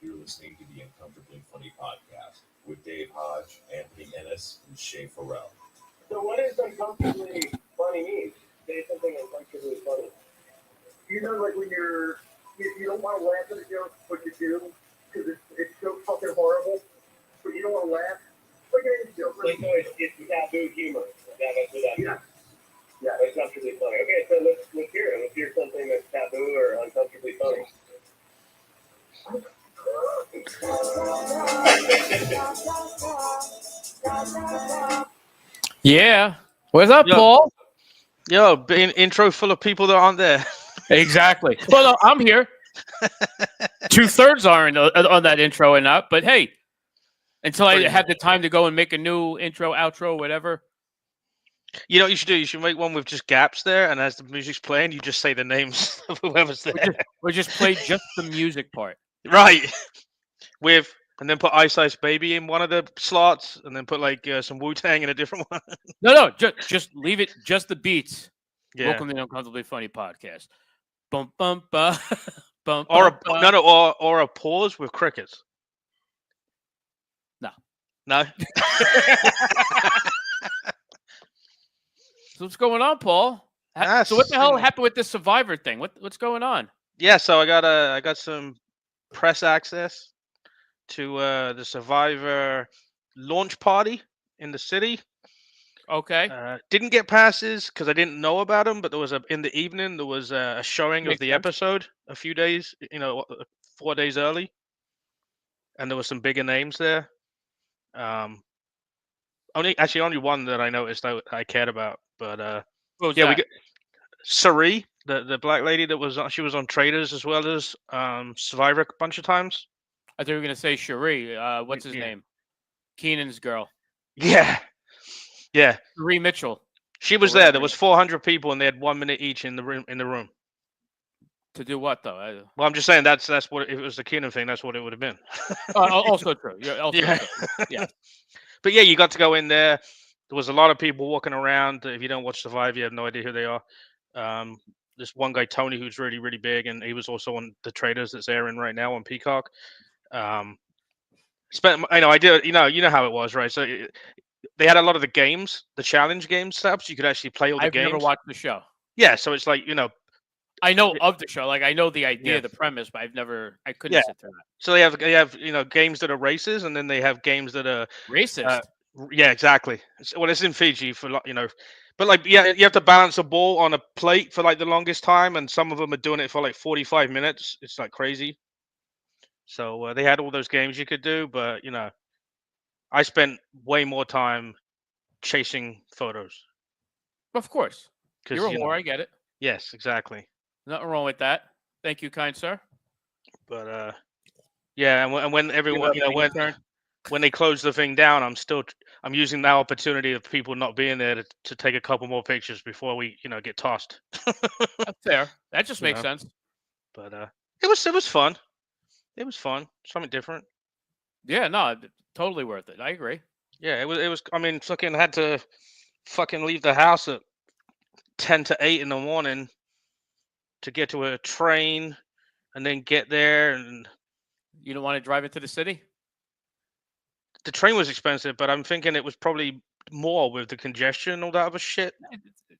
You're listening to the Uncomfortably Funny podcast with Dave Hodge, Anthony Ennis, and Shay Farrell. So what does uncomfortably funny mean? Say something uncomfortably funny. You know, like when you don't want to laugh at a joke, but you do, because it's so fucking horrible, but you don't want to laugh. Look at any joke. Like, no, it's taboo humor. Yeah. Uncomfortably funny. Okay, so let's hear it. Let's hear something that's taboo or uncomfortably funny. Yeah. What's up, Yo. Paul? Yo, intro full of people that aren't there. Exactly. Well, no, I'm here. 2/3 aren't on that intro and up, but hey, until I have the time to go and make a new intro, outro, whatever. You know what you should do? You should make one with just gaps there, and as the music's playing, you just say the names of whoever's there. Or just play just the music part. Right. And then put Ice Ice Baby in one of the slots, and then put like some Wu-Tang in a different one. No, just leave it, just the beats. Yeah. Welcome to the Uncomfortably Funny podcast. Bum bum ba, bum. Or bum, or a pause with crickets. No. So what's going on, Paul? Yes. So what the hell happened with this Survivor thing? What's going on? Yeah, so I got some press access to the Survivor launch party in the city. Okay. Didn't get passes because I didn't know about them, but in the evening there was a showing of the episode a few days, 4 days early, and there were some bigger names there. Only one that I noticed I cared about, but What was yeah, that? we got Sari, the black lady that was on Traders as well as Survivor a bunch of times. I thought you were gonna say Cherie. What's his name? Keenan's girl. Yeah. Cherie Mitchell. She was there. There was 400 people, and they had 1 minute each in the room. To do what though? Well, I'm just saying that's what if it was the Keenan thing. That's what it would have been. Also true. True. Yeah. But yeah, you got to go in there. There was a lot of people walking around. If you don't watch Survivor, you have no idea who they are. This one guy, Tony, who's really, really big, and he was also on the Traders that's airing right now on Peacock. I did. You know how it was, right? So they had a lot of the games, the challenge game stuff. So you could actually play all the games. I've never watched the show. Yeah, so it's like I know of the show. Like I know the idea, the premise, but I couldn't sit through that. So they have games that are races, and then they have games that are Racist. Yeah, exactly. It's in Fiji but like you have to balance a ball on a plate for like the longest time, and some of them are doing it for like 45 minutes. It's like crazy. So they had all those games you could do, but I spent way more time chasing photos. Of course. You're a you whore, I get it. Yes, exactly. Nothing wrong with that. Thank you, kind sir. But yeah, and when everyone when they close the thing down, I'm using that opportunity of people not being there to take a couple more pictures before we get tossed. That's fair. That just makes sense. But it was fun. It was fun. Something different. Yeah, no, totally worth it. I agree. Yeah, it was. I mean, fucking had to leave the house at 10 to 8 in the morning to get to a train, and then get there. And you don't want to drive into the city? The train was expensive, but I'm thinking it was probably more with the congestion and all that other shit.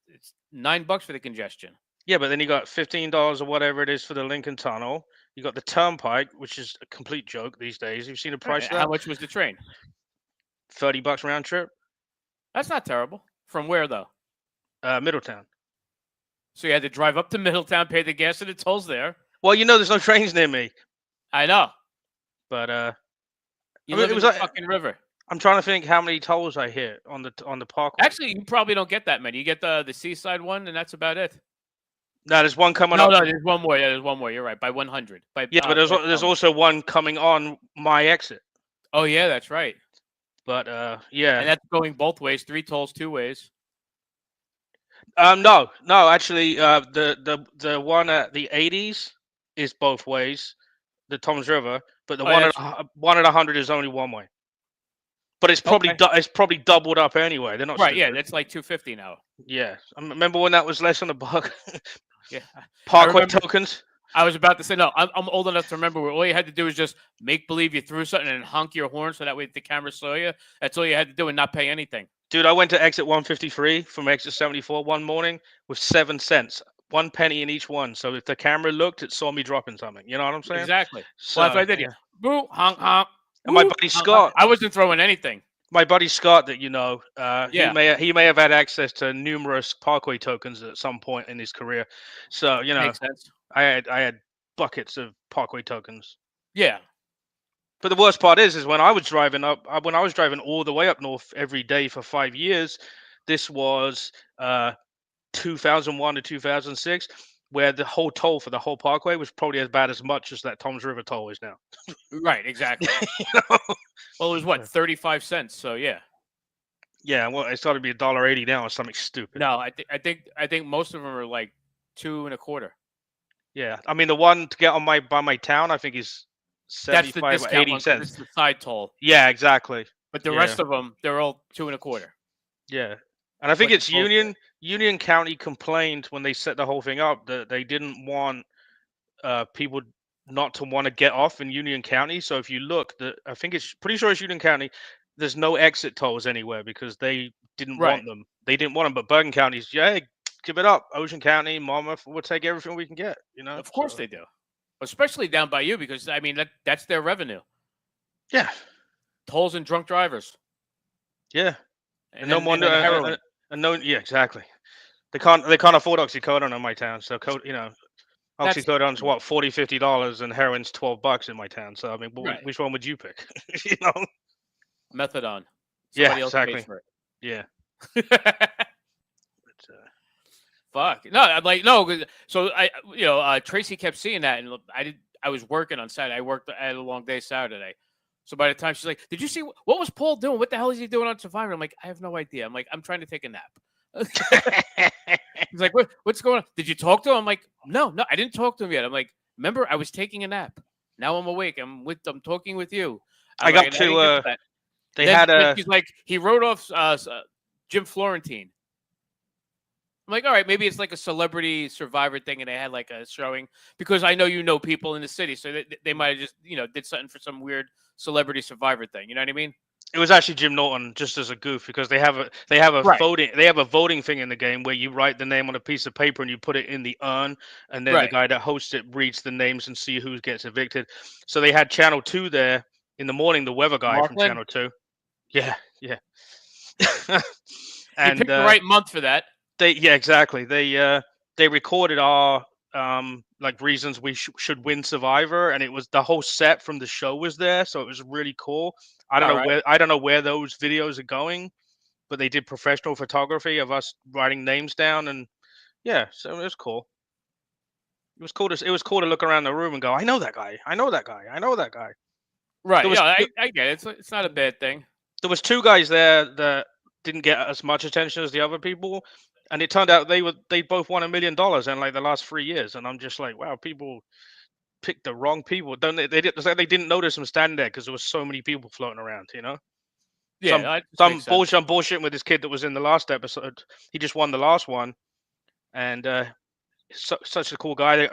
It's $9 for the congestion. Yeah, but then you got $15 or whatever it is for the Lincoln Tunnel. You got the Turnpike, which is a complete joke these days. You've seen the price of that? How much was the train? $30 round trip. That's not terrible. From where though? Middletown. So you had to drive up to Middletown, pay the gas and the tolls there. Well, there's no trains near me. I know. But it was a fucking river. I'm trying to think how many tolls I hit on the parkway. Actually, you probably don't get that many. You get the seaside one, and that's about it. No, there's one coming up. No, there's one more. Yeah, there's one more. You're right. By 100. But there's also one coming on my exit. Oh yeah, that's right. But yeah, and that's going both ways. 3 tolls, 2 ways. No, actually, the one at the 80s is both ways, the Toms River, but the one at 100 is only one way. But it's probably it's probably doubled up anyway. They're not right. Stupid. Yeah, that's like $250 now. Yeah, I remember when that was less than $1. Yeah, Parkway tokens. I was about to say no. I'm old enough to remember where all you had to do was just make believe you threw something and honk your horn so that way the camera saw you. That's all you had to do and not pay anything. Dude, I went to exit 153 from exit 74 one morning with 7 cents, 1 penny in each one. So if the camera looked, it saw me dropping something. You know what I'm saying? Exactly. So, Well, that's what I did. yeah. Yeah. Boo, honk, honk. And my Woo, buddy honk, Scott, honk. I wasn't throwing anything. my buddy Scott, that you know, Yeah. he may have had access to numerous Parkway tokens at some point in his career. So you know, Makes sense. I had buckets of Parkway tokens. Yeah. But the worst part is when I was driving when I was driving all the way up north every day for 5 years, this was 2001 to 2006, where the whole toll for the whole Parkway was probably as much as that Toms River toll is now. Right. Exactly. You know? Well, it was what 35 cents. So yeah. Yeah, well, it's got to be $1.80 now or something stupid. No, I think most of them are like 2 1/4. Yeah, I mean the one to get on by my town, I think is That's the 75 or discount 80 one. 'Cause cents. it's the side toll. Yeah, exactly. But the Yeah. rest of them, they're all 2 1/4. Yeah, and I think Like it's bullshit. Union County complained when they set the whole thing up that they didn't want people not to want to get off in Union County. So if you look, I think it's pretty sure it's Union County. There's no exit tolls anywhere because they didn't Right. want them. They didn't want them. But Bergen County's, yeah, give it up. Ocean County, Monmouth, we'll take everything we can get. You know, Of course so, they do. Especially down by you because I mean that's their revenue. yeah, Tolls and drunk drivers. yeah. And no then, more and then heroin. no, yeah, exactly. They can't afford oxycodone in my town. So you know, That's- oxycodone's what $40-$50 and heroin's $12 in my town. So I mean, Right. which one would you pick? You know? Methadone. Yeah, Somebody else exactly. pays for Yeah. it. But, Fuck. No, I'm like no. 'Cause- So Tracy kept seeing that, and I was working on Saturday. I worked at a long day Saturday. So by the time she's like, "Did you see what was Paul doing? What the hell is he doing on Survivor?" I'm like, "I have no idea." I'm like, "I'm trying to take a nap." He's like, "What's going on? Did you talk to him?" I'm like, "No, I didn't talk to him yet." I'm like, "Remember, I was taking a nap. Now I'm awake. I'm talking with you." I I'm got like, to, didn't get that. they Then- had then a she's like, he wrote off Jim Florentine. I'm like, all right, maybe it's like a celebrity Survivor thing, and they had like a showing because I know people in the city, so they might have just did something for some weird celebrity Survivor thing. You know what I mean? It was actually Jim Norton, just as a goof, because they have a Right. voting thing in the game where you write the name on a piece of paper and you put it in the urn, and then the Right. guy that hosts it reads the names and see who gets evicted. So they had Channel 2 there in the morning, the weather guy from Markland? Channel 2. Yeah. You And picked the right month for that. exactly. They recorded our like reasons we should win Survivor, and it was the whole set from the show was there, so it was really cool. I don't know where those videos are going, but they did professional photography of us writing names down, and yeah, so it was cool. It was cool to look around the room and go, I know that guy. I know that guy. I know that guy. Right. There was- I get it. It's not a bad thing. There was 2 guys there that didn't get as much attention as the other people, and it turned out they both won $1 million in like the last 3 years, and I'm just like, wow, people picked the wrong people. Don't they? It's like they didn't notice them standing there because there was so many people floating around. You know, Yeah. that just some makes sense. bullshit. I'm bullshitting with this kid that was in the last episode. He just won the last one, and such a cool guy.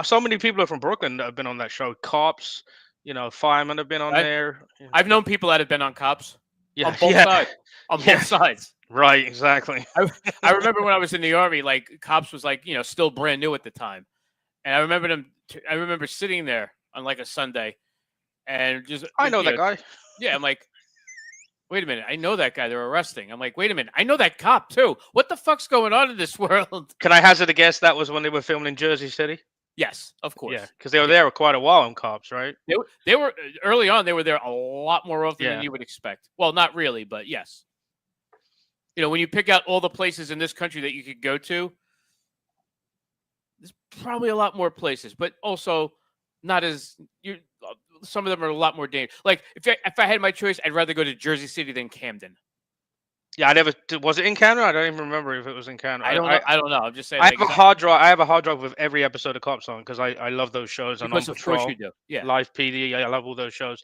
So many people are from Brooklyn that have been on that show. Cops, firemen have been on there. I've known people that have been on Cops. Yeah, On both sides. On Yeah. both sides. Right, exactly. I remember when I was in the Army, like Cops was like, still brand new at the time. And I remember sitting there on like a Sunday and just I know that guy. Yeah, I'm like, wait a minute, I know that guy they're arresting. I'm like, wait a minute, I know that cop too. What the fuck's going on in this world? Can I hazard a guess that was when they were filming in Jersey City? Yes, of course. Yeah, because they were there for quite a while on Cops, right? They were early on, they were there a lot more often Yeah. than you would expect. Well, not really, but yes. When you pick out all the places in this country that you could go to, there's probably a lot more places, but also not as some of them are a lot more dangerous. Like if I had my choice, I'd rather go to Jersey City than Camden. Yeah, was it in Canada? I don't even remember if it was in Canada. I don't know. I don't know. I'm just saying. I have a hard drive. I have a hard drive with every episode of Cops on because I love those shows. And On because of course Patrol, you do. Yeah. Live PD. I love all those shows.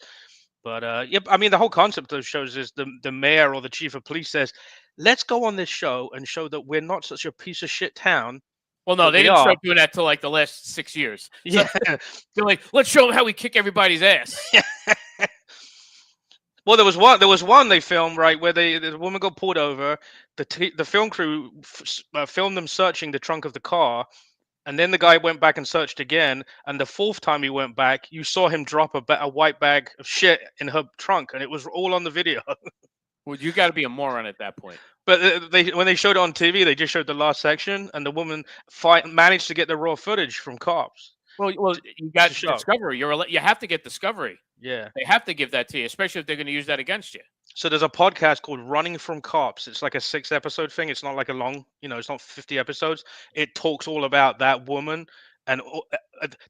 But yep, I mean the whole concept of those shows is the mayor or the chief of police says, "Let's go on this show and show that we're not such a piece of shit town Well, no, But they we didn't are. start doing that till like the last 6 years. Yeah. They're like, let's show them how we kick everybody's ass. Well, there was one they filmed right where the woman got pulled over. The film crew filmed them searching the trunk of the car, and then the guy went back and searched again. And the fourth time he went back, you saw him drop a white bag of shit in her trunk, and it was all on the video. Well, you got to be a moron at that point. But when they showed it on TV, they just showed the last section, and the woman managed to get the raw footage from cops. Well, you got to show. Discovery. You have to get Discovery. Yeah. They have to give that to you, especially if they're going to use that against you. So there's a podcast called Running from Cops. It's like a 6-episode thing. It's not like a long, it's not 50 episodes. It talks all about that woman and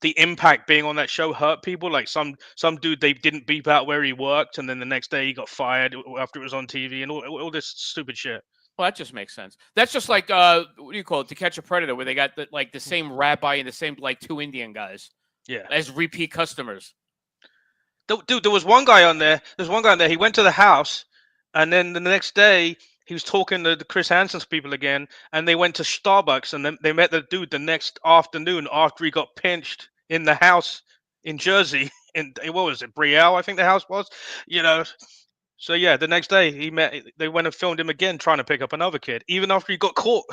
the impact being on that show hurt people. Like some dude, they didn't beep out where he worked, and then the next day he got fired after it was on TV, and all this stupid shit. Well, that just makes sense. That's just like what do you call it? To Catch a Predator, where they got the same rabbi and the same like 2 Indian guys. Yeah. As repeat customers. Dude, there was one guy on there. There's one guy on there. He went to the house, and then the next day he was talking to the Chris Hansen's people again, and they went to Starbucks, and then they met the dude the next afternoon after he got pinched in the house in Jersey. In what was it, Brielle? I think the house was. So yeah, the next day they went and filmed him again trying to pick up another kid, even after he got caught.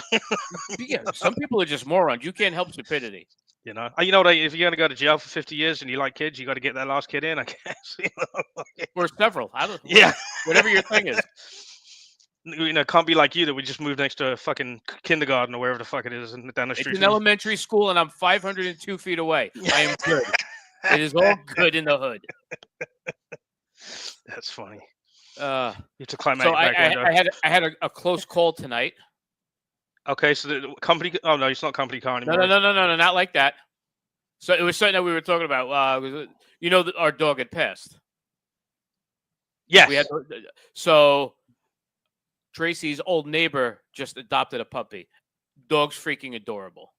Yeah, some people are just morons. You can't help stupidity. You know what? If you're gonna go to jail for 50 years and you like kids, you got to get that last kid in, I guess. Or several. Yeah. Whatever your thing is. Can't be like you that we just moved next to a fucking kindergarten or wherever the fuck it is down the street. It's an elementary school, and I'm 502 feet away. I am good. It is all good in the hood. That's funny. You have to climb so out your back window. I had a close call tonight. Okay, so the company. Oh no, it's not company car anymore. No, not like that. So it was something that we were talking about. Our dog had passed. Yes. So Tracy's old neighbor just adopted a puppy. Dog's freaking adorable.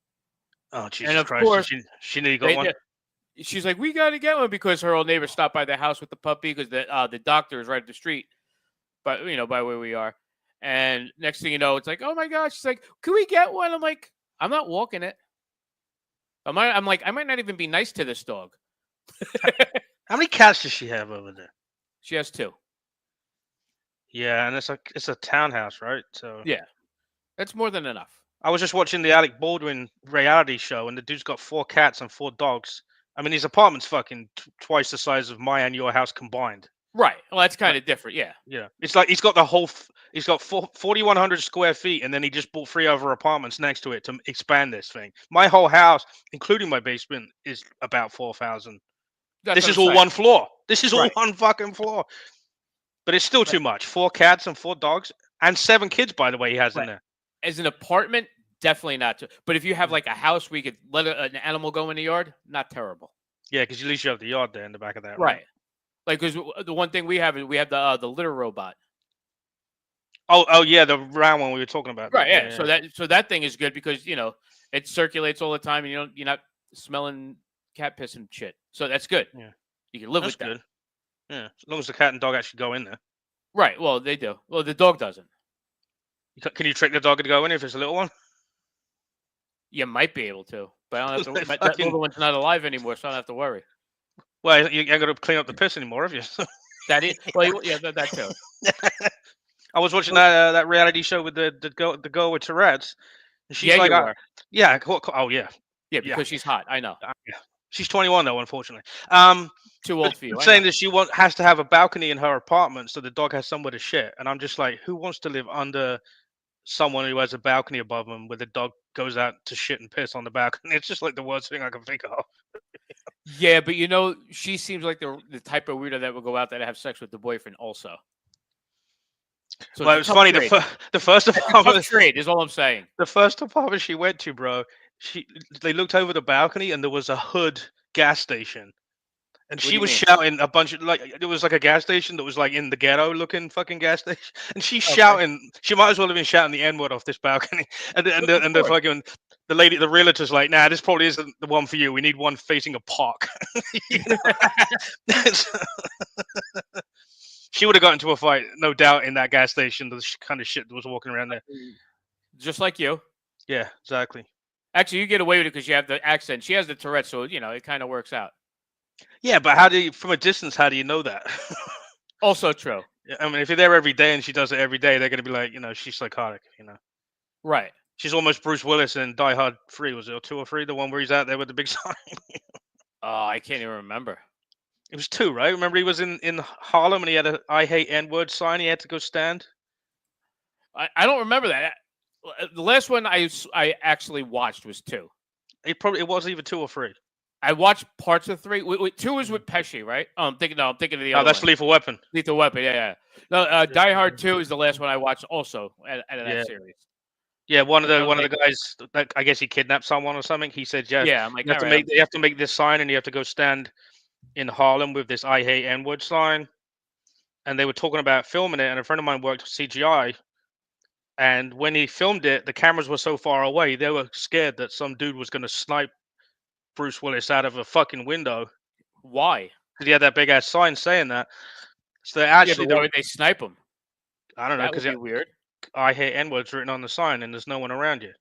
Oh Jesus and of Christ! Course, she nearly got one. She's like, we got to get one because her old neighbor stopped by the house with the puppy because the doctor is right up the street, but by where we are. And next thing you know, it's like, oh my gosh, she's like, can we get one? I'm like, I'm not walking it. I'm like, I might not even be nice to this dog. How many cats does she have over there? She has 2. Yeah, and it's a townhouse, right? So yeah, that's more than enough. I was just watching the Alec Baldwin reality show, and the dude's got 4 cats and 4 dogs. I mean, his apartment's fucking twice the size of my and your house combined. Right. Well, that's kind of different. Yeah. Yeah. It's like he's got 4,100 square feet, and then he just bought 3 other apartments next to it to expand this thing. My whole house, including my basement, is about 4,000. This is all one floor. This is all one fucking floor. But it's still too much. 4 cats and 4 dogs and 7 kids, by the way, he has in there. As an apartment, definitely not. But if you have like a house where you could let an animal go in the yard, not terrible. Yeah, because at least you have the yard there in the back of that. Right. Like, because the one thing we have is we have the litter robot. Oh yeah, the round one we were talking about. Right. Yeah. So that thing is good because it circulates all the time, and you're not smelling cat piss and shit. So that's good. Yeah. You can live That's with that. good. Yeah, as long as the cat and dog actually go in there. Right. Well, they do. Well, the dog doesn't. Can you trick the dog to go in if it's a little one? You might be able to, but I don't have to. That little one's not alive anymore, so I don't have to worry. Well, you ain't got to clean up the piss anymore, have you? That is. Well, yeah, that too. I was watching that reality show with the girl with Tourette's. And she's like, yeah. Oh yeah. Yeah, because she's hot. I know. Yeah. She's 21 though, unfortunately. Too old for you. Saying that she has to have a balcony in her apartment so the dog has somewhere to shit. And I'm just like, who wants to live under someone who has a balcony above them where the dog goes out to shit and piss on the balcony? It's just like the worst thing I can think of. Yeah, but she seems like the type of weirdo that would go out there to have sex with the boyfriend also. So well, it was funny. The first apartment trade is all I'm saying. The first apartment she went to, bro, they looked over the balcony and there was a Hood gas station, and she was shouting a bunch of it was like a gas station that was like in the ghetto looking fucking gas station, and she's shouting. She might as well have been shouting the N-word off this balcony, and the fucking the realtor's like, nah, this probably isn't the one for you. We need one facing a park. She would have gotten into a fight, no doubt, in that gas station. The kind of shit that was walking around there. Just like you. Yeah, exactly. Actually, you get away with it because you have the accent. She has the Tourette, so it kind of works out. Yeah, but how do you, from a distance, how do you know that? Also true. I mean, if you're there every day and she does it every day, they're gonna be like, she's psychotic. Right. She's almost Bruce Willis in Die Hard 3. Was it or 2 or 3? The one where he's out there with the big sign. Oh, I can't even remember. It was 2, right? Remember he was in Harlem and he had a "I hate N-word" sign. He had to go stand. I don't remember that. The last one I actually watched was 2. It was either 2 or 3. I watched parts of 3. 2 is with Pesci, right? Oh, I'm thinking of the No, other that's one. Lethal Weapon. Lethal Weapon, yeah. No, Die Hard 2 is the last one I watched also out of that Yeah. series. Yeah, one of I'm the like- guys, that, I guess he kidnapped someone or something. He said, "Yeah, Yeah, I'm like, you have to "Alright, make you have to make this sign, and you have to go stand in Harlem with this 'I hate N-word' sign." And they were talking about filming it, and a friend of mine worked CGI. And when he filmed it, the cameras were so far away, they were scared that some dude was going to snipe Bruce Willis out of a fucking window why? because he had that big ass sign saying that. So they Yeah, actually, but why would they snipe him? I don't know, That would because be weird. "I hate N-words" written on the sign, and there's no one around you.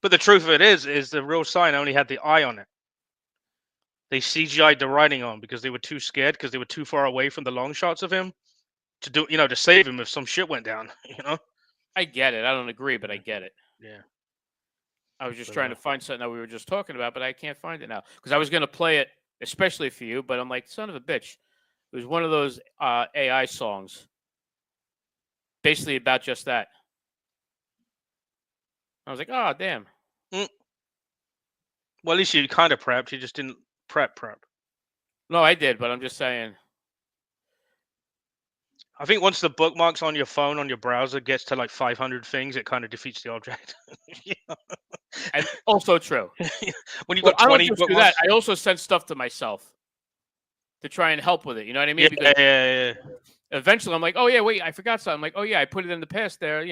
But the truth of it is the real sign only had the "I" on it. They CGI'd the writing on because they were too scared, because they were too far away from the long shots of him to do, to save him if some shit went down. I get it. I don't agree, but I get it. Yeah. I was just But, trying to find something that we were just talking about, but I can't find it now because I was going to play it, especially for you. But I'm like, son of a bitch. It was one of those AI songs, basically about just that. I was like, oh damn. Well, at least you kind of prepped. You just didn't prep. No, I did, but I'm just saying. I think once the bookmarks on your phone, on your browser, gets to like 500 things, it kind of defeats the object. And also true. When you've Well, got I don't 20 just do bookmarks. that. I also send stuff to myself to try and help with it. You know what I mean? Yeah, Because yeah. eventually I'm like, oh yeah, wait, I forgot something. I'm like, oh yeah, I put it in the past there.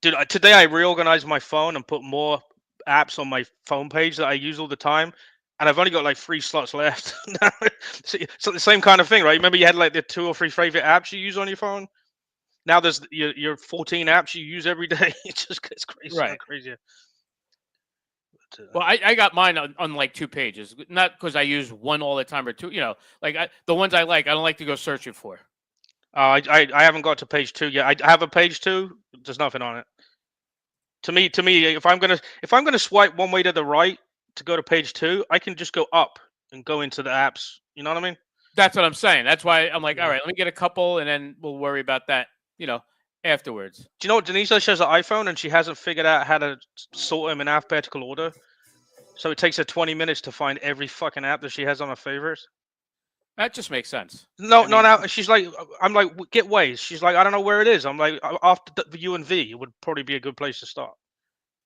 Dude, today I reorganized my phone and put more apps on my phone page that I use all the time, and I've only got like 3 slots left. So the same kind of thing, right? Remember you had like the 2 or 3 favorite apps you use on your phone? Now there's your 14 apps you use every day. It just gets crazier Right. and crazier. But, Well, I got mine on like 2 pages, not because I use one all the time or 2. The ones I like, I don't like to go searching for. I haven't got to page 2 yet. I have a page 2. There's nothing on it. To me, if I'm gonna swipe one way to the right to go to page 2, I can just go up and go into the apps. You know what I mean? That's what I'm saying. That's why I'm like, Yeah. all right, let me get a couple, and then we'll worry about that, afterwards. Do you know what Denise? She has an iPhone and she hasn't figured out how to sort them in alphabetical order. So it takes her 20 minutes to find every fucking app that she has on her favorites. That just makes sense. No, I no, mean- no. She's like, I'm like, get Waze. She's like, I don't know where it is. I'm like, after the U and V, it would probably be a good place to start.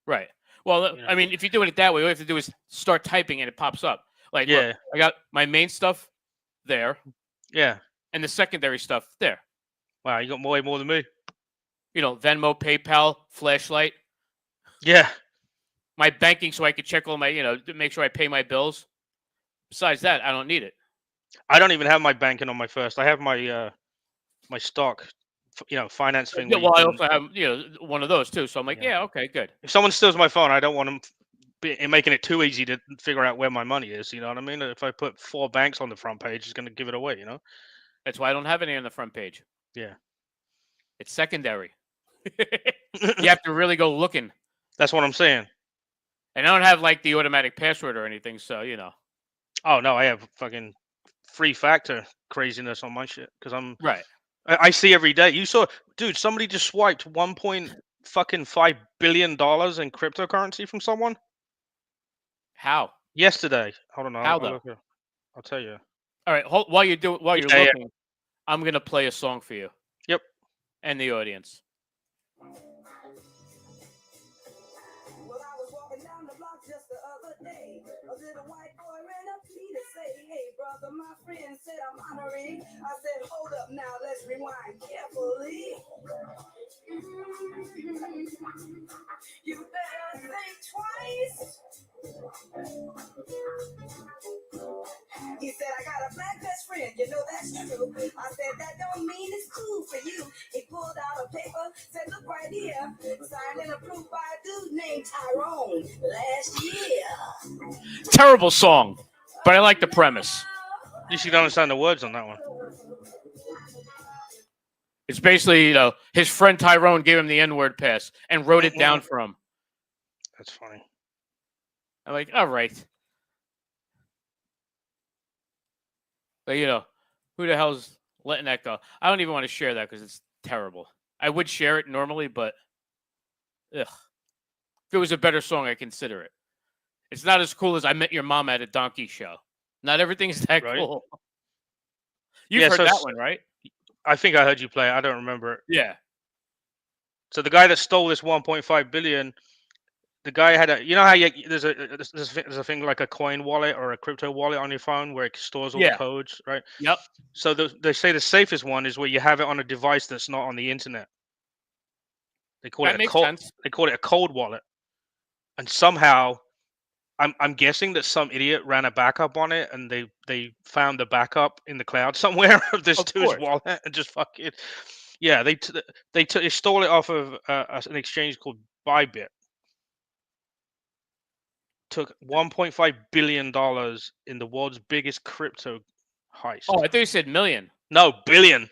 Right. Well, Yeah. I mean, if you're doing it that way, all you have to do is start typing and it pops up. Like, look, Yeah, I got my main stuff there yeah. and the secondary stuff there. Wow, you got way more than me. Venmo, PayPal, Flashlight, Yeah. my banking so I can check all my, to make sure I pay my bills. Besides that, I don't need it. I don't even have my banking on my first. I have my my stock, finance thing. Yeah, where you well, I can- also have, one of those too. So I'm like, Yeah. yeah, okay, good. If someone steals my phone, I don't want them making it too easy to figure out where my money is. You know what I mean? If I put 4 banks on the front page, it's going to give it away. That's why I don't have any on the front page. Yeah. It's secondary. You have to really go looking. That's what I'm saying. And I don't have like the automatic password or anything. So, Oh no, I have fucking 3-factor craziness on my shit because right. I see every day. You saw, dude, somebody just swiped $1.5 billion in cryptocurrency from someone How? yesterday. Hold on, How I'll though? look here. I'll tell you. All right. While you're Yeah, yeah. looking, I'm going to play a song for you. Yep. And the audience. Well, I was walking down the block just the other day. A little white boy ran up to me to say, hey, brother, my friend said I'm honoring. I said, hold up now, let's rewind carefully. You better think twice. He said, I I got a black best friend, you know that's true. I said, that don't mean it's cool for you. He pulled out a paper, said, look right here. Signed and approved by a dude named Tyrone last year. Terrible song, but I like the premise. At least you don't understand the words on that one. It's basically, his friend Tyrone gave him the N-word pass and wrote it down for him. That's funny. I'm like, all right. But, who the hell's letting that go? I don't even want to share that because it's terrible. I would share it normally, but ugh. If it was a better song, I'd consider it. It's not as cool as I Met Your Mom at a Donkey Show. Not everything's that Right. cool. You've heard that one, right? I think I heard you play it. I don't remember it. Yeah. So the guy that stole this 1.5 billion, the guy had a, how there's a thing like a coin wallet or a crypto wallet on your phone where it stores all the codes, right? Yep. So they say the safest one is where you have it on a device that's not on the internet. They call That it makes sense. They call it a cold wallet, and somehow, I'm guessing that some idiot ran a backup on it, and they found the backup in the cloud somewhere of this dude's wallet and just fucking they stole it off of an exchange called Bybit. Took $1.5 billion in the world's biggest crypto heist. Oh, I thought you said million. No, billion.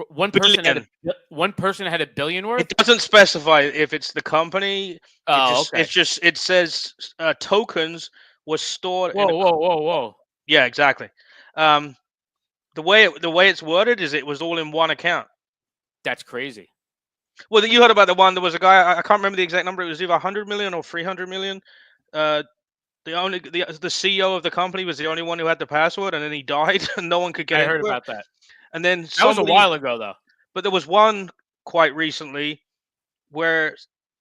One person had $1 billion worth. It doesn't specify if it's the company. Okay. It says tokens was stored. Whoa. Yeah, exactly. The way it's worded is it was all in one account. That's crazy. Well, you heard about the one. There was a guy. I can't remember the exact number. It was either 100 million or 300 million. The CEO of the company was the only one who had the password, and then he died, and no one could get. I heard about that. And then that was a while ago, though. But there was one quite recently where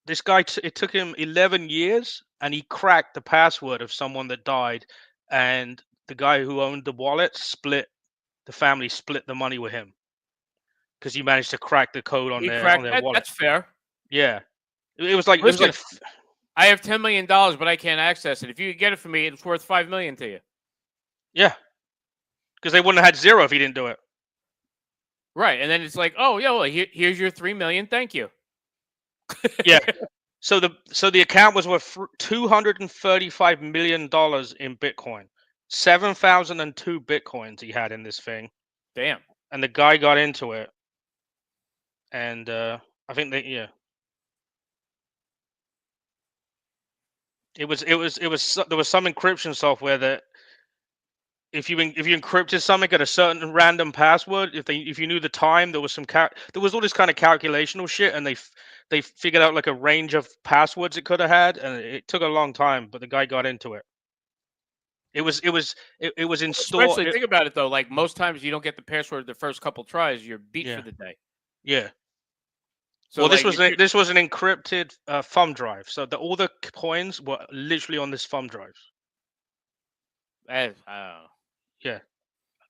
this guy, it took him 11 years, and he cracked the password of someone that died, and the guy who owned the wallet the family split the money with him because he managed to crack the code on their wallet. That's fair. Yeah, it was like I have $10 million, but I can't access it. If you get it for me, it's worth $5 million to you. Yeah, because they wouldn't have had zero if he didn't do it. Right, and then it's like, oh yeah, well, here's your $3 million. Thank you. Yeah. So the account was worth $235 million in Bitcoin. 7,002 Bitcoins he had in this thing. Damn. And the guy got into it, and I think there was some encryption software that if you encrypted something at a certain random password, if you knew the time, there was all this kind of calculational shit, and they figured out like a range of passwords it could have had, and it took a long time, but the guy got into it. It was installed. Especially think about it though, like most times you don't get the password the first couple tries, you're beat for the day. Yeah. So well, this was an encrypted thumb drive, so all the coins were literally on this thumb drive. Yeah,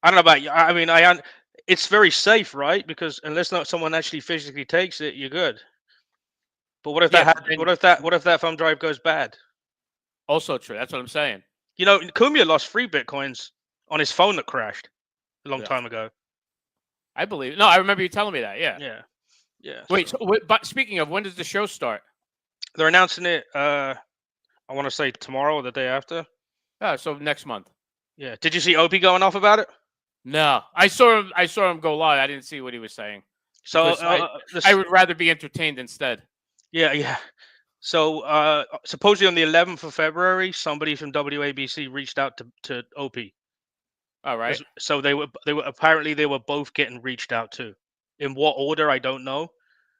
I don't know about you. I mean, it's very safe, right? Because unless someone actually physically takes it, you're good. But what if what if that thumb drive goes bad? Also true. That's what I'm saying. Cumia lost 3 Bitcoins on his phone that crashed a long time ago. I believe. No, I remember you telling me that. Yeah. Yeah. Wait. But speaking of, when does the show start? They're announcing it. I want to say tomorrow or the day after. Oh, so next month. Yeah. Did you see Opie going off about it? No, I saw him go live. I didn't see what he was saying. So I would rather be entertained instead. Yeah. So supposedly on the 11th of February, somebody from WABC reached out to Opie. All right. So they were apparently both getting reached out to. In what order, I don't know.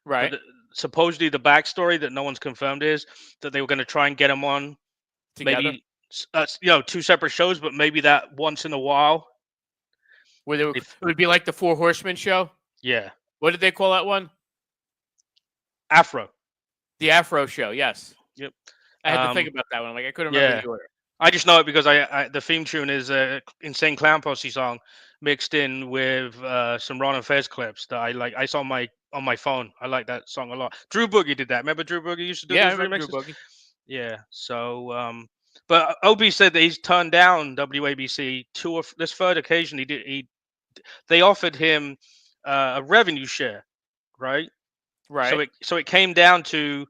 Right. But supposedly the backstory that no one's confirmed is that they were going to try and get him on together. Maybe 2 separate shows, but maybe that once in a while. Where it would be like the Four Horsemen show. Yeah. What did they call that one? Afro. The Afro show. Yes. Yep. I had to think about that one. I couldn't remember the order. I just know it because the theme tune is a Insane Clown Posse song mixed in with some Ron and Fez clips that I like. I saw on my phone. I like that song a lot. Drew Boogie did that. Remember Drew Boogie used to do those remixes? Drew Boogie. Yeah. So But Opie said that he's turned down WABC this third occasion. They offered him a revenue share, right? Right. So it came down to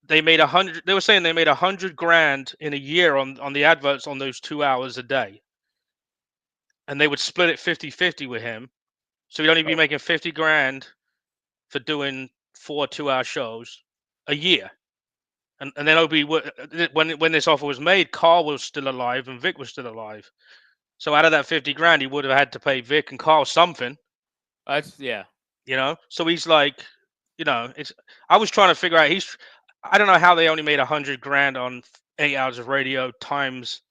they made 100. They were saying they made 100 grand in a year on the adverts on those 2 hours a day, and they would split it 50-50 with him. So he'd only be Oh. making 50 grand for doing 4 2-hour shows a year. And then Opie, when this offer was made, Carl was still alive and Vic was still alive. So out of that 50 grand, he would have had to pay Vic and Carl something, That's yeah. you know. So he's like, you know, it's. I was trying to figure out. I don't know how they only made 100 grand on 8 hours of radio times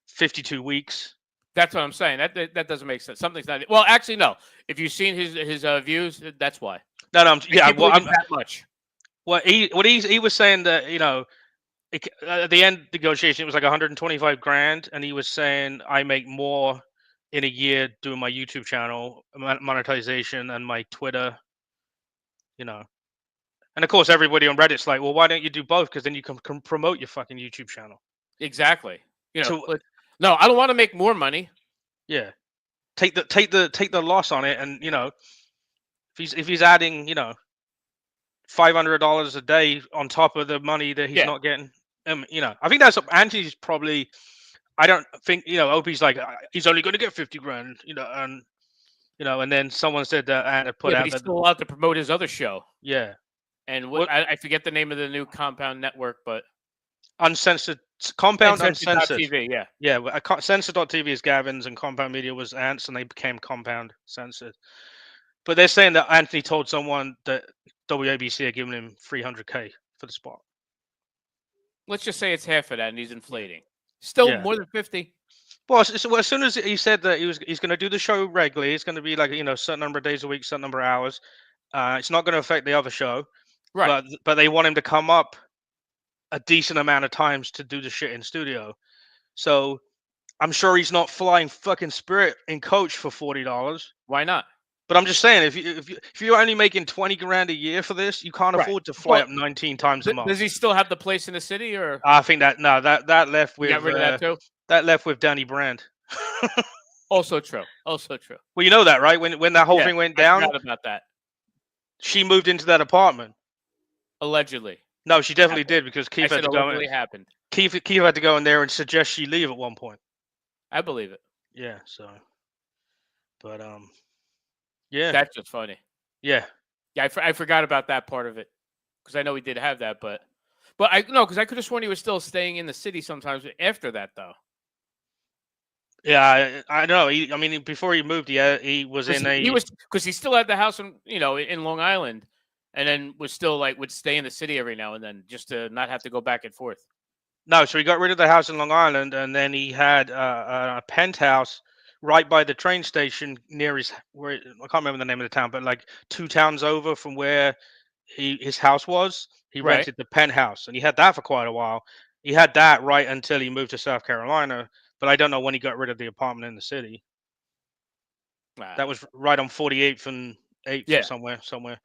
52 weeks. That's what I'm saying. That doesn't make sense. Something's not. Well, actually, no. If you've seen his views, that's why. No, I can't believe it's I'm that much. what he was saying that, you know, at the end negotiation it was like 125 grand, and he was saying I make more in a year doing my YouTube channel monetization and my Twitter, you know. And of course everybody on Reddit's like, well, why don't you do both? Because then you can promote your fucking YouTube channel. Exactly. You know. So- No, I don't want to make more money. Yeah, take the loss on it, and you know, if he's adding, you know, $500 a day on top of the money that he's Yeah. not getting, you know, I think that's Anthony's probably. I don't think, you know, Opie's like he's only going to get 50 grand, you know, and you know, and then someone said that and put Yeah, out but he's that still allowed to promote his other show. yeah, And What- I forget the name of the new Compound Network, but uncensored Compound Uncensored. TV. Yeah. Yeah, Censored.tv is Gavin's and Compound Media was Ant's, and they became Compound Censored. But they're saying that Anthony told someone that WABC are giving him 300K for the spot. Let's just say it's half of that, and he's inflating. Still Yeah. more than 50. Well, as soon as he said that he's going to do the show regularly, it's going to be like, you know, certain number of days a week, certain number of hours. It's not going to affect the other show, Right. but they want him to come up a decent amount of times to do the shit in studio. So I'm sure he's not flying fucking Spirit in coach for $40. Why not? But I'm just saying, if you're only making 20 grand a year for this, you can't Right. afford to fly Well, up 19 times a month. Does he still have the place in the city, or I think that that left you with got rid of that too? that left with Danny Brand. Also true. Also true. Well, you know that, right? When that whole Yeah, thing went I down, forgot about that. she moved into that apartment. Allegedly. No, she definitely Happened. did, because I Keith had said to go. allegedly happened. Keith had to go in there and suggest she leave at one point. I believe it. Yeah. So, but yeah, That's just funny. yeah. Yeah, I forgot about that part of it, because I know he did have that, but I no, because I could have sworn he was still staying in the city sometimes after that, though. Yeah, I know. I mean, before he moved, he was in a. He was, because he still had the house in, you know, in Long Island, and then was still like would stay in the city every now and then just to not have to go back and forth. No, so he got rid of the house in Long Island, and then he had a penthouse right by the train station near where I can't remember the name of the town, but like 2 towns over from where his house was. He Right. rented the penthouse, and he had that for quite a while. He had that right until he moved to South Carolina, but I don't know when he got rid of the apartment in the city. Nah. That was right on 48th and 8th Yeah. or somewhere,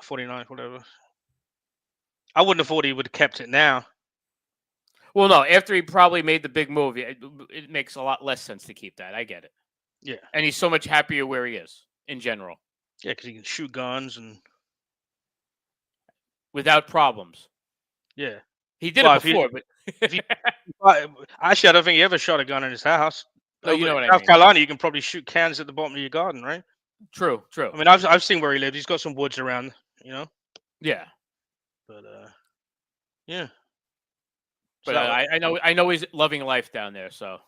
49th, whatever. I wouldn't have thought he would have kept it now. Well, no, after he probably made the big move, it makes a lot less sense to keep that. I get it. Yeah, And he's so much happier where he is in general, yeah, because he can shoot guns and without problems. yeah. He did Well, it if you- before, but if you- Actually, I don't think he ever shot a gun in his house. No, you know what I South mean. Carolina, you can probably shoot cans at the bottom of your garden, right? True. I mean, I've seen where he lived. He's got some woods around, you know. Yeah, But yeah. but So, I know he's loving life down there. So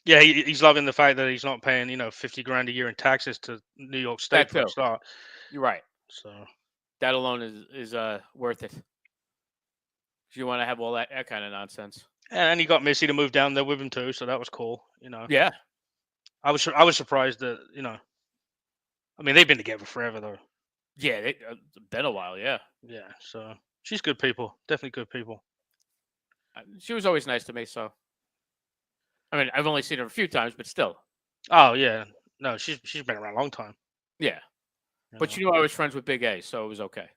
yeah, he's loving the fact that he's not paying, you know, 50 grand a year in taxes to New York State That for a too. start. you're right. So That alone is worth it. If you want to have all that kind of nonsense. and he got Missy to move down there with him too, so that was cool. You know, Yeah. I was surprised that, you know, I mean, they've been together forever though. Yeah, it's been a while. Yeah, Yeah, so she's good people, definitely good people. she was always nice to me. So, I mean, I've only seen her a few times, but still, Oh yeah, no, she's been around a long time. yeah. you But know. you knew I was friends with Big A, so it was okay.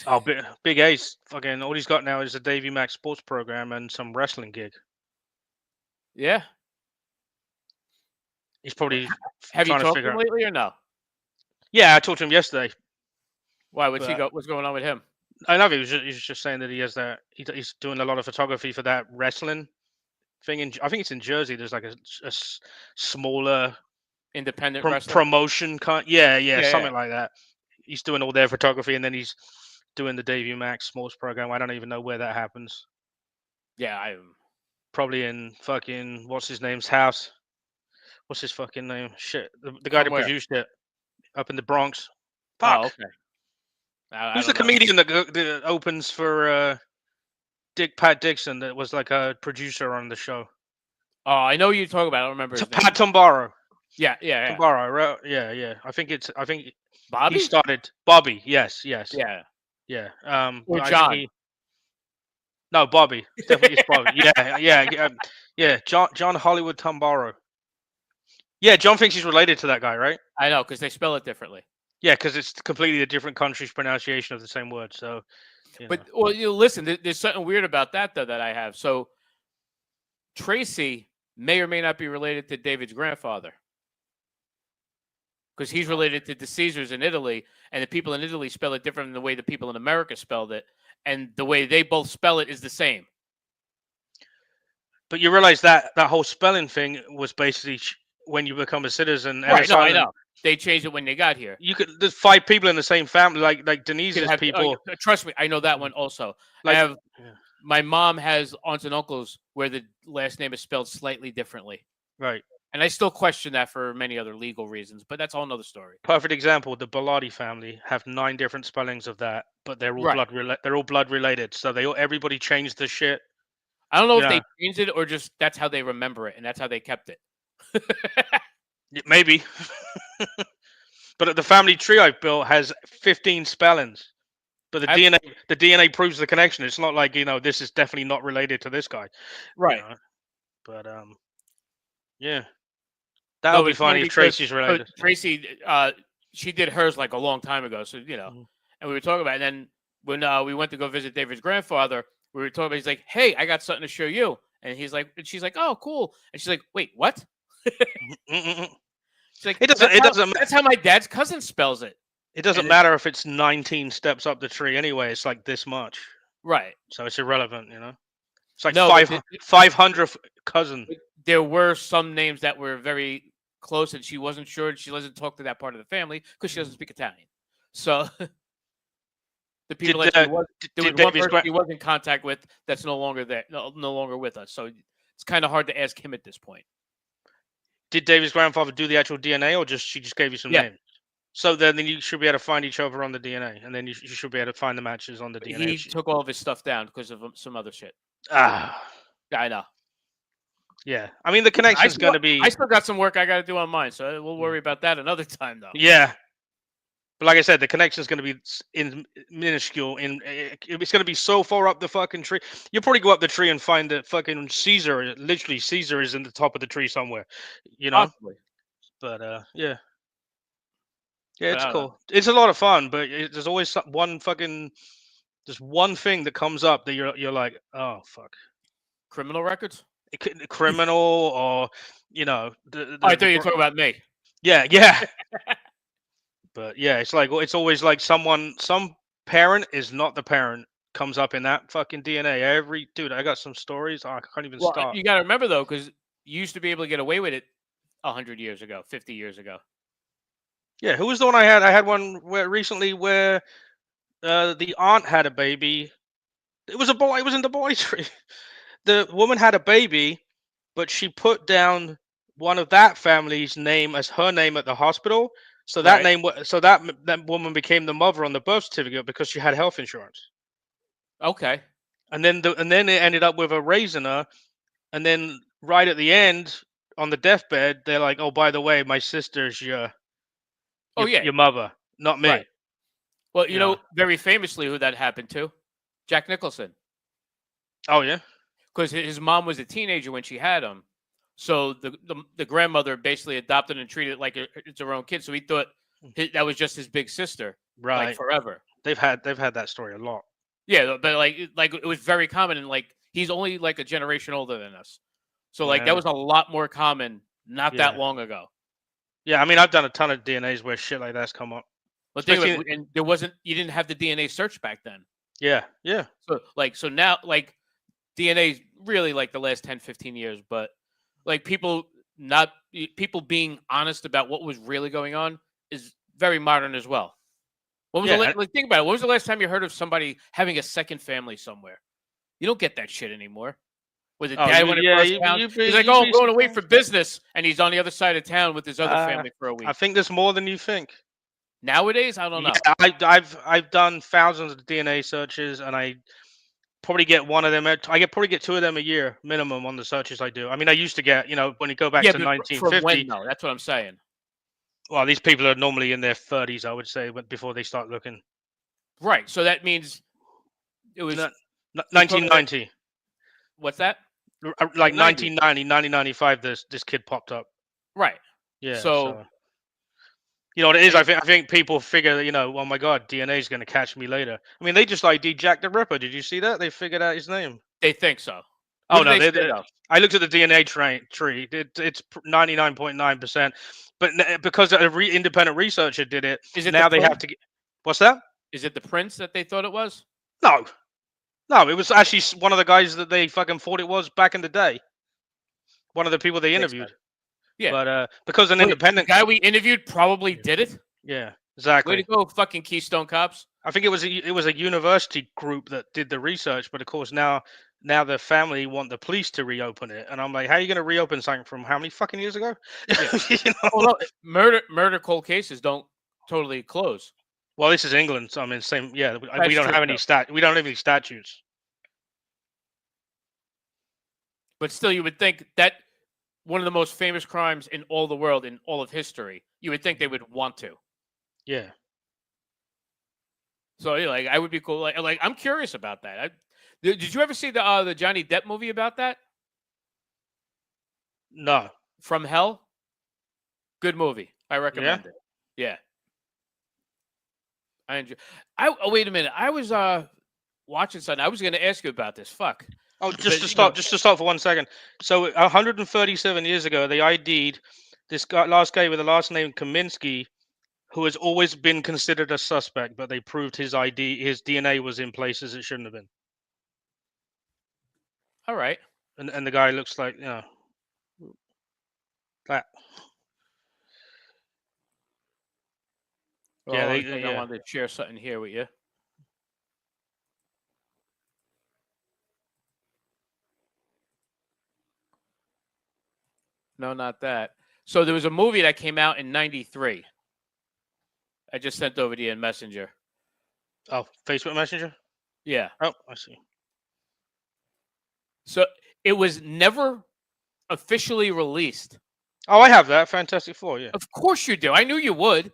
Oh, Big Ace. Fucking all he's got now is a Davy Max sports program and some wrestling gig. Yeah. He's probably Have you trying to talked to figure him out. lately or no? Yeah, I talked to him yesterday. Why? But What's going on with him? I know he was just saying that he has that he's doing a lot of photography for that wrestling thing. I think it's in Jersey. There's like a smaller Independent wrestling. promotion. Yeah, Yeah. something like that. He's doing all their photography, and then he's doing the Davy Max sports program. I don't even know where that happens. Yeah, Probably in fucking what's his name's house. What's his fucking name? Shit, the guy From that where? produced it up in the Bronx. Oh, Fuck. okay. I Who's the don't know. comedian that opens for Pat Dixon that was like a producer on the show? Oh, I know you talk about. I don't remember his name. Pat Tombaro. Yeah. Tombaro, right? Yeah. I think Bobby. he started Bobby. Yes. Yeah. But Or I John. think no, Bobby. Definitely it's Bobby. Yeah. John Hollywood Tombaro. Yeah, John thinks he's related to that guy, right? I know because they spell it differently. Yeah, because it's completely a different country's pronunciation of the same word. So, But well, listen. There's something weird about that though that I have. So Tracy may or may not be related to David's grandfather because he's related to the Caesars in Italy, and the people in Italy spell it different than the way the people in America spelled it, and the way they both spell it is the same. But you realize that whole spelling thing was basically when you become a citizen. Right? No, I know. They changed it when they got here. There's 5 people in the same family, like Denise's people. Trust me, I know that one also. My mom has aunts and uncles where the last name is spelled slightly differently. Right. And I still question that for many other legal reasons, but that's a whole nother story. Perfect example: the Bilotti family have 9 different spellings of that, but they're all they're all blood related. So everybody changed the shit. I don't know if they changed it or just that's how they remember it and that's how they kept it. Maybe. But the family tree I built has 15 spellings. But the DNA proves the connection. It's not like, this is definitely not related to this guy. Right. But yeah. That would be funny if Tracy's related. Tracy, she did hers like a long time ago. So, and we were talking about it. And then when we went to go visit David's grandfather, we were talking about, he's like, hey, I got something to show you. And she's like, oh, cool. And she's like, wait, what? She's like, that's how my dad's cousin spells it. It doesn't matter if it's 19 steps up the tree anyway. It's like this much. Right. So it's irrelevant, It's like 500 cousin. There were some names that were very close, and she wasn't sure, and she doesn't talk to that part of the family because she doesn't speak Italian. So the people there was one person he was in contact with that's no longer there, no longer with us. So it's kind of hard to ask him at this point. Did David's grandfather do the actual DNA, or she just gave you some names? So then you should be able to find each other on the DNA, and then you should be able to find the matches on the DNA. He took all of his stuff down because of some other shit. I know. Yeah, I mean the connection's going to be. I still got some work I got to do on mine, so we'll worry about that another time, though. Yeah, but like I said, the connection's going to be minuscule. It's going to be so far up the fucking tree. You'll probably go up the tree and find that fucking Caesar. Literally, Caesar is in the top of the tree somewhere. Possibly. But yeah. Yeah, it's cool. It's a lot of fun, but there's always one thing that comes up that you're like, oh fuck. Criminal records? Criminal, or I thought you were talking about me. Yeah. But yeah, it's always like some parent is not the parent comes up in that fucking DNA. Dude, I got some stories. I can't even start. You got to remember though, because you used to be able to get away with it 100 years ago, 50 years ago. Yeah, who was the one I had? I had one recently where the aunt had a baby. It was a boy. It was in the boy tree. The woman had a baby, but she put down one of that family's name as her name at the hospital. So that that woman became the mother on the birth certificate because she had health insurance. Okay. And then it ended up with her raising her, and then right at the end on the deathbed, they're like, "Oh, by the way, my sister's your mother, not me." Right. Well, you know, very famously who that happened to? Jack Nicholson. Oh, yeah? Because his mom was a teenager when she had him. So the grandmother basically adopted and treated it like it's her own kid. So he thought that was just his big sister. Right. Like forever. They've had that story a lot. Yeah, but like it was very common, and like he's only like a generation older than us, so like that Yeah. was a lot more common not that Yeah. long ago. Yeah, I mean, I've done a ton of DNAs where shit like that's come up. But think about Especially- it, and there wasn't you didn't have the DNA search back then. Yeah, yeah. So now like DNA is really like the last 10, 15 years, but like people being honest about what was really going on is very modern as well. When was Yeah, like think about it. When was the last time you heard of somebody having a second family somewhere? You don't get that shit anymore. With the Oh, dad you- when it yeah, first you- town, you'd be- he's like, you'd "Oh, be I'm going away for surprised. business," and he's on the other side of town with his other family for a week. I think there's more than you think. Nowadays, I don't know. Yeah, I've done thousands of DNA searches, and I probably get one of them. Probably get two of them a year minimum on the searches I do. I mean, I used to get, when you go back Yeah, to but from 1950. when though? That's what I'm saying. Well, these people are normally in their 30s, I would say, before they start looking. Right. So that means it was 1990, what's that? like 90s. 1990, 1995. This kid popped up. Right. Yeah. So you know what it is? I think people figure that, oh my God, DNA is going to catch me later. I mean, they just ID'd Jack the Ripper. Did you see that? They figured out his name. they think so. Oh What no, did they say, though? I looked at the DNA tree. It's 99.9%, but because an independent researcher did it, Is it now the they have prince? to get. What's that? Is it the prince that they thought it was? No, it was actually one of the guys that they fucking thought it was back in the day. One of the people they Makes interviewed. sense. Yeah. But because an Wait, independent the guy we interviewed probably did it. yeah, Way exactly. to go, fucking Keystone Cops. I think it was a university group that did the research, but of course now the family want the police to reopen it, and I'm like, how are you going to reopen something from how many fucking years ago? Yeah. Well, no, murder cold cases don't totally close. Well, this is England, so I mean, same. Yeah, we That's don't true, have any though. we don't have any statutes. But still, you would think that one of the most famous crimes in all the world, in all of history, you would think they would want to. Yeah. So, yeah, like, I would be cool. Like I'm curious about that. Did you ever see the Johnny Depp movie about that? No. From Hell? Good movie. I recommend it. Yeah. I enjoy. Oh, wait a minute. I was watching something. I was going to ask you about this. Fuck. Oh, But, just to stop for 1 second. So 137 years ago, they ID'd this last guy with the last name Kaminsky, who has always been considered a suspect, but they proved his DNA was in places it shouldn't have been. All right. And the guy looks like, that. Well, Yeah, I wanted to share something here with you. No, not that. So there was a movie that came out in '93. I just sent over to you in Messenger. Oh, Facebook Messenger? Yeah. Oh, I see. So it was never officially released. Oh, I have that. Fantastic Four, yeah. Of course you do. I knew you would.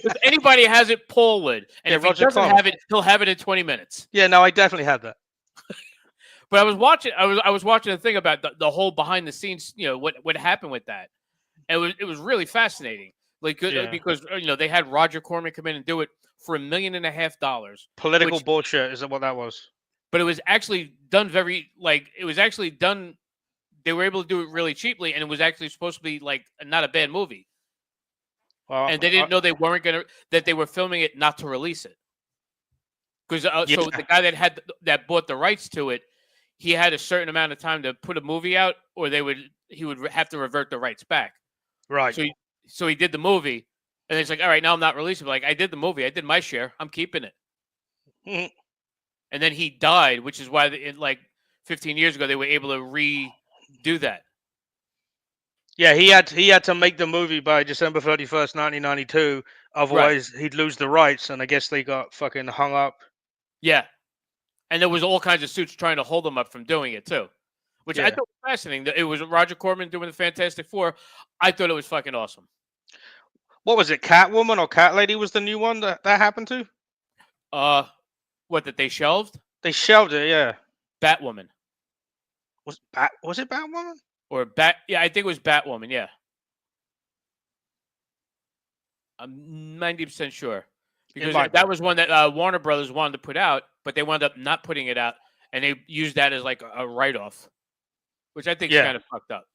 If anybody has it, Paul would. And Yeah, if he Roger doesn't Clooney. have it, he'll have it in 20 minutes. Yeah, no, I definitely had that. But I was watching a thing about the whole behind the scenes, what happened with that. And it was really fascinating. Like Yeah. because they had Roger Corman come in and do it for $1.5 million. Political Which- bullshit is what that was. But it was actually done they were able to do it really cheaply, and it was actually supposed to be like not a bad movie. Well, And they didn't know they were filming it not to release it. Because Yeah. so the guy that bought the rights to it, he had a certain amount of time to put a movie out, or he would have to revert the rights back. Right. So he did the movie, and it's like, all right, now I'm not releasing it. Like, I did the movie, I did my share, I'm keeping it. Mhm. And then he died, which is why, 15 years ago, they were able to redo that. Yeah, he had to make the movie by December 31st, 1992. Otherwise, he'd lose the rights, and I guess they got fucking hung up. Yeah. And there was all kinds of suits trying to hold him up from doing it, too. Which I Yeah. thought was fascinating. It was Roger Corman doing the Fantastic Four. I thought it was fucking awesome. What was it? Catwoman or Cat Lady was the new one that happened to? What, that they shelved? They shelved it, yeah. Batwoman. Was it Batwoman? Or yeah, I think it was Batwoman, yeah. I'm 90% sure. because might that be. was one that Warner Brothers wanted to put out, but they wound up not putting it out, and they used that as like a write-off, which I think is Yeah. kind of fucked up.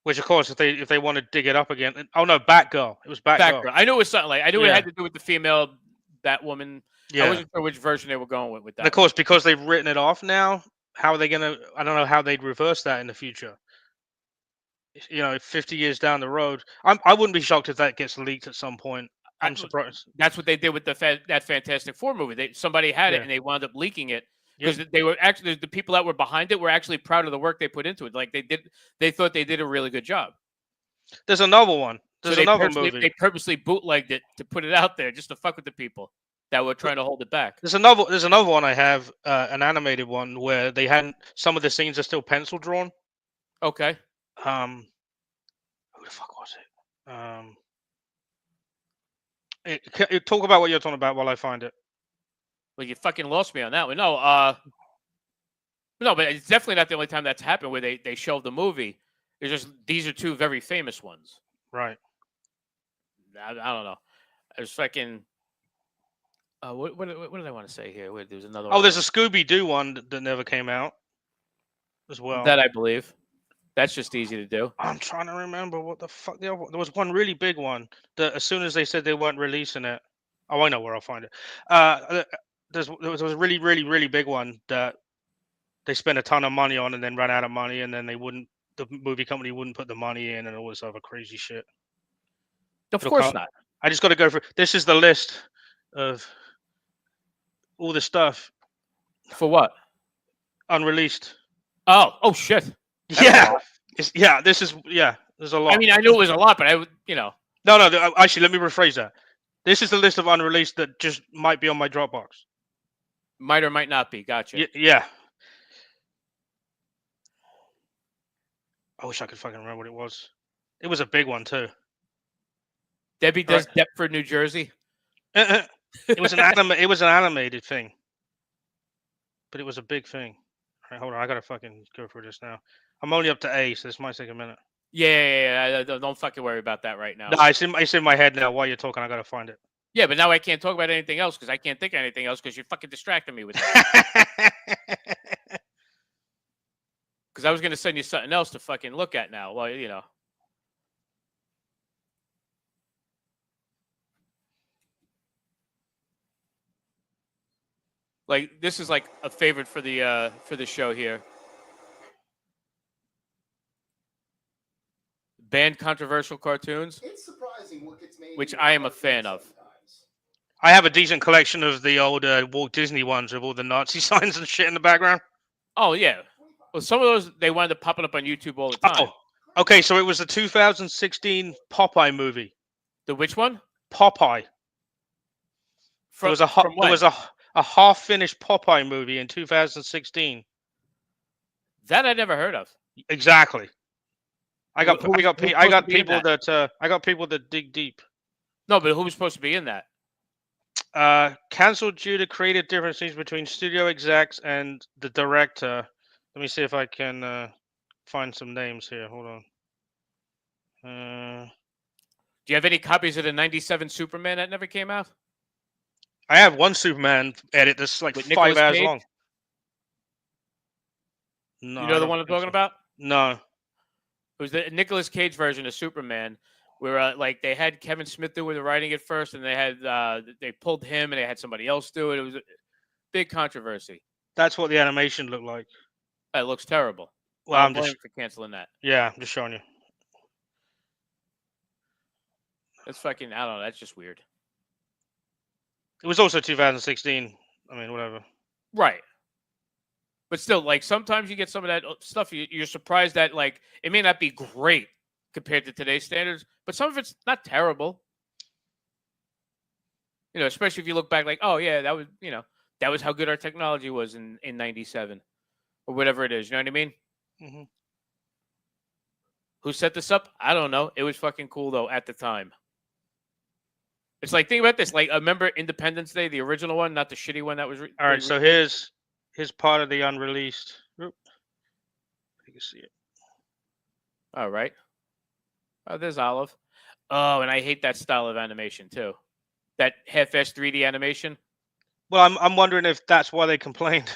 Which, of course, if they want to dig it up again, oh no, Batgirl. It was Batgirl. Batgirl. I knew it was something like I knew it Yeah. had to do with the female Batwoman. I Yeah. wasn't sure which version they were going with that. And of course, because they've written it off now, how are they gonna? I don't know how they'd reverse that in the future. 50 years down the road, I wouldn't be shocked if that gets leaked at some point. I'm surprised. That's what they did with that Fantastic Four movie. Somebody had it Yeah. and they wound up leaking it Yep. because they were actually the people that were behind it were actually proud of the work they put into it. Like they thought they did a really good job. There's another one. So There's they another purposely, movie. they purposely bootlegged it to put it out there just to fuck with the people that were trying to hold it back. There's another one I have, an animated one where they hadn't. Some of the scenes are still pencil drawn. Okay. Who the fuck was it? Talk about what you're talking about while I find it. Well, you fucking lost me on that one. No, but it's definitely not the only time that's happened where they shelved the movie. It's just these are two very famous ones. Right. I don't know. There's fucking. What did I want to say here? Wait, there's another. Oh, there's a Scooby Doo one that never came out as well. that I believe. That's just easy to do. I'm trying to remember what the fuck the other. There was one really big one that as soon as they said they weren't releasing it, oh, I know where I'll find it. There was a really, really, really big one that they spent a ton of money on and then ran out of money, and then the movie company wouldn't put the money in, and all this other crazy shit. Of It'll course come- not. I just got to go through. This is the list of all the stuff For what? unreleased. Oh shit. That's a Yeah, lot. There's a lot. I mean, I knew it was a lot, but No. Actually, let me rephrase that. This is the list of unreleased that just might be on my Dropbox. might or might not be. Gotcha. Yeah. I wish I could fucking remember what it was. It was a big one too. Debbie does Deptford, New Jersey. It was an animated thing, but it was a big thing. All right, hold on. I gotta fucking go through this now. I'm only up to A, so this might take a minute. Yeah. Don't fucking worry about that right now. No, it's in my head now. While you're talking, I gotta find it. Yeah, but now I can't talk about anything else because I can't think of anything else because you're fucking distracting me with that. Because I was going to send you something else to fucking look at now. Well, like this is like a favorite for the show here. Banned controversial cartoons, It's surprising what gets made. which into I am a cartoons fan of. sometimes. I have a decent collection of the old Walt Disney ones with all the Nazi signs and shit in the background. Oh yeah. Well, some of those they wind up popping up on YouTube all the time. Oh, okay. So it was the 2016 Popeye movie. The which one? Popeye. From, There was a from when? there was a half-finished Popeye movie in 2016. That I never heard of. Exactly. I got Who was supposed people to be in I got people that dig deep. No, but who was supposed to be in that? Cancelled due to creative differences between studio execs and the director. Let me see if I can find some names here. Hold on. Do you have any copies of the '97 Superman that never came out? I have one Superman edit that's like With 5 Nicolas hours Cage? long. No, You I know the don't one I'm think talking so. about? No. It was the Nicolas Cage version of Superman, where like they had Kevin Smith do the writing at first, and they had they pulled him, and they had somebody else do it. It was a big controversy. That's what the animation looked like. It looks terrible. Well, I'm I'm just blamed for canceling that. I'm just showing you. That's fucking. I don't know. That's just weird. It was also 2016. I mean, whatever. Right. But still, like sometimes you get some of that stuff. You're surprised that like it may not be great compared to today's standards, but some of it's not terrible. You know, especially if you look back, like, oh yeah, that was how good our technology was in '97 or whatever it is. You know what I mean? Hmm. Who set this up? I don't know. It was fucking cool though at the time. It's like think about this. Like, remember Independence Day, the original one, not the shitty one that was. All right, so here's part of the unreleased. Oop. You can see it. All right. Oh, there's Olive. Oh, and I hate that style of animation too. that half-ass 3D animation. Well, I'm wondering if that's why they complained.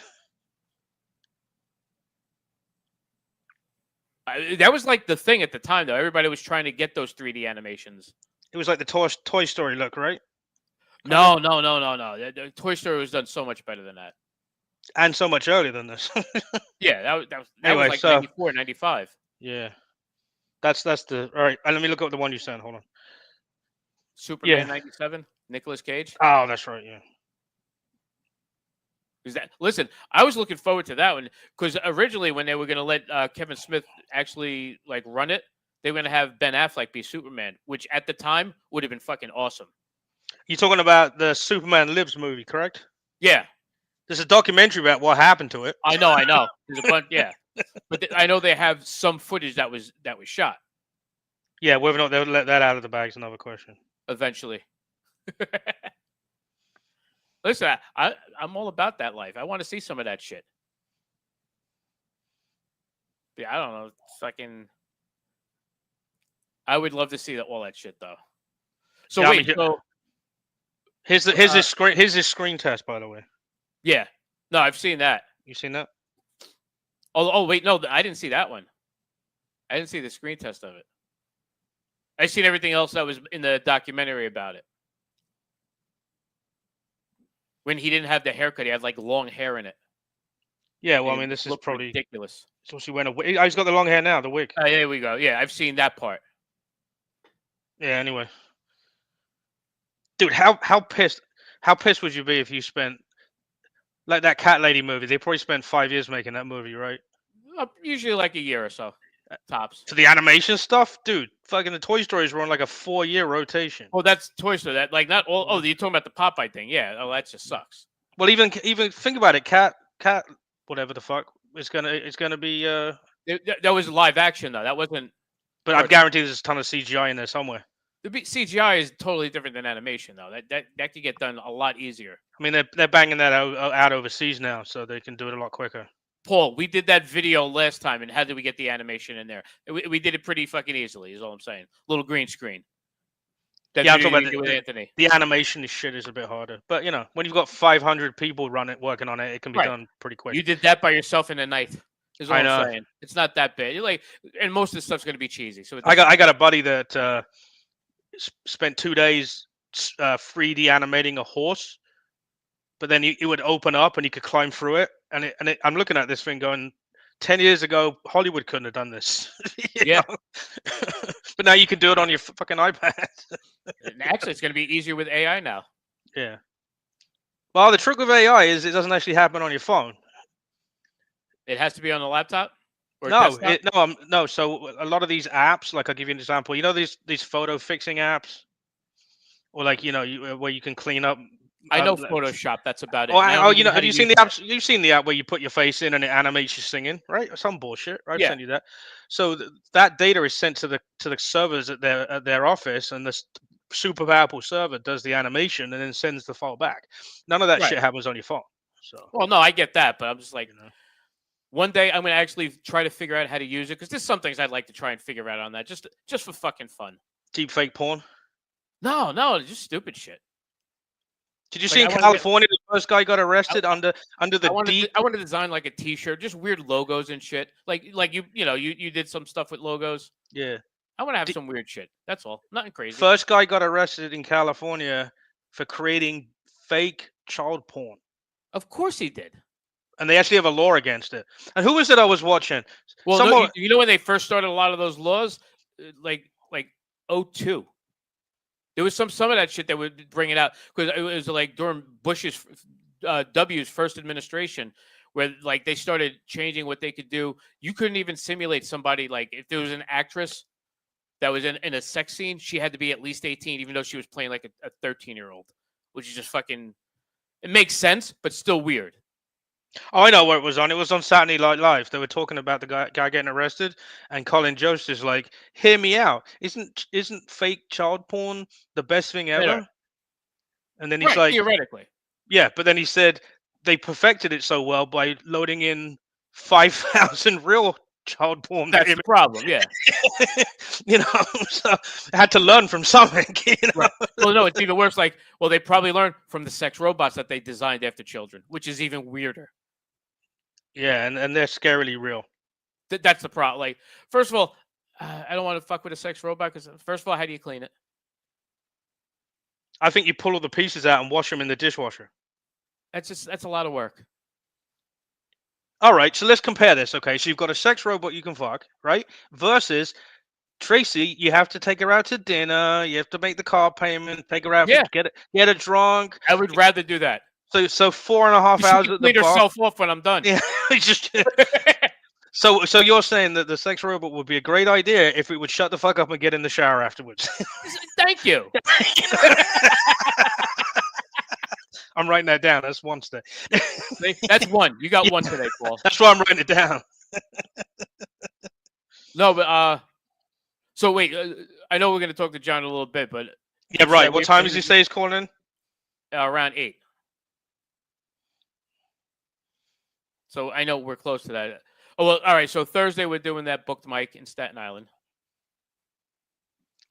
That was like the thing at the time, though. Everybody was trying to get those 3D animations. It was like the Toy Story look, right? No. Toy Story was done so much better than that. And so much earlier than this. Yeah, that was Anyway, like so- 94, 95. Yeah. That's the all right. Let me look up the one you sent. Hold on. Superman Yeah. 97, Nicolas Cage. Oh, that's right. Yeah. Is that listen? I was looking forward to that one because originally, when they were going to let Kevin Smith actually like run it, they were going to have Ben Affleck be Superman, which at the time would have been fucking awesome. You're talking about the Superman Lives movie, correct? Yeah, There's a documentary about what happened to it. I know. There's a bunch, yeah, but I know they have some footage that was shot Yeah, whether or not they'll let that out of the bag is another question. eventually. Listen, I'm all about that life. I want to see some of that shit. Yeah, I don't know. Fucking, I would love to see all that shit though. So Yeah, I wait, mean, so Here's his screen test, by the way. yeah, no, I've seen that. You seen that? Oh wait, no, I didn't see that one. I didn't see the screen test of it. I seen everything else that was in the documentary about it. When he didn't have the haircut, he had like long hair in it. Yeah, well, I It mean, this is looked probably ridiculous. since he went away. He's got the long hair now, the wig. There we go. Yeah, I've seen that part. Yeah. Anyway, dude, how pissed would you be if you spent like that Cat Lady movie? They probably spent 5 years making that movie, right? Usually like a year or so, tops. To the animation stuff, dude. Fucking the Toy Stories were on like a 4-year rotation. Oh, that's Toy Story. That like not all. Oh, you're talking about the Popeye thing? Yeah. Oh, that just sucks. Well, even think about it, Cat, whatever the fuck, it's gonna be. That was live action though. That wasn't. But I Right. guarantee there's a ton of CGI in there somewhere. The CGI is totally different than animation though. That could get done a lot easier. I mean, they're banging that out overseas now, so they can do it a lot quicker. Paul, we did that video last time, and how did we get the animation in there? We did it pretty fucking easily. Is all I'm saying. Little green screen. That Yeah, I'm video talking you about did with Anthony. The animation shit is a bit harder, but you know, when you've got 500 people working on it, it can be Right. done pretty quick. You did that by yourself in a night. Is all I I'm know. saying. It's not that bad. You're like, and most of the stuff's going to be cheesy. So I got a buddy that spent 2 days 3D animating a horse, but then it would open up and you could climb through it. I'm looking at this thing going, 10 years ago, Hollywood couldn't have done this. You Yeah. know? But now you can do it on your fucking iPad. Actually, it's going to be easier with AI now. Yeah. Well, the trick with AI is it doesn't actually happen on your phone. It has to be on the laptop. Or No, desktop? no. So a lot of these apps, like I'll give you an example. You know these photo fixing apps, or like where you can clean up. I know Photoshop. That's about it. Oh, I don't even know how have to you seen use the that. apps? You've seen the app where you put your face in and it animates you singing, right? Or some bullshit, right? I've Yeah. sent you that. So that data is sent to the servers at their office, and the super powerful server does the animation and then sends the file back. None of that Right. shit happens on your phone. So Well, no, I get that, but I'm just like, you know. one day I'm going to actually try to figure out how to use it because there's some things I'd like to try and figure out on that just for fucking fun. Deep fake porn. No, just stupid shit. Did you Like, see in I wanna get- California the first guy got arrested under the I want deep? to design like a T-shirt, just weird logos and shit. Like you did some stuff with logos. Yeah. I want to have some weird shit. That's all. Nothing crazy. First guy got arrested in California for creating fake child porn. Of course he did. And they actually have a law against it. And who was it I was watching? Well, no, Someone- you know when they first started a lot of those laws, like 02. There was some of that shit that would bring it out because it was like during Bush's W's first administration, where like they started changing what they could do. You couldn't even simulate somebody like if there was an actress that was in a sex scene, she had to be at least 18, even though she was playing like a 13-year-old, which is just fucking. It makes sense, but still weird. Oh, I know where it was on. It was on Saturday Night Live. They were talking about the guy getting arrested, and Colin Jost like, "Hear me out. Isn't fake child porn the best thing ever?" Yeah. And then he's Right, like, theoretically. "Yeah," but then he said they perfected it so well by loading in 5,000 real child porn. That's baby. the problem. Yeah. You know, so I had to learn from something. You know? Right. Well, no, it's even worse. Like, well, they probably learned from the sex robots that they designed after children, which is even weirder. Yeah, and they're scarily real. That's the problem. Like, first of all, I don't want to fuck with a sex robot because, first of all, how do you clean it? I think you pull all the pieces out and wash them in the dishwasher. That's a lot of work. All right, so let's compare this. Okay, so you've got a sex robot you can fuck, right? Versus Tracy, you have to take her out to dinner. You have to make the car payment, take her out, Yeah. get her drunk. I would rather do that. So 4.5 She hours can at the clean bar. herself off when I'm done. Yeah, it's just so you're saying that the sex robot would be a great idea if it would shut the fuck up and get in the shower afterwards. Thank you. I'm writing that down. That's one step. See? That's one. You got one today, Paul. That's why I'm writing it down. No, but so wait. I know we're going to talk to John in a little bit, but Yeah, right. we What have time to does he interview- say he's calling in? around 8. So I know we're close to that. Oh well, all right. So Thursday we're doing that booked mic in Staten Island,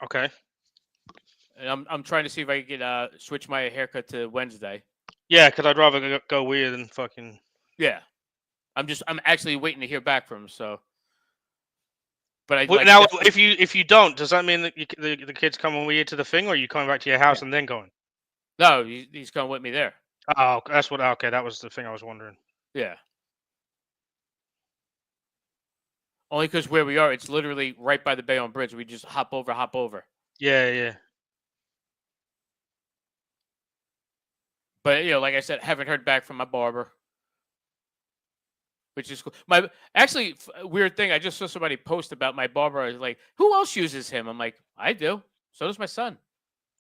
Okay. and I'm trying to see if I can get switch my haircut to Wednesday. Yeah, because I'd rather go weird than fucking. Yeah, I'm actually waiting to hear back from him. So, but I Well, like, now, that's- if you don't, does that mean that the kids coming with you to the thing, or are you coming back to your house and then going? no, he's coming with me there. Oh, that's what. Okay, that was the thing I was wondering. Yeah. Only because where we are, it's literally right by the Bayonne Bridge. We just hop over. Yeah, yeah. But like I said, haven't heard back from my barber, which is cool. Weird thing. I just saw somebody post about my barber. I was like, who else uses him? I'm like, I do. So does my son.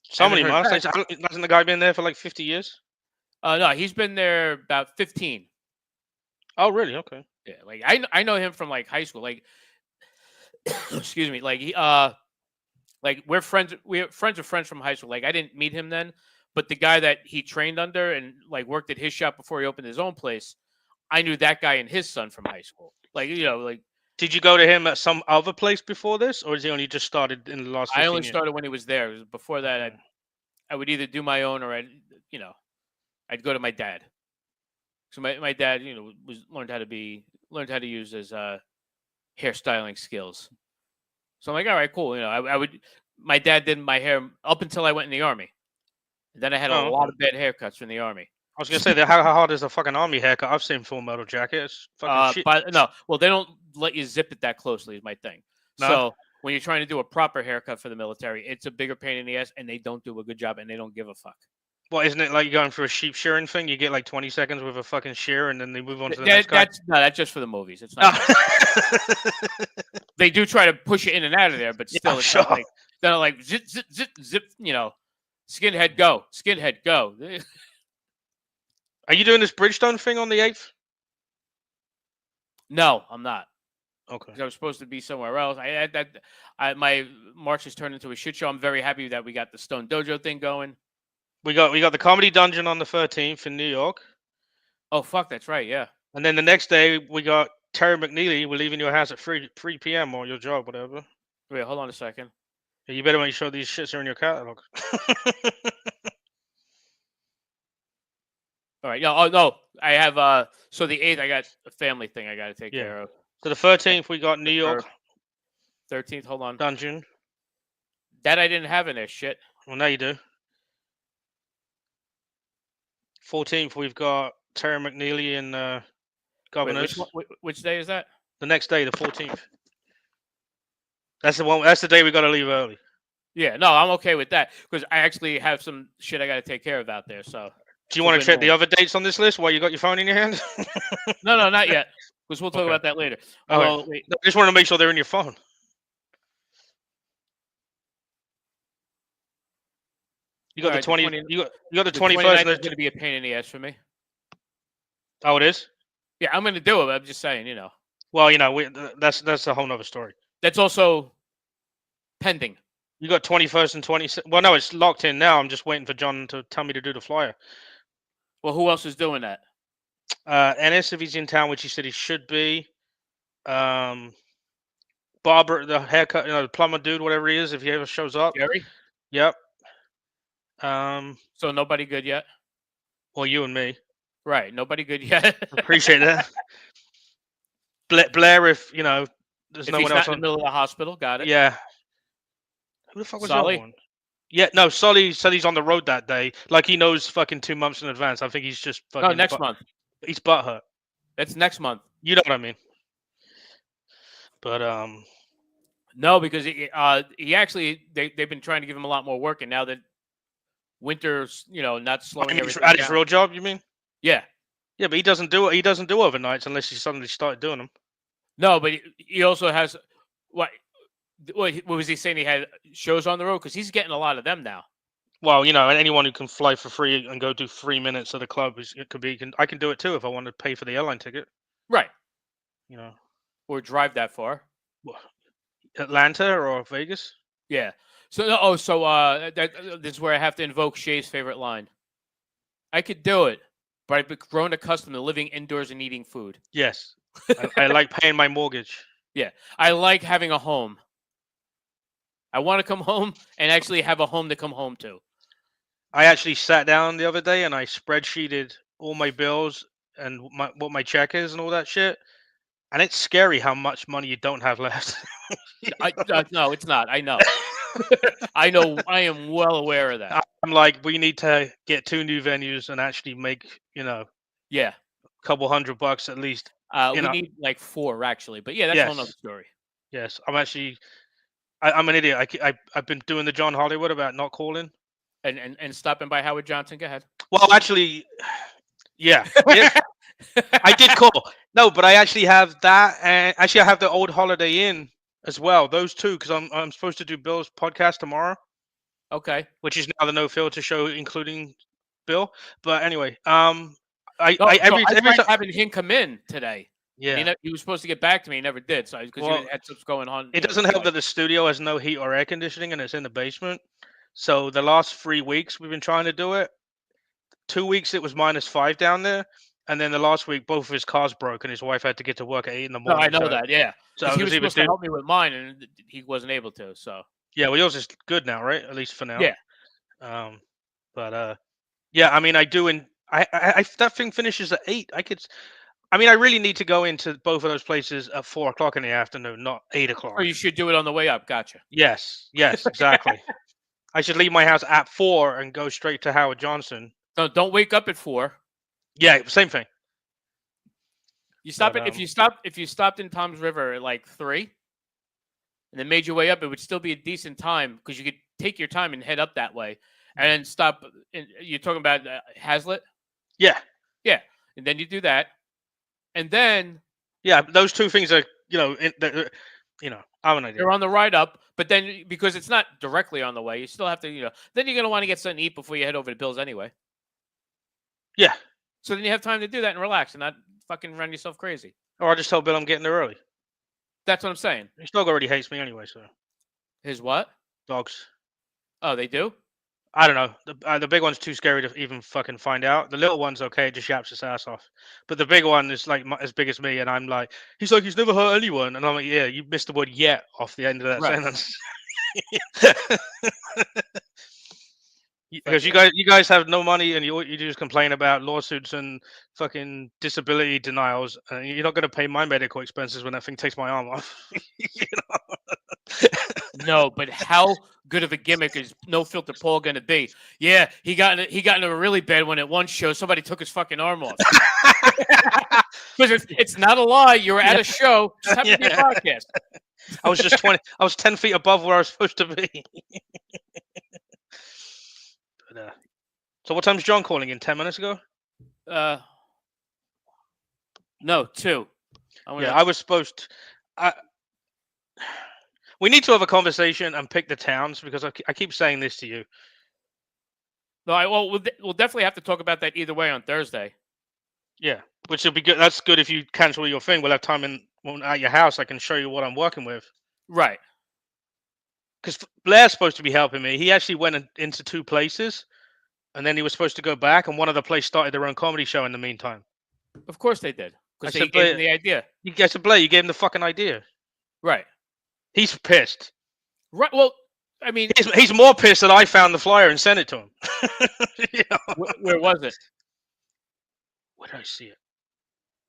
So many heard months. Hasn't the guy been there for like 50 years? No, he's been there about 15. Oh, really? Okay. Yeah, like I know him from like high school. Like, excuse me. Like like we're friends. We're friends of friends from high school. Like I didn't meet him then, but the guy that he trained under and like worked at his shop before he opened his own place, I knew that guy and his son from high school. Like like Did you go to him at some other place before this, or is he only just started in the last? 15 I only years? started when he was there. Before that, I would either do my own or I'd go to my dad. So my dad, learned how to use his hairstyling skills. So I'm like, all right, cool. My dad did my hair up until I went in the army. And then I had a lot of bad haircuts from the army. I was gonna say that how hard is a fucking army haircut? I've seen Full Metal Jacket. It's fucking shit. But no, well, they don't let you zip it that closely. Is my thing. No? So when you're trying to do a proper haircut for the military, it's a bigger pain in the ass, and they don't do a good job, and they don't give a fuck. Well, isn't it like you're going for a sheep shearing thing? You get like 20 seconds with a fucking shear, and then they move on to the next guy. That's just for the movies. It's not. They do try to push it in and out of there, but still, Yeah, it's sure. not like they're not like zip, zip, zip, zip. Skinhead go, skinhead go. Are you doing this Bridgestone thing on the 8th? No, I'm not. Okay. 'Cause I was supposed to be somewhere else. My March has turned into a shit show. I'm very happy that we got the Stone Dojo thing going. We got the Comedy Dungeon on the 13th in New York, Oh fuck, that's right. Yeah. and then the next day we got Terry McNeely. We're leaving your house at 3 p.m. or your job, whatever. Wait, hold on a second. Yeah, you better make sure these shits are in your catalog. All right. Yeah. Oh no, I have. So the 8th, I got a family thing I got to take Yeah. care of. So the 13th we got New York 13th. Hold on. Dungeon. That I didn't have in there. Shit. Well, now you do. 14th we've got Terry McNeely and Wait, Governors. which day is that? The next day, the 14th. That's the one. That's the day we got to leave early. Yeah. No, I'm okay with that because I actually have some shit I got to take care of out there. So. Do you So want then to check the we'll- other dates on this list while you got your phone in your hand? No, not yet. Because we'll talk Okay. about that later. Okay. Oh, wait. I just want to make sure they're in your phone. You got Alright, the 20. 20 You got the The 21st. 29th And is the, going to be a pain in the ass for me. oh, it is. Yeah, I'm going to do it. But I'm just saying, Well, that's a whole nother story. that's also pending. You got 21st and 26th. Well, no, it's locked in now. I'm just waiting for John to tell me to do the flyer. Well, who else is doing that? Ennis, if he's in town, which he said he should be. barber, the haircut, the plumber dude, whatever he is, if he ever shows up. Jerry. Yep. So nobody good yet. Well, you and me. Right. Nobody good yet. Appreciate that. Blair, if there's If no he's one not else in the on. middle of the hospital, got it. Yeah. Who the fuck was the Sully? other one? Yeah, no, Sully said he's on the road that day. Like he knows fucking 2 months in advance. I think he's just fucking. No, next month. He's butthurt. That's next month. You know what I mean? But No, because he actually they've been trying to give him a lot more work, and now that winter's not slowing everything at his down. real job, you mean? Yeah. Yeah, but he doesn't do overnights unless he suddenly started doing them. No, but he also has what was he saying? He had shows on the road because he's getting a lot of them now. Well, and anyone who can fly for free and go do 3 minutes at a club I can do it too if I want to pay for the airline ticket. Right. You Or drive that far. Atlanta or Vegas. Yeah. So this is where I have to invoke Shay's favorite line. I could do it, but I've grown accustomed to living indoors and eating food. Yes. I like paying my mortgage. Yeah. I like having a home. I want to come home and actually have a home to come home to. I actually sat down the other day and I spreadsheeted all my bills and what my check is and all that shit. And it's scary how much money you don't have left. No, it's not. I know. I know. I am well aware of that. I'm like, we need to get 2 new venues and actually make, Yeah. a couple $100 at least. We need like 4 actually, but yeah, that's a whole nother story. Yes, I'm actually. I'm an idiot. I've been doing the John Hollywood about not calling and stopping by Howard Johnson. Go ahead. Well, actually, yeah. I did call. No, but I actually have that, and actually I have the old Holiday Inn as well. Those 2, because I'm supposed to do Bill's podcast tomorrow. Okay. Which is now the No Filter show, including Bill. But anyway, I tried having him come in today. Yeah. He was supposed to get back to me. He never did. So because he had stuff going on. It doesn't help that the studio has no heat or air conditioning and it's in the basement. So the last 3 weeks we've been trying to do it. 2 weeks it was -5 down there, and then the last week both of his cars broke and his wife had to get to work at 8 in the No, morning. I know that. Yeah. So he was supposed to help me with mine, and he wasn't able to. So. Yeah, well, yours is good now, right? At least for now. Yeah. But yeah, I mean, I do, and I that thing finishes at 8. I really need to go into both of those places at 4 o'clock in the afternoon, not 8 o'clock. Or you should do it on the way up. Gotcha. Yes, exactly. I should leave my house at 4 and go straight to Howard Johnson. No, don't wake up at 4. Yeah, same thing. You stop it if you stopped in Tom's River at like 3, and then made your way up. It would still be a decent time because you could take your time and head up that way, and then stop. You're talking about Hazlitt. Yeah. Yeah, and then you do that, and then those 2 things are I have an idea. You're on the ride up, but then because it's not directly on the way, you still have to Then you're gonna want to get something to eat before you head over to Bill's anyway. Yeah. So then you have time to do that and relax and not fucking run yourself crazy. Or I'll just tell Bill I'm getting there early. That's what I'm saying. His dog already hates me anyway, so. His what? Dogs. Oh, they do? I don't know. The big one's too scary to even fucking find out. The little one's okay; it just yaps its ass off. But the big one is like as big as me, and I'm like, he's like, he's never hurt anyone, and I'm like, yeah, you missed the word "yet" off the end of that sentence. Because you guys have no money, and you just complain about lawsuits and fucking disability denials, and you're not going to pay my medical expenses when that thing takes my arm off. No, but how good of a gimmick is No Filter Paul going to be? Yeah, he got in a really bad one at one show. Somebody took his fucking arm off. Because it's not a lie. You were at a show. Just happened to be a podcast. I was just 20. I was 10 feet above where I was supposed to be. But, so what time's John calling in? 10 minutes ago? No, 2. I was supposed to. We need to have a conversation and pick the towns because I keep saying this to you. No, we'll definitely have to talk about that either way on Thursday. Yeah, which would be good. That's good if you cancel your thing. We'll have time at your house. I can show you what I'm working with. Right. Because Blair's supposed to be helping me. He actually went into 2 places, and then he was supposed to go back, and one of the places started their own comedy show in the meantime. Of course they did. because I they said, gave him Blair, the idea. you guys said, Blair, you gave him the fucking idea. Right. He's pissed. Right. Well, I mean, He's more pissed that I found the flyer and sent it to him. You know? where was it? Where did I see it?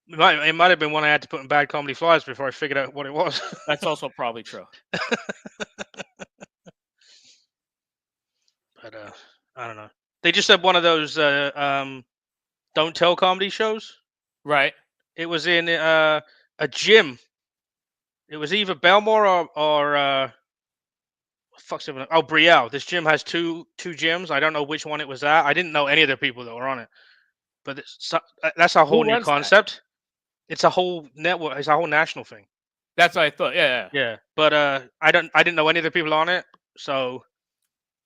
It might have been one I had to put in Bad Comedy Flyers before I figured out what it was. That's also probably true. But I don't know. They just had one of those don't tell comedy shows. Right. It was in a gym. It was either Belmore or what the fuck's it? Oh, Brielle. This gym has two gyms. I don't know which one it was at. I didn't know any of the people that were on it. But that's a whole new runs that? concept. It's a whole network. It's a whole national thing. That's what I thought. Yeah. Yeah. But I didn't know any of the people on it. So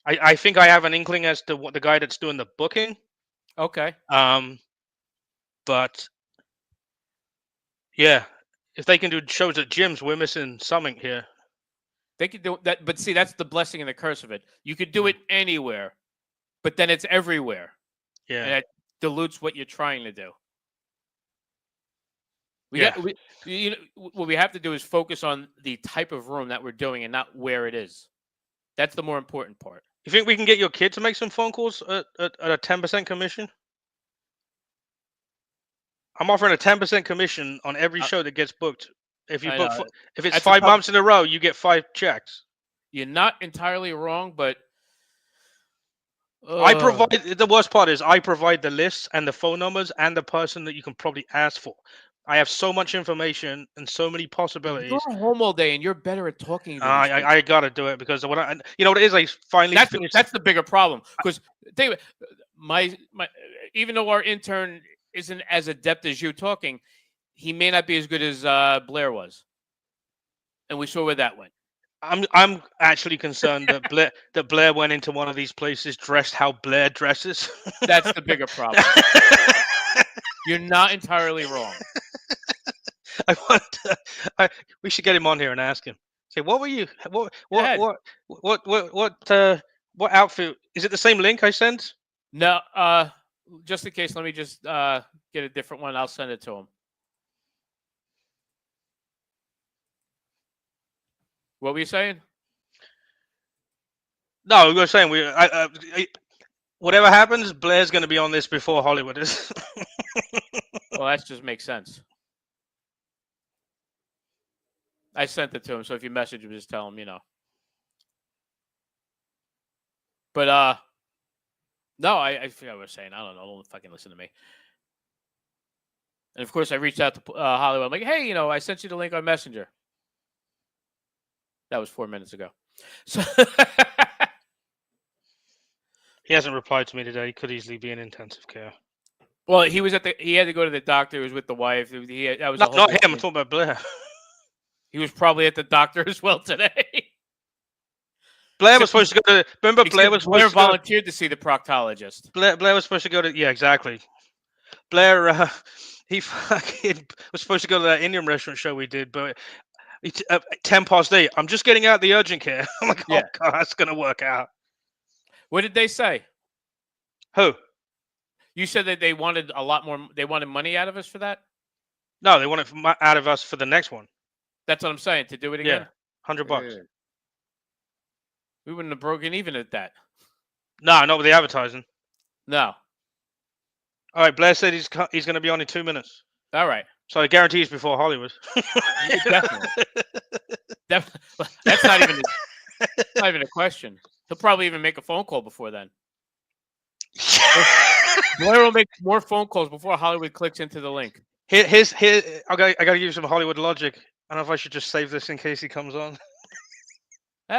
I think I have an inkling as to what the guy that's doing the booking. Okay. But yeah, if they can do shows at gyms, we're missing something here. They could do that, but see, that's the blessing and the curse of it. You could do it anywhere, but then it's everywhere, and Yeah. that dilutes what you're trying to do. Yeah. What we have to do is focus on the type of room that we're doing and not where it is. That's the more important part. You think we can get your kid to make some phone calls at a 10% commission? I'm offering a 10% commission on every show that gets booked. If you I book, know. if it's That's 5 a tough- months in a row, you get 5 checks. You're not entirely wrong, but I provide. The worst part is I provide the lists and the phone numbers and the person that you can probably ask for. I have so much information and so many possibilities. You're home all day, and you're better at talking. Than these people. I gotta do it because what you know what it is. I finally finished. That's the bigger problem. Because my even though our intern isn't as adept as you talking, he may not be as good as Blair was, and we saw where that went. I'm actually concerned that Blair went into one of these places dressed how Blair dresses. That's the bigger problem. You're not entirely wrong. I want. We should get him on here and ask him. Say, what were you? What outfit? Is it the same link I sent? No, just in case, let me just get a different one. I'll send it to him. What were you saying? No, we were saying whatever happens, Blair's going to be on this before Hollywood is. Well, that just makes sense. I sent it to him, so if you message him, just tell him, you know. But no, I forgot what I was saying. I don't know. Don't fucking listen to me. And of course, I reached out to Hollywood. I'm like, hey, you know, I sent you the link on Messenger. That was 4 minutes ago. So He hasn't replied to me today. He could easily be in intensive care. well, he was he had to go to the doctor. He was with the wife. That was a whole Not big him. I'm thing. talking about Blair. He was probably at the doctor as well today. Blair was supposed to go to. Remember, Blair Except was Blair supposed to go. volunteered to see the proctologist. Blair was supposed to go to. Yeah, exactly. Blair, he fucking was supposed to go to that Indian restaurant show we did, but 8:10. I'm just getting out the urgent care. I'm like, Yeah. oh god, that's gonna work out. What did they say? Who? You said that they wanted a lot more. They wanted money out of us for that. No, they want it out of us for the next one. That's what I'm saying. To do it again. Yeah, $100. Yeah. We wouldn't have broken even at that. No, not with the advertising. No. All right, Blair said he's going to be on in 2 minutes. All right. So I guarantee he's before Hollywood. Definitely. That's not even a question. He'll probably even make a phone call before then. Blair will make more phone calls before Hollywood clicks into the link. I got to give you some Hollywood logic. I don't know if I should just save this in case he comes on.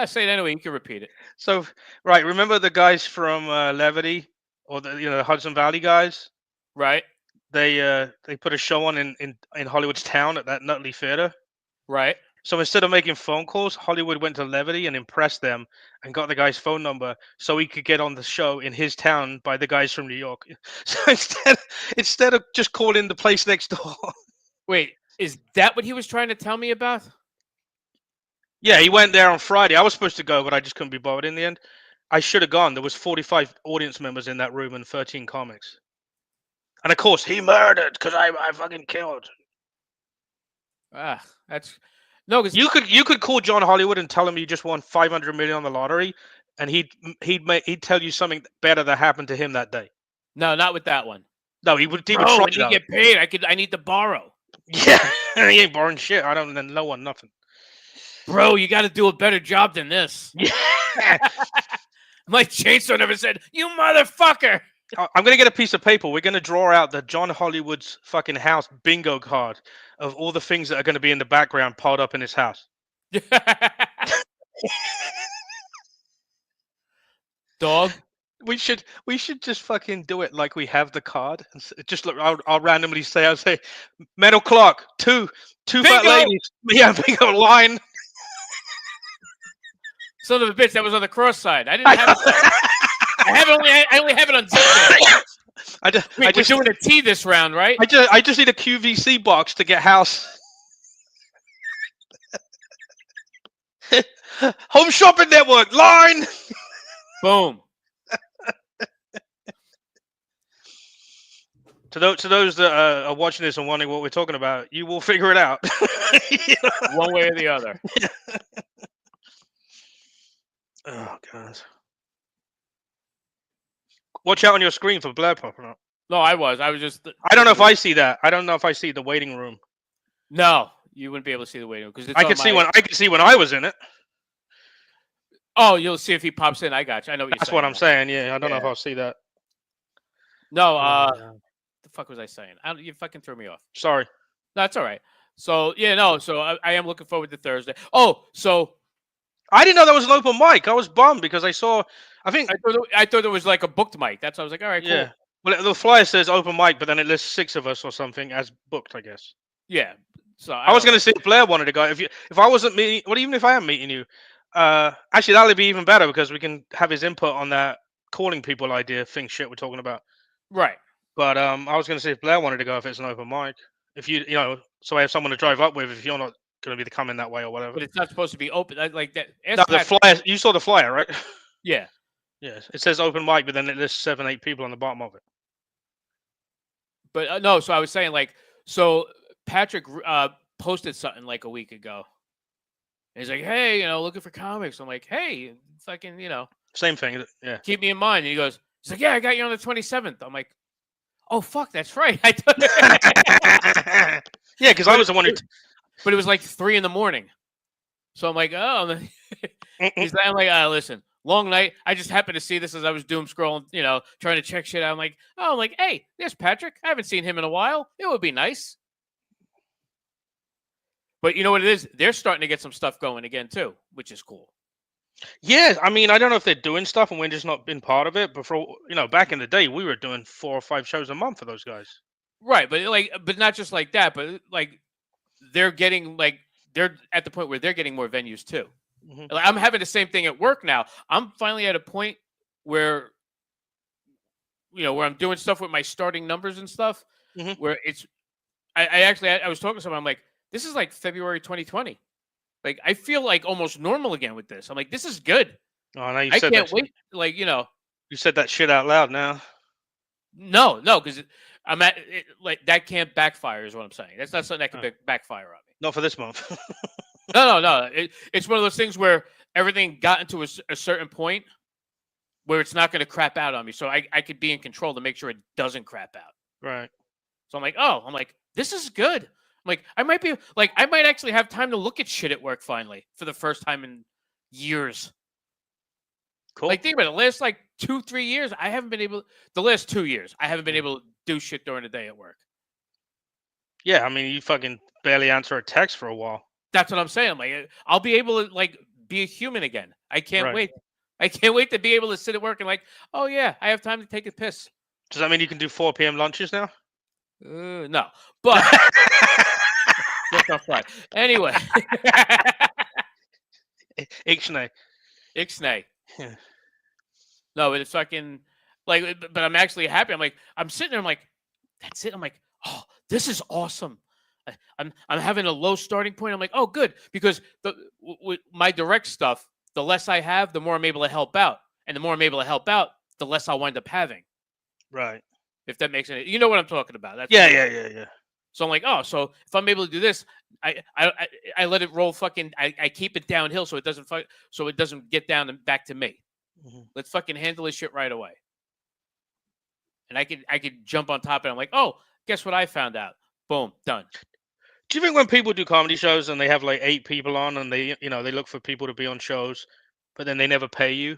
Say it anyway. You can repeat it. So, right, remember the guys from Levity or the Hudson Valley guys? Right. They put a show on in Hollywood's town at that Nutley Theater. Right. So instead of making phone calls, Hollywood went to Levity and impressed them and got the guy's phone number so he could get on the show in his town by the guys from New York. So instead of just calling the place next door. Wait, is that what he was trying to tell me about? Yeah, he went there on Friday. I was supposed to go, but I just couldn't be bothered in the end. I should have gone. There was 45 audience members in that room and 13 comics. And of course, he murdered because I fucking killed. That's no, because You could call John Hollywood and tell him you just won 500 million on the lottery, and he'd tell you something better that happened to him that day. no, not with that one. No, he would Bro, try when it you out. get paid, I need to borrow. Yeah, he ain't borrowing shit. I don't know one nothing. Bro, you got to do a better job than this. Yeah. My chainsaw never said, "You motherfucker." I'm gonna get a piece of paper. We're gonna draw out the John Hollywood's fucking house bingo card of all the things that are gonna be in the background piled up in his house. Dog. We should just fucking do it like we have the card. And just look, I'll randomly say, I'll say, metal clock, two fat Bingo! ladies. Yeah, bingo line. Son of a bitch, that was on the cross side. I didn't have it. I only have it on zip. I just We're doing a T this round, right? I just need a QVC box to get house. Home Shopping Network line. Boom. To those that are watching this and wondering what we're talking about, you will figure it out. One way or the other. Oh god! Watch out on your screen for Blair popping up. No, I was just. I don't know if I see that. I don't know if I see the waiting room. No, you wouldn't be able to see the waiting room because I can see when I was in it. Oh, you'll see if he pops in. I got you. I know what you're That's saying. what I'm saying. Yeah, I don't know if Yeah. I'll see that. No, Yeah. the fuck was I saying? You fucking threw me off. Sorry. That's all right. So yeah, no. So I am looking forward to Thursday. Oh, so I didn't know that was an open mic. I was bummed because I saw. I think. I thought it was like a booked mic. That's why I was like, all right, cool. Yeah. Well, the flyer says open mic, but then it lists 6 of us or something as booked, I guess. Yeah. So I was going to see if Blair wanted to go. If I wasn't meeting, well, even if I am meeting you, actually that'll be even better because we can have his input on that calling people idea thing shit we're talking about. right. But I was going to see if Blair wanted to go if it's an open mic. If you know, so I have someone to drive up with if you're not going to be coming that way or whatever. But it's not supposed to be open like that. No, the flyer. You saw the flyer, right? Yeah. Yes. It says open mic, but then it lists 7, 8 people on the bottom of it. But no. So I was saying like, so Patrick posted something like a week ago. And he's like, hey, looking for comics. I'm like, hey, fucking, Same thing. Yeah. keep me in mind. And he goes, he's like, yeah, I got you on the 27th. I'm like, oh fuck, that's right. I thought Yeah, because I was the one who. But it was like 3 a.m. So I'm like, oh. I'm like, listen, long night. I just happened to see this as I was doom scrolling, trying to check shit out. I'm like, hey, there's Patrick. I haven't seen him in a while. It would be nice. But you know what it is? They're starting to get some stuff going again too, which is cool. Yeah, I mean, I don't know if they're doing stuff and we're just not been part of it. But for back in the day, we were doing 4 or 5 shows a month for those guys. Right, but not just like that, but like they're at the point where they're getting more venues too. Mhm. Like, I'm having the same thing at work now. I'm finally at a point where where I'm doing stuff with my starting numbers and stuff. Mhm. Where it's, I was talking to someone. I'm like, this is like February 2020. Like I feel like almost normal again with this. I'm like, this is good. Oh, now you I said can't that. wait. Like You said that shit out loud now. no, because I'm at it, like that can't backfire. Is what I'm saying. That's not something that can backfire on me. Not for this month. No. It's one of those things where everything got into a certain point where it's not going to crap out on me. So I could be in control to make sure it doesn't crap out. Right. So I'm like, this is good. I'm like, I might actually have time to look at shit at work finally for the first time in years. Cool. Like, think about it. The last 2-3 years, I haven't been able. The last 2 years, I haven't been able to do shit during the day at work. Yeah, I mean, you fucking barely answer a text for a while. That's what I'm saying. I'm like, I'll be able to be a human again. I can't Right. wait. I can't wait to be able to sit at work and oh yeah, I have time to take a piss. Does that mean you can do 4 p.m. lunches now? No, but that's not fun. Anyway, Ixnay. Ixnay. Yeah. No, it's fucking but I'm actually happy. I'm sitting there. I'm like, that's it. I'm like, oh, this is awesome. I'm having a low starting point. I'm like, oh, good, because with my direct stuff, the less I have, the more I'm able to help out, and the more I'm able to help out, the less I'll wind up having. Right. If that makes sense, you know what I'm talking about. That's Yeah. So I'm like, oh, so if I'm able to do this, I let it roll. Fucking, I keep it downhill so it doesn't get down and back to me. Mhm. Let's fucking handle this shit right away. And I could jump on top of it. I'm like, oh, guess what I found out? Boom, done. Do you think when people do comedy shows and they have like 8 people on and they look for people to be on shows, but then they never pay you?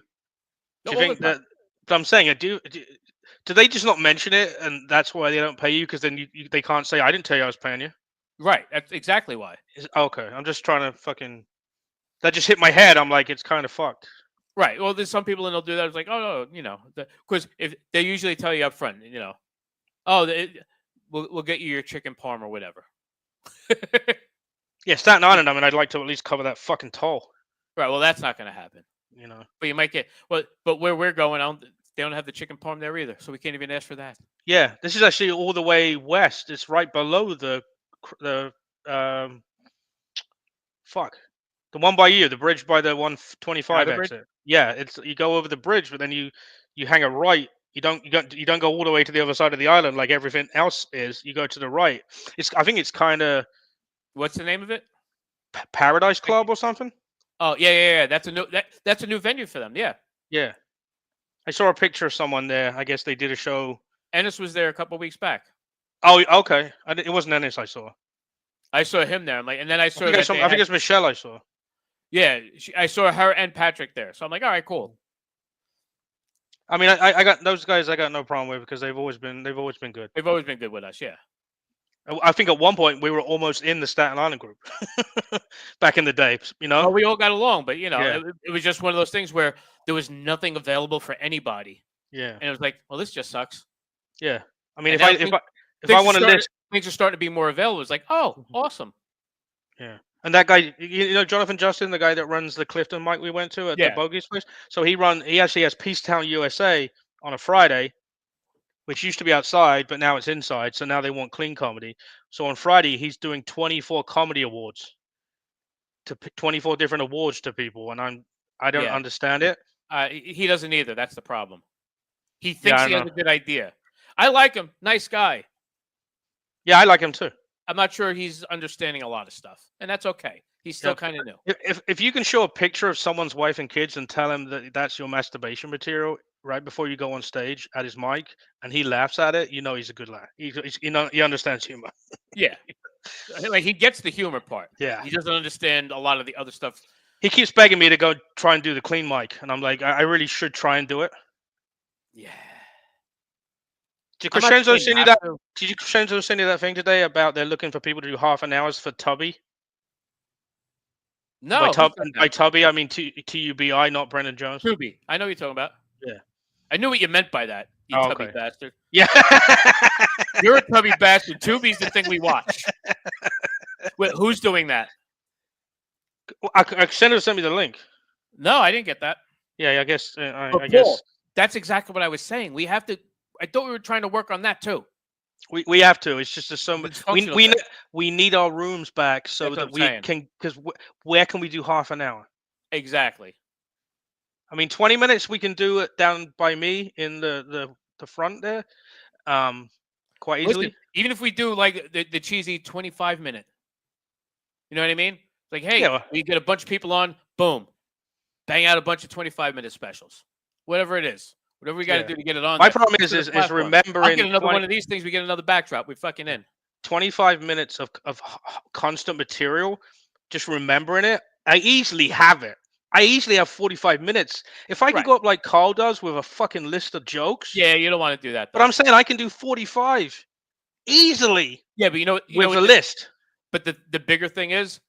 Do you All the think time. that? But I'm saying, do they just not mention it and that's why they don't pay you? Because then they can't say, I didn't tell you I was paying you. Right. That's exactly why. Okay, I'm just trying to fucking. That just hit my head. I'm like, it's kind of fucked. Right. Well, there's some people and they'll do that. It's like, oh no, because if they usually tell you up front, we'll get you your chicken parm or whatever. Yeah, Staten Island. I mean, I'd like to at least cover that fucking toll. Right. Well, that's not going to happen. But you might get but where we're going, they don't have the chicken parm there either, so we can't even ask for that. Yeah, this is actually all the way west. It's right below the one by you, the bridge by the 125 Another exit. bridge? Yeah, it's you go over the bridge, but then you hang a right. You don't go all the way to the other side of the island like everything else is. You go to the right. I think it's kind of What's the name of it? Paradise Club or something. Oh yeah. That's a new venue for them. Yeah. Yeah, I saw a picture of someone there. I guess they did a show. Ennis was there a couple weeks back. Oh, okay. It wasn't Ennis I saw. I saw him there. I'm like, and then I saw. I think it's Michelle I saw. Yeah, I saw her and Patrick there. So I'm like, all right, cool. I mean, I got those guys. I got no problem with because they've always been good. They've always been good with us. Yeah. I think at one point we were almost in the Staten Island group back in the day. Oh, we all got along, but Yeah. it was just one of those things where there was nothing available for anybody, Yeah. and it was like, well, this just sucks. Yeah. I mean, And if now I want to list, things are starting to be more available. It's like, oh, awesome. yeah. And that guy, Jonathan Justin, the guy that runs the Clifton mic we went to at the Yeah. Bogies place. So he actually has Peacetown, USA on a Friday, which used to be outside, but now it's inside. So now they want clean comedy. So on Friday, he's doing 24 comedy awards to 24 different awards to people. And I don't Yeah. understand it. He doesn't either. That's the problem. He Yeah, thinks I he has know. a good idea. I like him. Nice guy. Yeah, I like him too. I'm not sure he's understanding a lot of stuff, and that's okay. He's still kind of new. If you can show a picture of someone's wife and kids and tell him that that's your masturbation material right before you go on stage at his mic, and he laughs at it, he's a good lad. He understands humor. Yeah. Like, he gets the humor part. Yeah. He doesn't understand a lot of the other stuff. He keeps begging me to go try and do the clean mic, and I'm like, I really should try and do it. Yeah. Did I'm not Crescenzo saying send you not that? to. Did you Crescenzo send you that thing today about they're looking for people to do half an hours for Tubby? No. By Tubby, I mean TUBI, not Brendan Jones. Tubi. I know what you're talking about. Yeah. I knew what you meant by that. You Oh, tubby okay. bastard. Yeah. You're a tubby bastard. Tubi's the thing we watch. Wait, who's doing that? Crescenzo sent me the link. No, I didn't get that. Yeah, I guess. But I guess. Paul, That's exactly what I was saying. We have to. I thought we were trying to work on that too. We have to. It's just so much. It's functional thing. We need our rooms back so That's what that I'm we saying. can. Because where can we do half an hour? Exactly. I mean, 20 minutes we can do it down by me in the front there, quite easily. Listen, even if we do like the cheesy 25-minute, you know what I mean? It's like, hey, Yeah, well- we get a bunch of people on, boom, bang out a bunch of 25-minute specials, whatever it is, whatever we got to Yeah. do to get it on. My there. problem Put is it on the platform. I'll remembering get another 20 one of these things. We get another backdrop. We fucking in. 25 minutes of constant material. Just remembering it, I easily have it. I easily have 45 minutes. If I could Right. go up like Carl does with a fucking list of jokes. Yeah, you don't want to do that. But though. I'm saying I can do 45 easily Yeah, but you know with what a list. But the bigger thing is,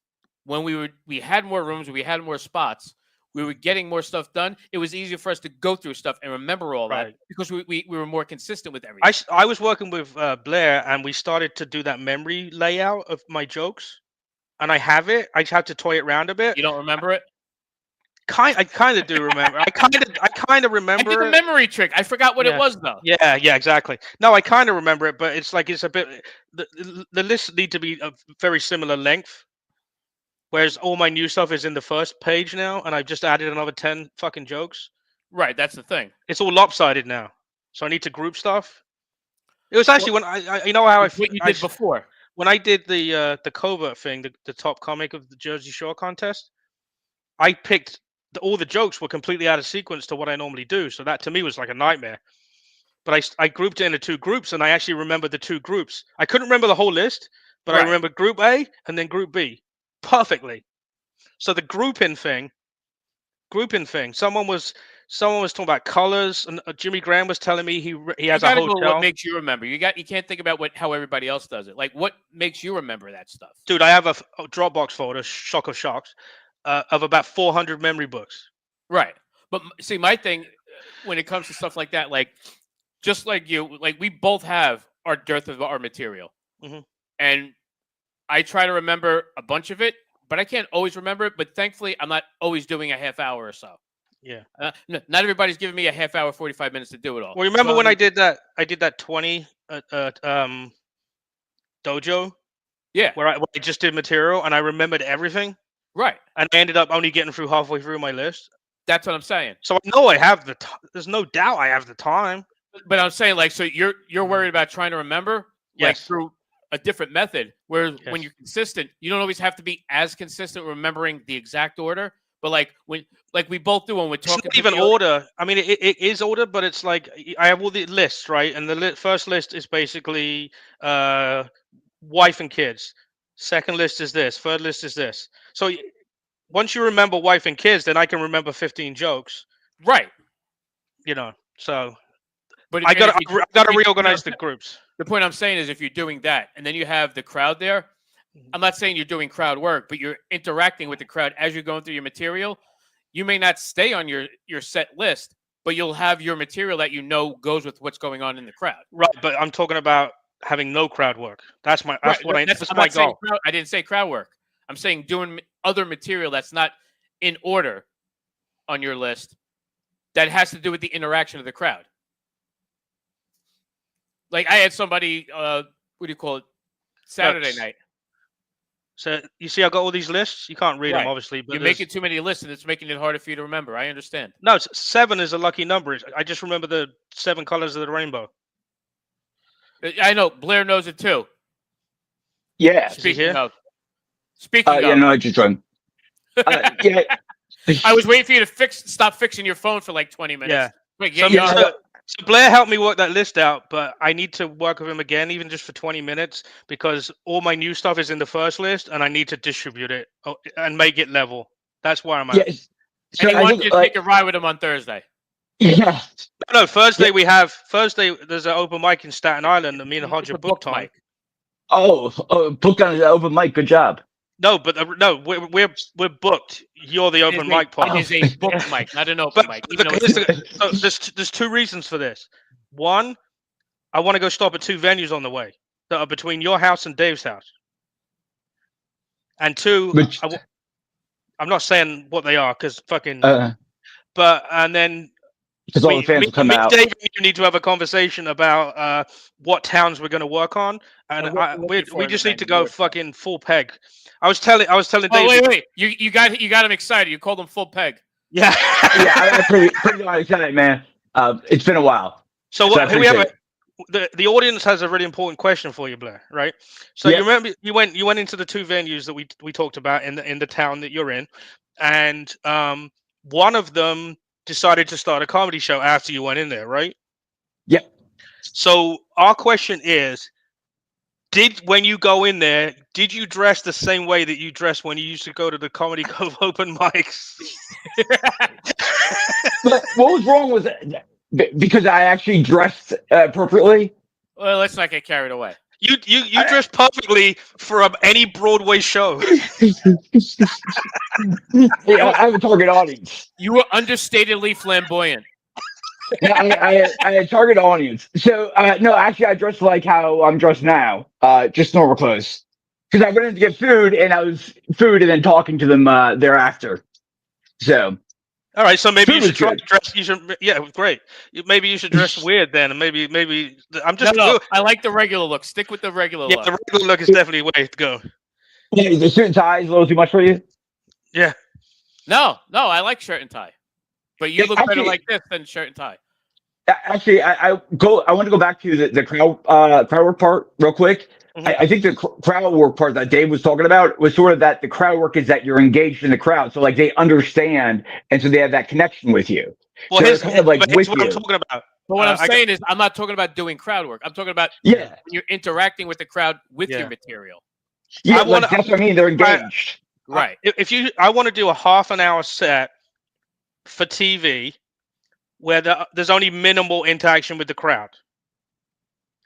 when we had more rooms, we had more spots, we were getting more stuff done. It was easier for us to go through stuff and remember all that Right. because we were more consistent with everything. I was working with Blair, and we started to do that memory layout of my jokes, and I have it. I just have to toy it around a bit. You don't remember it? I kind of do remember. I kind of I remember. did a it. memory trick. I forgot what Yeah. it was though. Yeah, exactly. No, I kind of remember it, but it's like it's a bit. The lists need to be of very similar length. Whereas all my new stuff is in the first page now, and I've just added another 10 fucking jokes. Right, that's the thing. It's all lopsided now, so I need to group stuff. It was actually when I you know how It's what you did before. when I did the covert thing, the top comic of the Jersey Shore contest, I picked all the jokes were completely out of sequence to what I normally do. So that to me was like a nightmare. But I grouped it into 2 groups, and I actually remembered the 2 groups. I couldn't remember the whole list, but I Right. remember Group A and then Group B perfectly. So the grouping thing. Someone was talking about colors, and Jimmy Graham was telling me he You has a got to go with hotel. what makes you remember. You can't think about how everybody else does it. Like what makes you remember that stuff? Dude, I have a Dropbox folder, shock of shocks, of about 400 memory books. Right. But see, my thing when it comes to stuff like that, like just like you, like we both have our dearth of our material, Mhm. and I try to remember a bunch of it, but I can't always remember it. But thankfully, I'm not always doing a half hour or so. Yeah. Not everybody's giving me a half hour, 45 minutes to do it all. Well, remember So when I'm- I did that 20 dojo Yeah. where I just did material and I remembered everything, Right. and I ended up only getting through halfway through my list. That's what I'm saying. So I know I have there's no doubt I have the time. But I'm saying, like, so you're worried about trying to remember, like, Yes. through a different method. Whereas when Yes. you're consistent, you don't always have to be as consistent remembering the exact order. But like we both do when we're It's talking. not even order. I mean, it is order, but it's like I have all the lists, right? And the first list is basically wife and kids. Second list is this. Third list is this. So once you remember wife and kids, then I can remember 15 jokes. Right. You know, so But I and got if you- to if you- reorganize the groups. The point I'm saying is, if you're doing that, and then you have the crowd there, I'm not saying you're doing crowd work, but you're interacting with the crowd as you're going through your material. You may not stay on your set list, but you'll have your material that you know goes with what's going on in the crowd. Right, but I'm talking about having no crowd work. That's my Right, that's I'm my not saying goal. I didn't say crowd work. I'm saying doing other material that's not in order on your list that has to do with the interaction of the crowd. Like I had somebody, what do you call it? Saturday Yes. night. So you see, I got all these lists. You can't read Right. them, obviously, but You're making too many lists, and it's making it harder for you to remember. I understand. no, 7 is a lucky number. I just remember the 7 colors of the rainbow. I know Blair knows it too. Yeah. Speaking here? of, speaking Yeah, of, no, I just run. Yeah. I was waiting for you to stop fixing your phone for like 20 minutes. Yeah. Wait, So, yeah, so Blair helped me work that list out, but I need to work with him again, even just for 20 minutes, because all my new stuff is in the first list, and I need to distribute it and make it level. That's where I'm at. Yeah. So and he I wants think, you to take a ride with him on Thursday. yeah. No, Thursday there's an open mic in Staten Island, and me and Hodge It's are a book booked on. mic. Oh, booked on the open mic. Good job. No, but no, we're booked. You're the open mic part. It is a book mic, not an open But mic. Even though here's it's- so there's 2 reasons for this. One, I want to go stop at 2 venues on the way that are between your house and Dave's house. And 2, Which, I'm not saying what they are because fucking. And then because all the fans will come out. Dave, and you need to have a conversation about what towns we're going to work on, and And what you're looking for we in just the need to venue, go what- fucking full peg. I was telling Oh Dave. wait! You got him excited. You called him full peg. Yeah. Yeah, I'm pretty excited, man. It's been a while. So So I what? We have appreciate the audience has a really important question for you, Blair. Right? So Yeah. you remember you went into the 2 venues that we talked about in the town that you're in, and one of them decided to start a comedy show after you went in there, right? Yep. So our question is, when you go in there, did you dress the same way that you dressed when you used to go to the Comedy Cove open mics? But what was wrong with it? Because I actually dressed appropriately. Well, let's not get carried away. You dressed perfectly for any Broadway show. Yeah, I have a target audience. You were understatedly flamboyant. Yeah, I had target audience. So no, actually, I dressed like how I'm dressed now, just normal clothes. Because I went in to get food, and I was food, and then talking to them thereafter. So All right, so maybe you Food should is try good. to dress. You should, yeah, great. Maybe you should dress weird then, and maybe I'm just No, I like the regular look. Stick with the regular yeah. look. The regular look is definitely the way to go. yeah, the suit and tie is a little too much for you. Yeah. No, I like shirt and tie. But you Yeah, look better actually- like this than shirt and tie. Actually, I want to go back to the crowd work part real quick. I think the crowd work part that Dave was talking about was sort of that the crowd work is that you're engaged in the crowd. So like they understand and so they have that connection with you. Well, So here's, they're kind of like but here's with what I'm you. talking about. But what I'm I got- saying is, I'm not talking about doing crowd work. I'm talking about Yeah. when you're interacting with the crowd with Yeah. your material. Yeah, wanna- like, that's what I mean. They're engaged. Right. I want to do a half an hour set for TV where there's only minimal interaction with the crowd.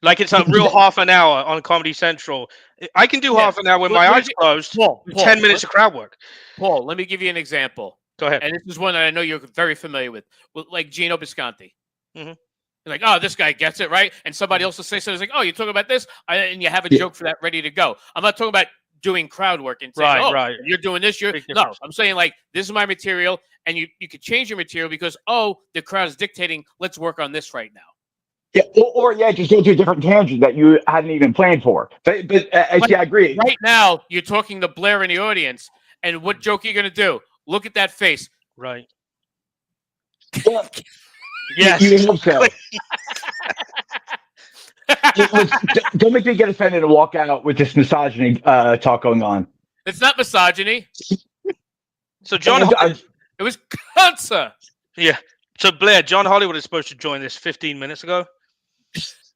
Like it's a real half an hour on Comedy Central. I can do Yeah. half an hour with Well, my let eyes me- closed. Paul, 10 minutes of crowd work. Paul, let me give you an example. Go ahead. And this is one that I know you're very familiar with like Gino Bisconti. Mhm. You're like, oh, this guy gets it, right? And somebody else will say something like, oh, you're talking about this? And you have a Yeah. joke for that ready to go. I'm not talking about doing crowd work and saying, Right, oh, right. you're doing this. No, Big difference. I'm saying like, this is my material. And you could change your material because, oh, the crowd is dictating, let's work on this right now. Yeah, or just go to a different tangent that you hadn't even planned for. But actually, I agree. Right now, you're talking to Blair in the audience. And what joke are you going to do? Look at that face. Right. Yeah, Yes. you hope so. Don't make me get offended and walk out with this misogyny talk going on. It's not misogyny. So John, It was cancer. yeah. So Blair, John Hollywood is supposed to join this 15 minutes ago.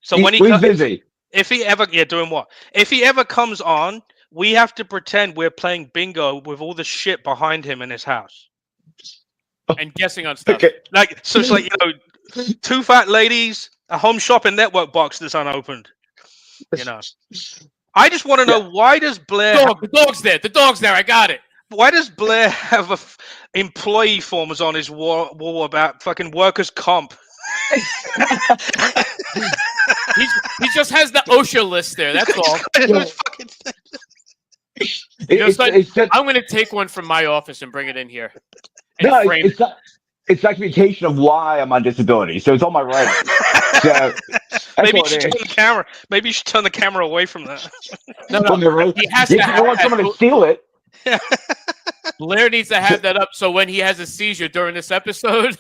So he's when he busy. if he ever doing what? If he ever comes on, we have to pretend we're playing bingo with all the shit behind him in his house. And guessing on stuff. Okay. Like so, it's like two fat ladies, a Home Shopping Network box that's unopened. I just want to know why does Blair? The dog's there. The dog's there. I got it. Why does Blair have employee forms on his wall about fucking workers' comp? He just has the OSHA list there. That's all. I'm going to take one from my office and bring it in here. And No, frame it's not. It's documentation of why I'm on disability, so it's on my writing. So that's Maybe you what should it turn the camera. Maybe you should turn the camera away from that. No, On the right. he has to Yeah, I want have someone that. to steal it. Blair needs to have that up so when he has a seizure during this episode,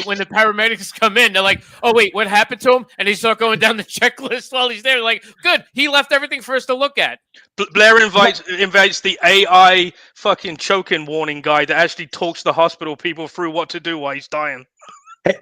when the paramedics come in, they're like, "Oh wait, what happened to him?" And they start going down the checklist while he's there. Like, good, he left everything for us to look at. Blair invites the AI fucking choking warning guy that actually talks the hospital people through what to do while he's dying.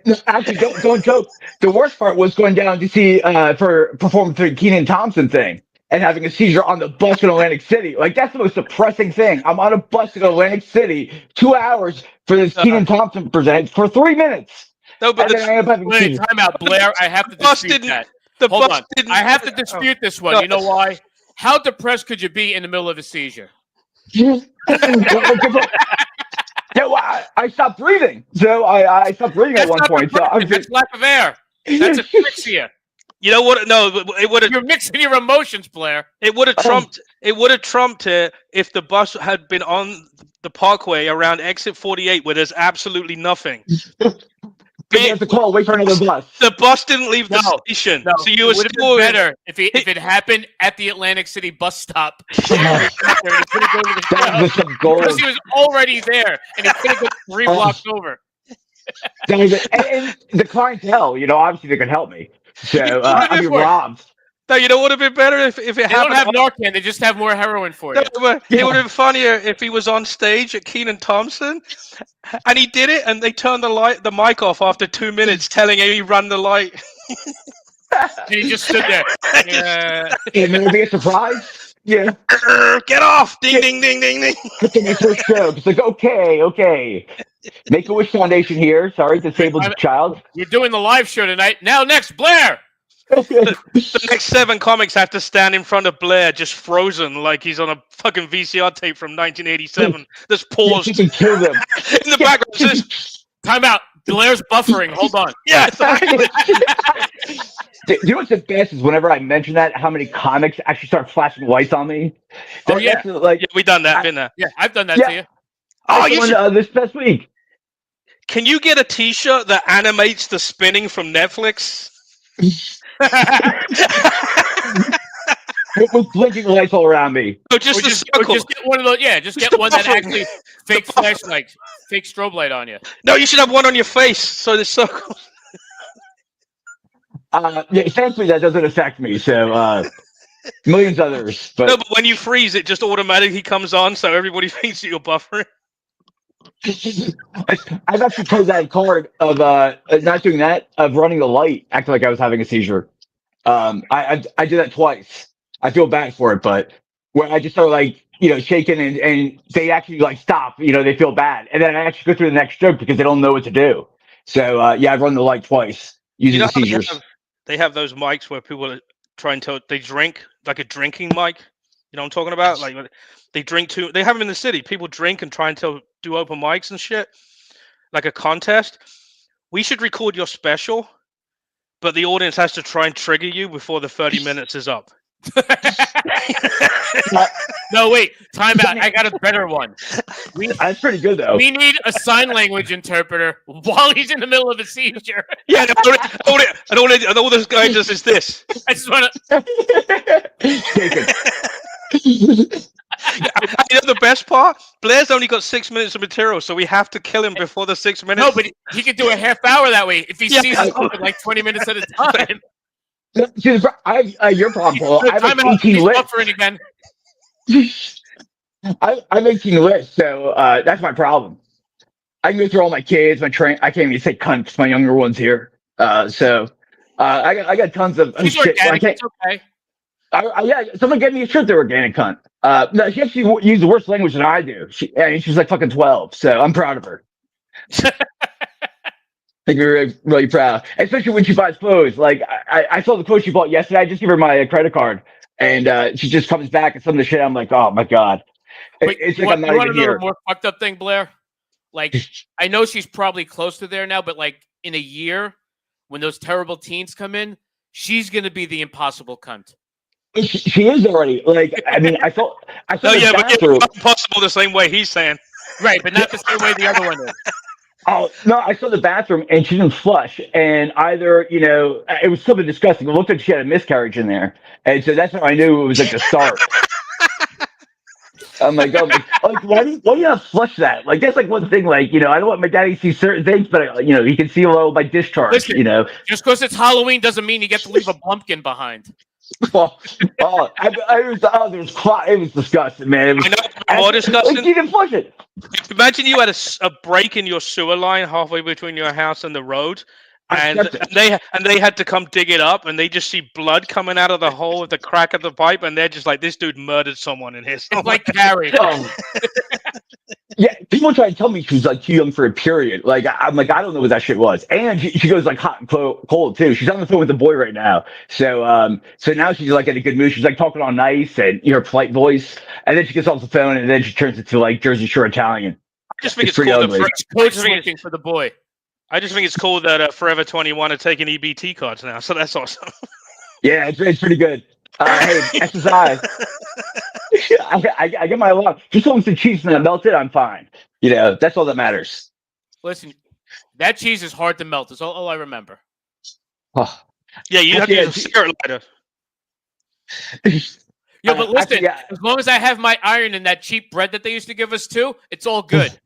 No, actually, don't joke. The worst part was going down to see perform the Kenan Thompson thing and having a seizure on the bus in Atlantic City. Like that's the most depressing thing. I'm on a bus in Atlantic City, 2 hours for this Kenan Thompson present for 3 minutes. No, but And then I end up having a Wait, seizure. time out, Blair. I have to bus dispute didn't- that. the Hold bus on. didn't. I have to dispute this one. No. You know why? How depressed could you be in the middle of a seizure? Yeah, well, I stopped breathing. So I stopped breathing at That's one not point. So I was depression, that's lack of air. That's asphyxia. You know what? No, it would have. You're mixing your emotions, Blair. It would have trumped. It would have trumped it if the bus had been on the parkway around exit 48, where there's absolutely nothing. You have to call, wait for another bus. The bus didn't leave the No, station, No, so you were it would have still been better if it happened at the Atlantic City bus stop. That was some gold. Because he was already there, and he could have been 3 blocks over. That was it. And the clientele, obviously they could help me. So I'd be robbed. No, you know what would have been better if it They happened. don't have Narcan; they just have more heroin for you. No, but it would have been funnier if he was on stage at Kenan Thompson, and he did it, and they turned the mic off after 2 minutes, telling him he ran the light. And he just stood there. Yeah. And then it'd be a surprise. Yeah. Get off! Ding, ding, ding, ding, ding. That's my first joke. It's like, okay. Make-A-Wish Foundation here. Sorry, disabled child. We're doing the live show tonight. Now, next, Blair. The next 7 comics have to stand in front of Blair, just frozen, like he's on a fucking VCR tape from 1987. Just paused You can kill them. in the background. Just, Time out. Blair's buffering. Hold on. yeah, You know what's the best is whenever I mention that, how many comics actually start flashing lights on me. Oh, yeah. That's like we done that, been there. Yeah, I've done that Yeah. to you. Oh, I you won, should, this past week. can you get a T-shirt that animates the spinning from Netflix? With blinking lights all around me. No, just Or the just circle. get one of those. Yeah, just get the one that buffering. actually fake flashlight, fake strobe light on you. No, you should have one on your face, so the circle. Yeah, thankfully that doesn't affect me. So millions others. But No, but when you freeze, it just automatically comes on, so everybody thinks that you're buffering. I've actually played that card of not doing that, of running the light, acting like I was having a seizure. I did that twice. I feel bad for it, but where I just start like shaking and they actually like stop. They feel bad, and then I actually go through the next joke because they don't know what to do. So yeah, I've run the light twice using the How seizures. they have those mics where people are trying to they drink like a drinking mic. You know what I'm talking about? Like they drink too. They have them in the city. People drink and try and do open mics and shit, like a contest. We should record your special, but the audience has to try and trigger you before the 30 minutes is up. No, wait. Time out. I got a better one. That's pretty good though. We need a sign language interpreter while he's in the middle of a seizure. Yeah, and all this guy does is this. I just want to. You know the best part? Blair's only got 6 minutes of material, so we have to kill him before the 6 minutes. No, but he could do a half hour that way if he Yeah. sees it like 20 minutes at a time. See, your problem, Paul. I have Time like out. 18 He's lists. buffering again. I'm 18 lists, so that's my problem. I can go through all my kids, my train. I can't even say cunt because my younger one's here. So I got tons of He's shit. organic. It's okay. Yeah, someone gave me a shirt. They're organic cunt. No, she actually used the worse language than I do. She's like fucking 12, so I'm proud of her. Like really, really proud, especially when she buys clothes. Like I saw the clothes she bought yesterday. I just give her my credit card, and she just comes back and some of the shit. I'm like, oh my god, Wait, it's you like want, I'm you not want even to know here. the more fucked up thing, Blair? Like, I know she's probably close to there now, but like in a year, when those terrible teens come in, she's gonna be the impossible cunt. She is already. Like I mean, I saw No, the yeah, but bathroom. it's not possible the same way he's saying. Right, but not the same way the other one is. Oh no, I saw the bathroom and she didn't flush, and either it was something disgusting. It looked like she had a miscarriage in there, and so that's how I knew it was like the start. I'm like, oh, like why do you not flush that? Like that's like one thing. Like I don't want my daddy to see certain things, but he can see a little of my discharge. Listen, just because it's Halloween doesn't mean you get to leave a bumpkin behind. It was disgusting, man. It was I know, more disgusting. Like, you didn't flush it. Imagine you had a break in your sewer line halfway between your house and the road, and they had to come dig it up, and they just see blood coming out of the hole of the crack of the pipe, and they're just like, this dude murdered someone in here. It's like Carrie. Yeah, people try to tell me she was like too young for a period. Like I'm like, I don't know what that shit was. And she goes like hot and cold too. She's on the phone with the boy right now. So so now she's like in a good mood. She's like talking all nice and her polite voice. And then she gets off the phone and then she turns into like Jersey Shore Italian. I just think it's pretty cool ugly. Coach looking for the boy. I just think it's cool that Forever 21 are taking EBT cards now, so that's awesome. Yeah, it's pretty good. Hey, SSI. I get my alarm. Just long as the cheese not melted, I'm fine. That's all that matters. Listen, that cheese is hard to melt. That's all I remember. Oh. Yeah, you have to use a cigarette lighter. Yeah, but listen, actually, yeah. as long as I have my iron and that cheap bread that they used to give us too, it's all good.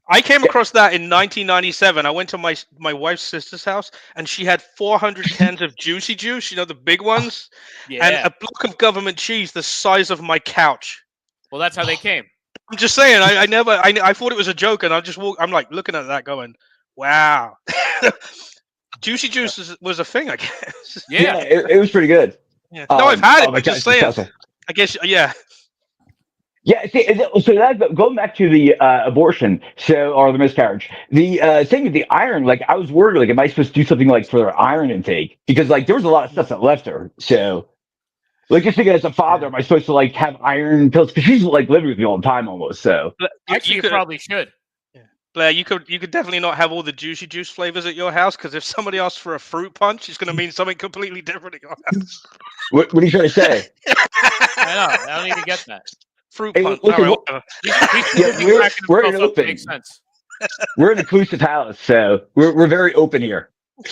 I came across that in 1997. I went to my wife's sister's house, and she had 400 cans of Juicy Juice, the big ones, Yeah. and a block of government cheese the size of my couch. Well, that's how they came. I'm just saying, I thought it was a joke, and I'm like looking at that going, wow. Juicy Juice was a thing, I guess. Yeah. It was pretty good. Yeah. No, I've had it. my I'm just God, it's saying. disgusting. I guess, yeah. Yeah, so that going back to the abortion, or the miscarriage, the thing with the iron, like I was worried, like am I supposed to do something like for her iron intake? Because like there was a lot of stuff that left her. So, like just thinking as a father, am I supposed to like have iron pills? Because she's like living with me all the time almost. So Actually, you probably should. Blair, you could definitely not have all the Juicy Juice flavors at your house, because if somebody asks for a fruit punch, it's going to mean something completely different at your house. what are you trying to say? I know. I don't even get that. Fruit Hey, punch. listen, All right, Yeah, we're an open. Makes sense. We're in a inclusive house, so we're very open here.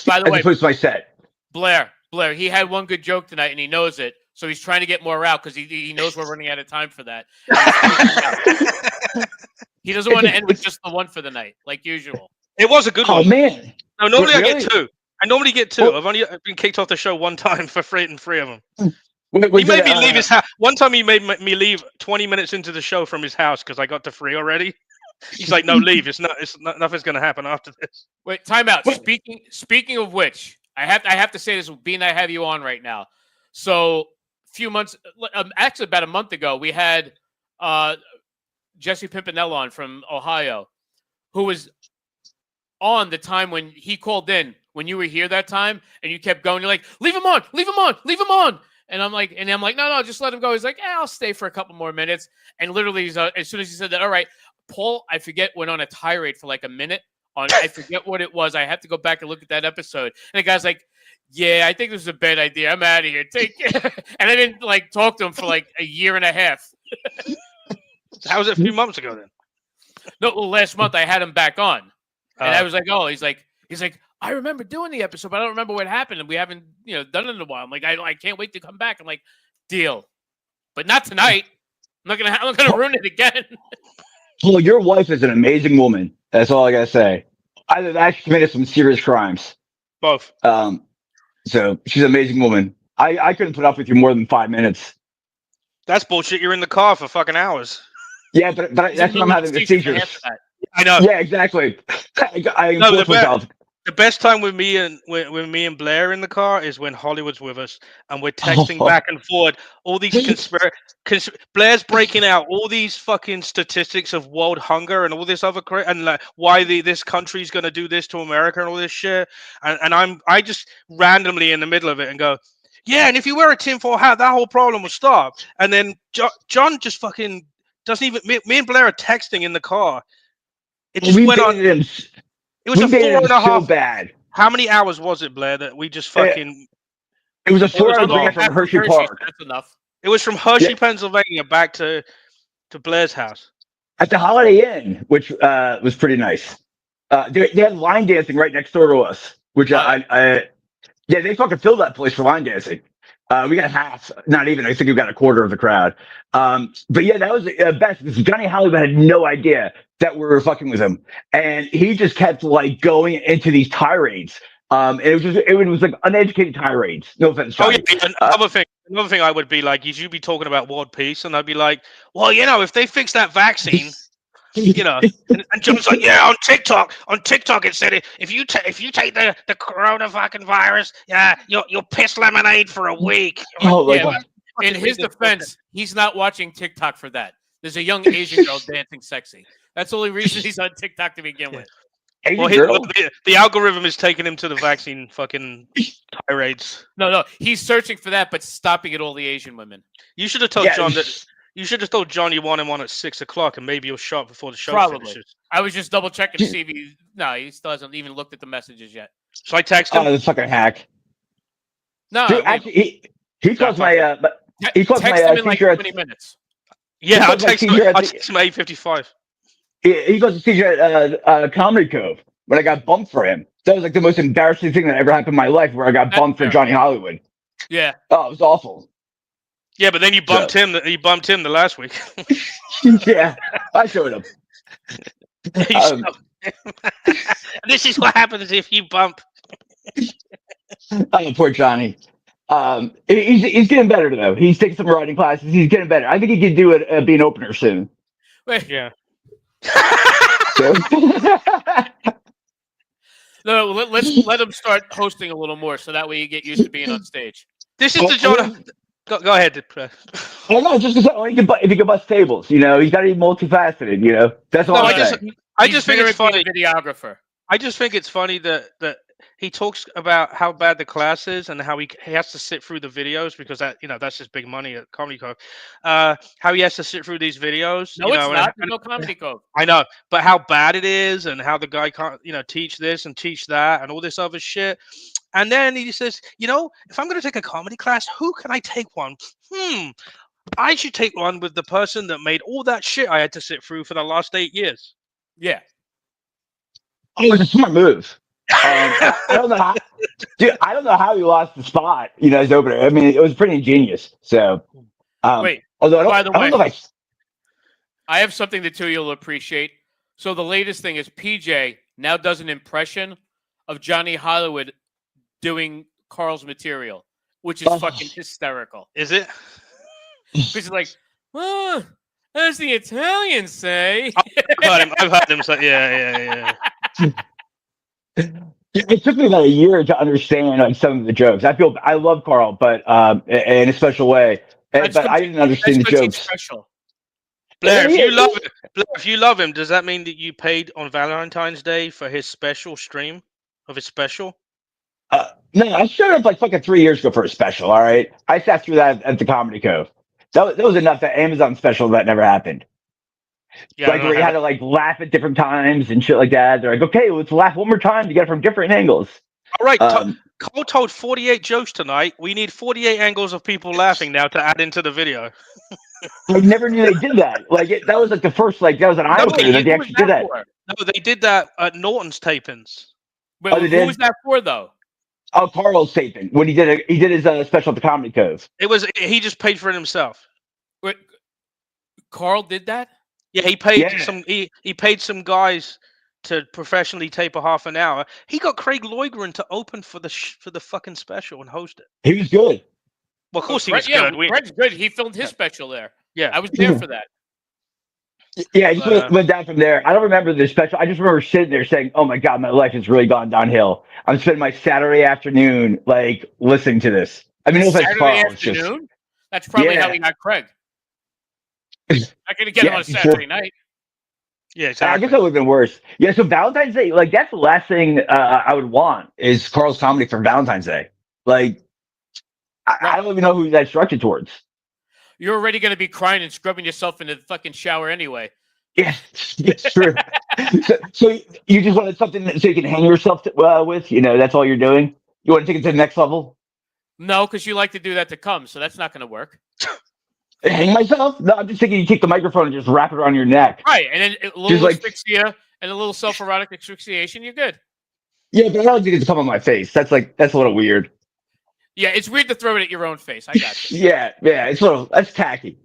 By the As way, opposed to my set. Blair, he had one good joke tonight, and he knows it. So he's trying to get more out because he knows we're running out of time for that. He doesn't want to end with just the one for the night, like usual. It was a good Oh one. man. No, normally I Really? get two. I normally get two. Well- I've only been kicked off the show one time for free of them. He made me leave his house. One time he made me leave 20 minutes into the show from his house because I got to 3 already. He's like, "No, leave. Nothing's going to happen after this." Wait, time out. What? Speaking of which, I have to say this, being I have you on right now. So, a few months, actually about a month ago, we had Jesse Pimpinella on from Ohio, who was on the time when he called in when you were here that time, and you kept going. You're like, "Leave him on, leave him on, leave him on." And I'm like, no, just let him go. He's like, I'll stay for a couple more minutes. And literally, as soon as he said that, all right, Paul, I forget, went on a tirade for like a minute on, I forget what it was. I have to go back and look at that episode. And the guy's like, yeah, I think this is a bad idea. I'm out of here. Take care. And I didn't like talk to him for like a year and a half. How was it a few months ago then? No, last month I had him back on. And I was like, oh, he's like, I remember doing the episode, but I don't remember what happened, and we haven't, done it in a while. I'm like, I can't wait to come back. I'm like, deal, but not tonight. I'm not gonna ruin it again. Well, your wife is an amazing woman. That's all I gotta say. Either that, she committed some serious crimes. Both. So she's an amazing woman. I couldn't put up with you more than 5 minutes. That's bullshit. You're in the car for fucking hours. Yeah, but that's when I'm having the seizures. I know. Yeah, exactly. I enforce myself. The best time with me and Blair in the car is when Hollywood's with us and we're texting back and forward all these Blair's breaking out all these fucking statistics of world hunger and all this other and like why this country's gonna do this to America and all this shit, and I just randomly in the middle of it and go, yeah, and if you wear a tinfoil hat, that whole problem will stop. And then John just fucking doesn't even. Me and Blair are texting in the car. It just went on. It was a 4.5. So bad. How many hours was it, Blair, that we just fucking? It was a 4-hour drive from Hershey Park. That's enough. It was from Hershey, Pennsylvania, back to Blair's house At the Holiday Inn, which was pretty nice. They had line dancing right next door to us, which they fucking filled that place for line dancing. We got half, not even. I think we got a quarter of the crowd. But yeah, that was the best because Johnny Hollywood had no idea that we were fucking with him, and he just kept like going into these tirades. And it was like uneducated tirades. No offense, Johnny. Oh yeah, another thing I would be like is you'd be talking about world peace, and I'd be like, well, if they fix that vaccine. And John's like, yeah, on TikTok it said if you take the corona fucking virus, yeah, you'll piss lemonade for a week. Oh my Yeah, God. in his defense, he's not watching TikTok for that. There's a young Asian girl dancing sexy. That's the only reason he's on TikTok to begin with. Asian Well, girl? the algorithm is taking him to the vaccine fucking tirades. No, he's searching for that, but stopping at all the Asian women. You should have told Yeah, John that. You should have told John you want him on at 6 o'clock, and maybe you'll show up before the show Probably. finishes. I was just double checking to see if he still hasn't even looked at the messages yet. So I text him. Oh, the fucking hack. No, Dude, actually, he calls my he calls text my him in like teacher 20 minutes. Yeah, I'll He calls text my him. teacher I'll text him at 8:55. he goes to teacher at Comedy Cove when I got bumped for him. That was like the most embarrassing thing that ever happened in my life, where I got bumped for Johnny Hollywood. Yeah. Oh, it was awful. Yeah, but then you bumped him. You bumped him the last week. Yeah, I showed him. This is what happens if you bump. Oh, poor Johnny. He's getting better though. He's taking some writing classes. He's getting better. I think he could do be an opener soon. Wait, Yeah. So. no, let's let him start hosting a little more, so that way you get used to being on stage. This is the John. Go ahead. Oh no, just because if he can bust tables, he's got to be multifaceted. That's all No, I'm saying. I just think it's funny. Videographer. I just think it's funny that he talks about how bad the class is and how he has to sit through the videos because that's just big money at Comedy Cove. How he has to sit through these videos. No, it's not. There's no Comedy Cove. I know, but how bad it is and how the guy can't, teach this and teach that and all this other shit. And then he says, if I'm going to take a comedy class, who can I take one? I should take one with the person that made all that shit I had to sit through for the last 8 years. Yeah. Oh, it's a smart move. I don't know how, dude. I don't know how he lost the spot. As opener. I mean, it was pretty ingenious. So, Wait. Although By the I don't know if I have something that too you'll appreciate. So the latest thing is PJ now does an impression of Johnny Hollywood doing Carl's material, which is Oh. fucking hysterical. Is it? Because like, well, as the Italians say. I've heard him say, yeah. It took me about a year to understand like some of the jokes. I love Carl, but in a special way. That's But I didn't understand the that's 'cause he's jokes. special. Blair, Yeah, if you love him, does that mean that you paid on Valentine's Day for his special stream of his special? No, I showed up like fucking 3 years ago for a special. All right, I sat through that at the Comedy Cove. That was enough. That Amazon special that never happened. Yeah, I Like don't where know you how had to like laugh at different times and shit like that. They're like, okay, let's laugh one more time to get it from different angles. All right, Um, Cole told 48 jokes tonight. We need 48 angles of people laughing now to add into the video. I never knew they did that. Like that was like the first that was an eye opener that they who was actually did that. for? No, they did that at Norton's tapings. Wait, Oh, they who did? was that for though? Oh, Carl's taping when he did his special at the Comedy Cove. He just paid for it himself. Wait, Carl did that? Yeah, he paid Yeah. he paid some guys to professionally tape a half an hour. He got Craig Loigren to open for the fucking special and host it. He was good. Well, of course he Craig- was yeah, good. We- Craig's good. He filmed his special there. yeah. I was there for that. Yeah, I just But, went down from there. I don't remember the special. I just remember sitting there saying, "Oh my god, my life has really gone downhill." I'm spending my Saturday afternoon like listening to this. I mean, no offense, Saturday Carl, it's just afternoon? That's probably how Yeah. he got Craig. I could get him Yeah, on a sure. Saturday night. Yeah, I exactly. guess that would have been worse. Yeah, so Valentine's Day, like that's the last thing I would want is Carl's comedy for Valentine's Day. Like, I don't even know who that's directed towards. You're already going to be crying and scrubbing yourself in the fucking shower anyway. Yeah, it's true. so you just wanted something so you can hang yourself with. You know, that's all you're doing. You want to take it to the next level? No, because you like to do that to come, so that's not going to work. Hang myself? No, I'm just thinking you take the microphone and just wrap it around your neck. Right, and then a little Just like- asphyxia and a little self-erotic asphyxiation, you're good. Yeah, but I don't think it's come on my face. That's a little weird. Yeah, it's weird to throw it at your own face. I got you. Yeah, that's tacky.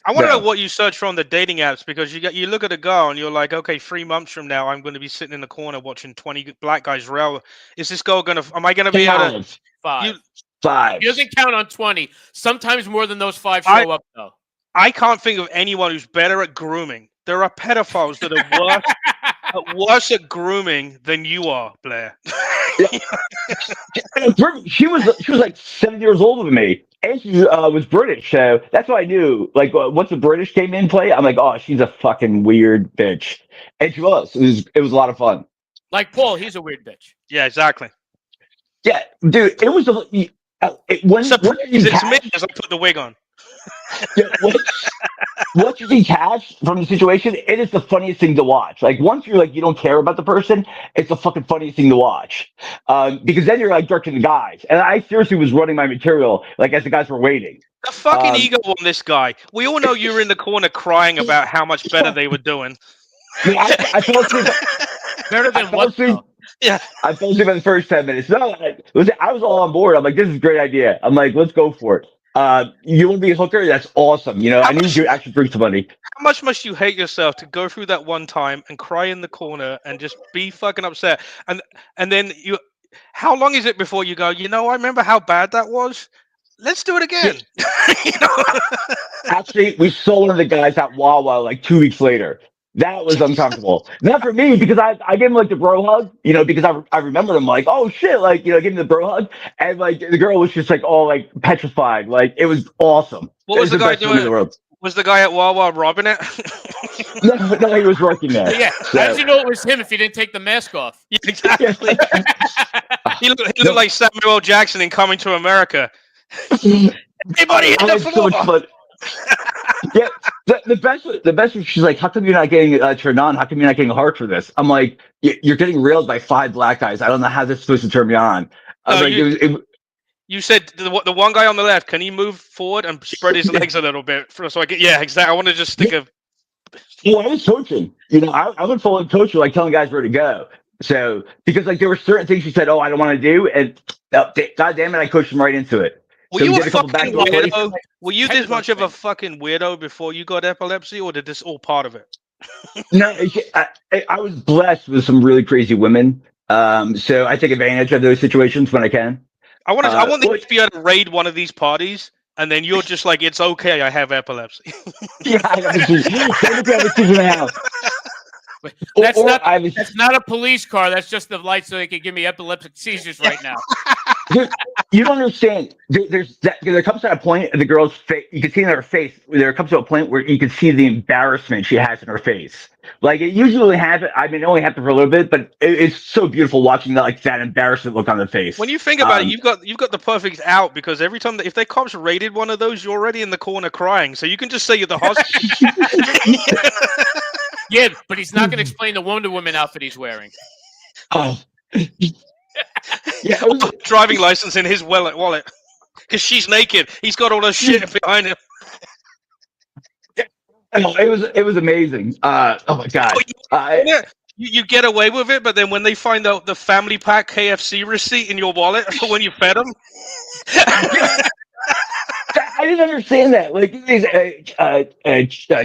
I want to No. know what you search for on the dating apps because you look at a girl and you're like, okay, 3 months from now I'm going to be sitting in the corner watching 20 black guys rail. Is this girl gonna? Am I going to be able to? Five. Five. He doesn't count on 20. Sometimes more than those 5 show I- up, though. I can't think of anyone who's better at grooming. There are pedophiles that are worse at grooming than you are, Blair. She was like 7 years older than me, and she was British, so that's what I knew. Like once the British came in play, I'm like, oh, she's a fucking weird bitch, and she was. It was a lot of fun. Like Paul, he's a weird bitch. Yeah, exactly. Yeah, dude, it was once Surprise, you it's me detach, as I put the wig on. once you detach from the situation, it is the funniest thing to watch. Like once you're like you don't care about the person, it's the fucking funniest thing to watch. Because then you're like directing the guys, and I seriously was running my material like as the guys were waiting. The fucking Um, ego on this guy. We all know you were in the corner crying about how much better they were doing. I mean, I fell asleep. Better I than fell what? asleep. though? Yeah. I fell asleep in the first 10 minutes. No, listen, I was all on board. I'm like, this is a great idea. I'm like, let's go for it. You want to be a hooker? That's awesome. You know, I knew you actually bring somebody. How much must you hate yourself to go through that one time and cry in the corner and just be fucking upset? And then you, how long is it before you go, you know, I remember how bad that was. Let's do it again. You know? Actually, we saw one of the guys at Wawa like 2 weeks later. That was uncomfortable. Not for me, because I gave him like the bro hug, you know, because I remember them like, oh shit, like, you know, give him the bro hug. And like the girl was just like all like petrified. Like it was awesome. What was It the guy best feeling in doing? the world. Was the guy at Wawa robbing it? No, he was working there. Yeah. So- How did you know it was him if he didn't take the mask off? Yeah, exactly. He looked like Samuel L. Jackson in Coming to America. Everybody hit I the had so floor. much fun. Yeah, the best was she's like, how come you're not getting turned on? How come you're not getting hard for this? I'm like, you're getting railed by 5 black guys. I don't know how this is supposed to turn me on. I was No, like, it was You said the one guy on the left. Can he move forward and spread his legs a little bit? So I get exactly. I want to just stick a. well, I was coaching. You know, I would full on coach, like telling guys where to go. So because like there were certain things she said, oh, I don't want to do, and God damn it, I coached him right into it. Were So you we a did a couple fucking backdoor plays. weirdo? Were you this Technical much of a thing. fucking weirdo before you got epilepsy, or did this all part of it? No, I was blessed with some really crazy women. So I take advantage of those situations when I can. I want the what- FBI to raid one of these parties, and then you're just like, it's okay, I have epilepsy. Yeah, I have a seizure. Technically, I have a seizure in the house. But Or- that's or not I have a- that's not a police car. That's just the light so they can give me epileptic seizures right now. You don't understand. There comes to a point in the girl's face. You can see in her face. There comes to a point where you can see the embarrassment she has in her face. Like it usually happens. I mean, it only happened for a little bit, but it's so beautiful watching that embarrassment look on the face. When you think about it, you've got the perfect out, because every time if the cops raided one of those, you're already in the corner crying. So you can just say you're the hostage. Yeah, but he's not going to explain the Wonder Woman outfit he's wearing. Oh. Yeah, it was- Driving license in his wallet. Because she's naked. He's got all the shit behind him. it was amazing. Oh my god. Yeah, you get away with it, but then when they find out the family pack KFC receipt in your wallet for when you fed them. I didn't understand that. Like these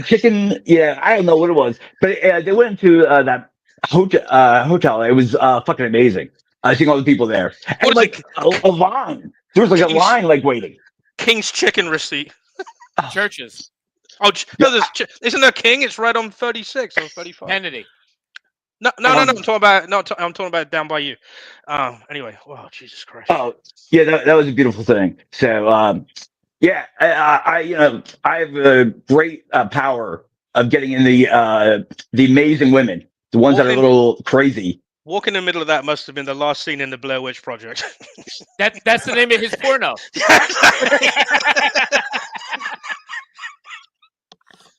chicken. Yeah, I don't know what it was, but they went into that hotel. It was fucking amazing. Seeing all the people there, and What is like a line. There was like a King's- line, like waiting. King's chicken receipt. Churches, Oh, no, isn't there King? It's right on 36 or 35. Kennedy. No. I'm talking about I'm talking about down by you. Anyway, wow, Jesus Christ. Oh, yeah, that was a beautiful thing. So, yeah, I have a great power of getting in the amazing women, the ones that are a little crazy. Walk in the middle of that must have been the last scene in the Blair Witch Project. That's the name of his porno.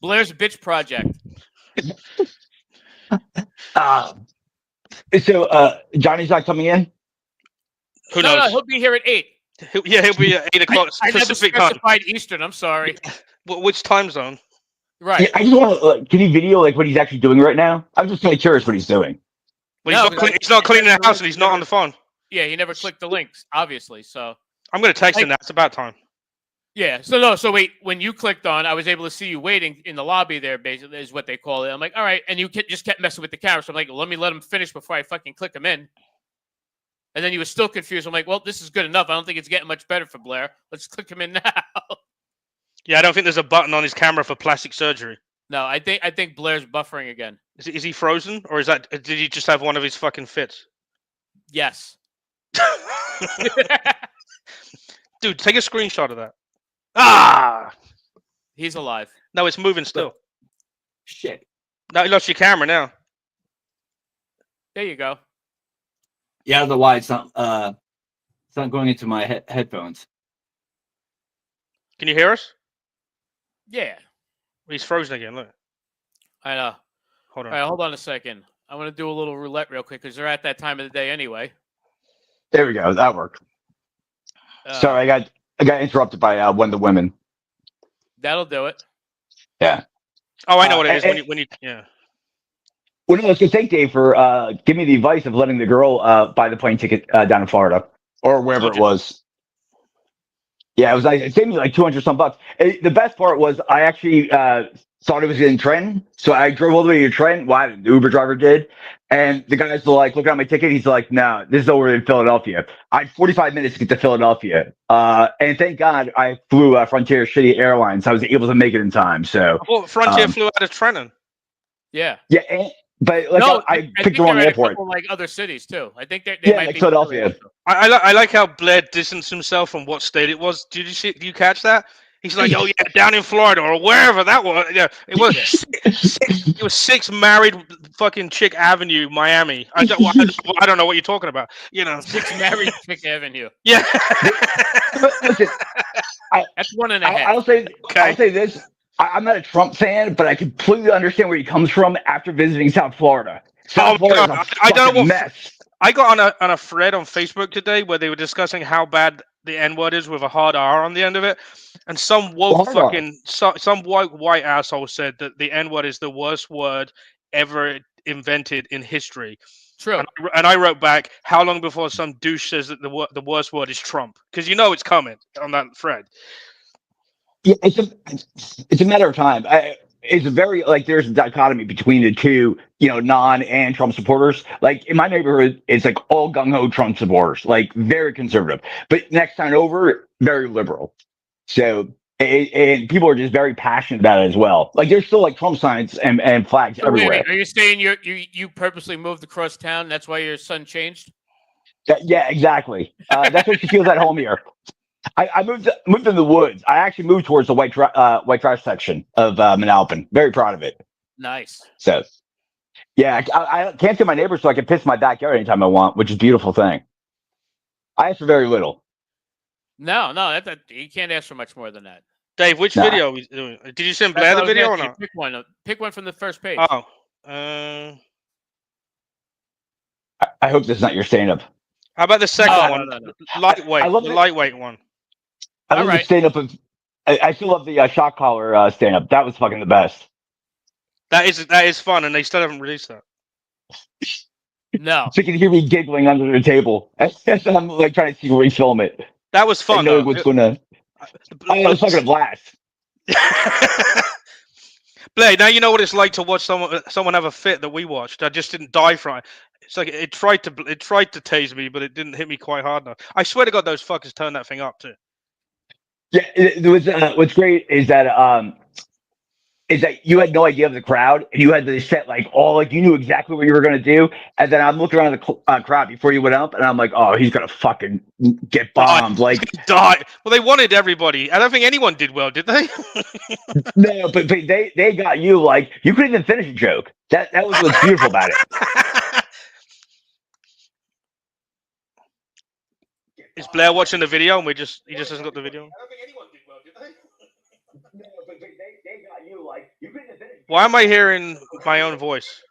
Blair's Bitch Project. So, Johnny's not coming in. Who No, knows? he'll be here at 8. He'll be at 8 o'clock I never Pacific time. specified Eastern. I'm sorry. Which time zone? Right. Yeah, I just want to. Can you video like what he's actually doing right now? I'm just really curious what he's doing. Well, No, he's not cleaning the house and he's not on the phone. Yeah, he never clicked the links, obviously. So I'm going to text him that. It's about time. yeah. So wait. When you clicked on, I was able to see you waiting in the lobby. There, basically, is what they call it. I'm like, all right, and you just kept messing with the camera. So I'm like, let me let him finish before I fucking click him in. And then you were still confused. I'm like, well, this is good enough. I don't think it's getting much better for Blair. Let's click him in now. Yeah, I don't think there's a button on his camera for plastic surgery. No, I think Blair's buffering again. Is he frozen, or did he just have one of his fucking fits? Yes. Dude, take a screenshot of that. Ah, He's alive. no, it's moving still. Shit. No, you lost your camera now. There you go. Yeah, I don't know why it's not going into my headphones. Can you hear us? Yeah. He's frozen again. Look, I know. hold on. All right, hold on a second. I want to do a little roulette real quick because they're at that time of the day anyway. There we go. That worked. Uh, Sorry, I got interrupted by one of the women. That'll do it. Yeah. Oh, I know what it is. and- When you yeah. Well, no, I was gonna thank Dave for giving me the advice of letting the girl buy the plane ticket down in Florida or wherever it was. Yeah, it was nice. It saved me like 200 some bucks. The best part was I actually thought it was in Trenton, so I drove all the way to Trenton. Well, the Uber driver did, and the guys were like, "Look at my ticket." He's like, "No, this is over in Philadelphia." I had 45 minutes to get to Philadelphia, and thank God I flew Frontier Shitty Airlines. I was able to make it in time. So Well, Frontier flew out of Trenton. Yeah. yeah, but like No, I think picked the wrong they're at a airport. couple, like other cities too. I think they Yeah, might like be Philadelphia. I like how Blair distanced himself from what state it was. Did you catch that? He's like, oh yeah, down in Florida or wherever that was. Yeah, it was. It was 6 married fucking chick Avenue, Miami. I don't know what you're talking about. You know, 6 married chick Avenue. yeah. But listen, That's 1.5. I'll say this. I'm not a Trump fan, but I completely understand where he comes from after visiting South Florida. South Florida God, is a I don't know fucking what- mess. I got on a thread on Facebook today where they were discussing how bad the N word is with a hard R on the end of it, and some woke Hard R. fucking some white asshole said that the N word is the worst word ever invented in history. True. And I wrote back, how long before some douche says that the worst word is Trump? Because you know it's coming on that thread. Yeah, it's a matter of time. it's very like there's a dichotomy between the two, non and Trump supporters. Like in my neighborhood, it's like all gung ho Trump supporters, like very conservative. But next time over, very liberal. So and people are just very passionate about it as well. Like there's still like Trump signs and flags So wait, everywhere. are you saying you purposely moved across town? That's why your son changed? Yeah, exactly. That's what she feels at home here. I moved in the woods. I actually moved towards the white trash section of Manalapan. Very proud of it. Nice. So, yeah, I can't see my neighbors, so I can piss in my backyard anytime I want, which is a beautiful thing. I ask for very little. No, that you can't ask for much more than that. Dave, which Nah. video are we doing? Did you send That's Blair what the I was video or asking you. not? Pick one. Pick one from the first page. Oh, I hope this is not your stand-up. how about the second No, one? no. Lightweight, I love the it. lightweight one. I love the Alright. stand-up of. I still love the shot collar stand-up. That was fucking the best. That is fun, and they still haven't released that. No. So you can hear me giggling under the table as I'm like trying to see where we film it. That was fun. I know Though. what's gonna. I was fucking a blast. Blair, now you know what it's like to watch someone have a fit that we watched. I just didn't die from it. It's like it tried to tase me, but it didn't hit me quite hard enough. I swear to God, those fuckers turned that thing up too. Yeah, it was. What's great is that you had no idea of the crowd, and you had to set like all like you knew exactly what you were gonna do, and then I'm looking around the crowd before you went up, and I'm like, oh, he's gonna fucking get bombed. Like, Die. Well, they wanted everybody. I don't think anyone did well, did they? no, but they got you. Like, you couldn't even finish a joke. That was what's beautiful about it. Is Blair watching the video, and he just hasn't got the video? I don't think anyone did well, did they? No, but they got you. Like, you couldn't even finish. Why am I hearing my own voice?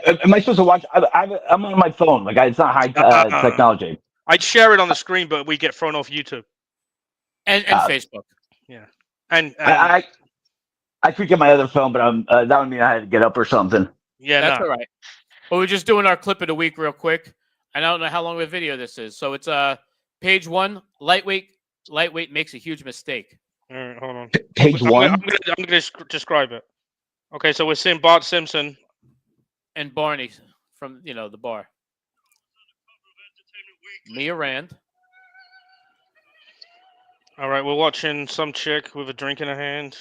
Am I supposed to watch? I'm on my phone. Like, it's not high technology. I'd share it on the screen, but we get thrown off YouTube. And Facebook. And I could get my other phone, but that would mean I had to get up or something. yeah, That's no. all right. Well, we're just doing our clip of the week real quick. I don't know how long of a video this is. So it's page 1, lightweight makes a huge mistake. All right, hold on. Page one. I'm gonna describe it. Okay, so we're seeing Bart Simpson. And Barney from the bar. Mia Rand. All right, we're watching some chick with a drink in her hand.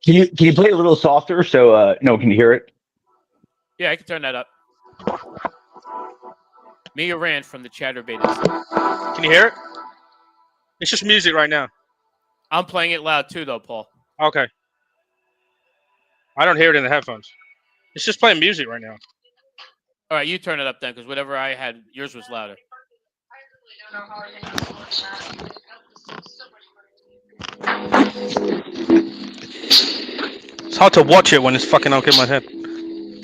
Can you play it a little softer so no one can hear it? Yeah, I can turn that up. Mia Rand from the Chatterbait. Can you hear it? It's just music right now. I'm playing it loud too, though, Paul. Okay. I don't hear it in the headphones. It's just playing music right now. All right, you turn it up then, because whatever I had, yours was louder. It's hard to watch it when it's fucking okay in my head.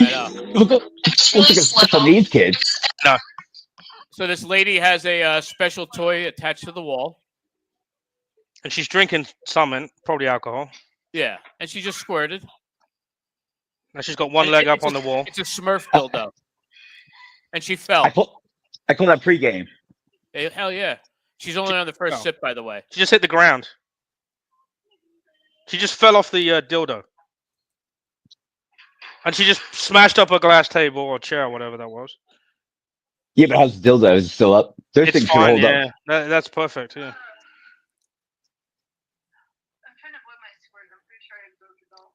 I know. Looks like a special needs kid. So this lady has a special toy attached to the wall. And she's drinking something, probably alcohol. Yeah, and she just squirted. Now she's got one And leg up it's on the wall. It's a Smurf dildo. And she fell. I call that pregame. Hell yeah. She's only on the first sip, by the way. She just hit the ground. She just fell off the dildo. And she just smashed up a glass table or chair or whatever that was. Yeah, but how's the dildo? Is it still up? Those It's things should fine, hold yeah. up. That's perfect, yeah.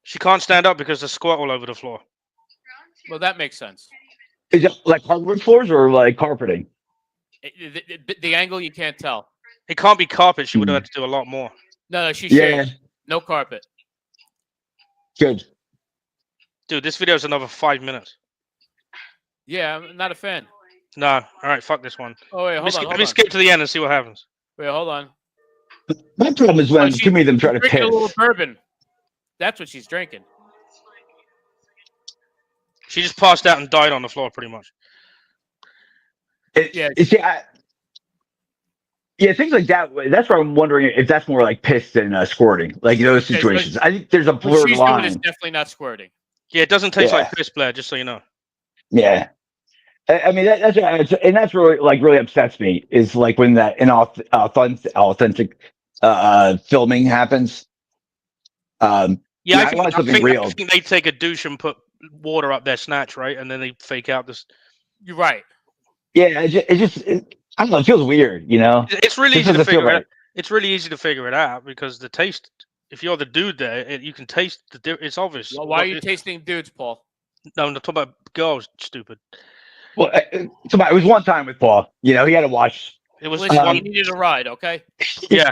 She can't stand up because there's squirt all over the floor. Well, that makes sense. Is it like hardwood floors or like carpeting? The angle, you can't tell. It can't be carpet. She would have had to do a lot more. No, she Yeah. shaved. No carpet. Good. Dude, this video is another 5 minutes. Yeah, I'm not a fan. No. All right, fuck this one. Oh, wait, hold on. Let me skip to the end and see what happens. Wait, hold on. My problem is when too many of them try to Drinking piss. a little bourbon. That's what she's drinking. She just passed out and died on the floor, pretty much. Yeah. Things like that. That's where I'm wondering if that's more like piss than squirting, like those Yeah, situations. I think there's a What blurred she's doing is line. definitely not squirting. Yeah, it doesn't taste Yeah. like piss, Blair, just so you know. Yeah. I mean that's really upsets me is like when that authentic filming happens. Yeah, I want something I real. think they take a douche and put water up their snatch, right? And then they fake out this. You're right. Yeah, I don't know. It feels weird, you know. It's really Just easy to doesn't feel figure it out. right. It's really easy to figure it out because the taste. If you're the dude there, you can taste it's obvious. Well, why are you tasting dudes, Paul? No, I'm not talking about girls. Stupid. Well, so it was one time with Paul. You know, he had to watch. It was Listen, one. he needed a ride, okay? Yeah.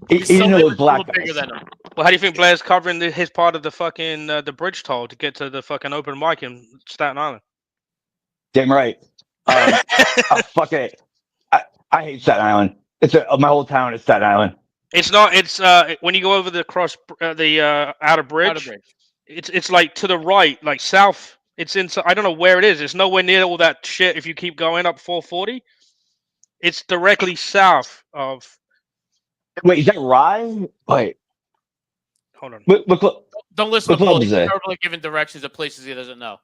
He His didn't know stomach it was was a little black bigger belts. than him. Well, how do you think Blair's covering his part of the fucking the bridge toll to get to the fucking open mic in Staten Island? Damn right. Fuck it. I hate Staten Island. My whole town is Staten Island. It's not. It's when you go over the outer bridge. Outer bridge. It's like to the right, like south. It's in. I don't know where it is. It's nowhere near all that shit. If you keep going up 440, it's directly south of. Wait, is that Rye? Wait, Hold on. Don't listen What to Paul. club He's is it? normally giving directions of places he doesn't know.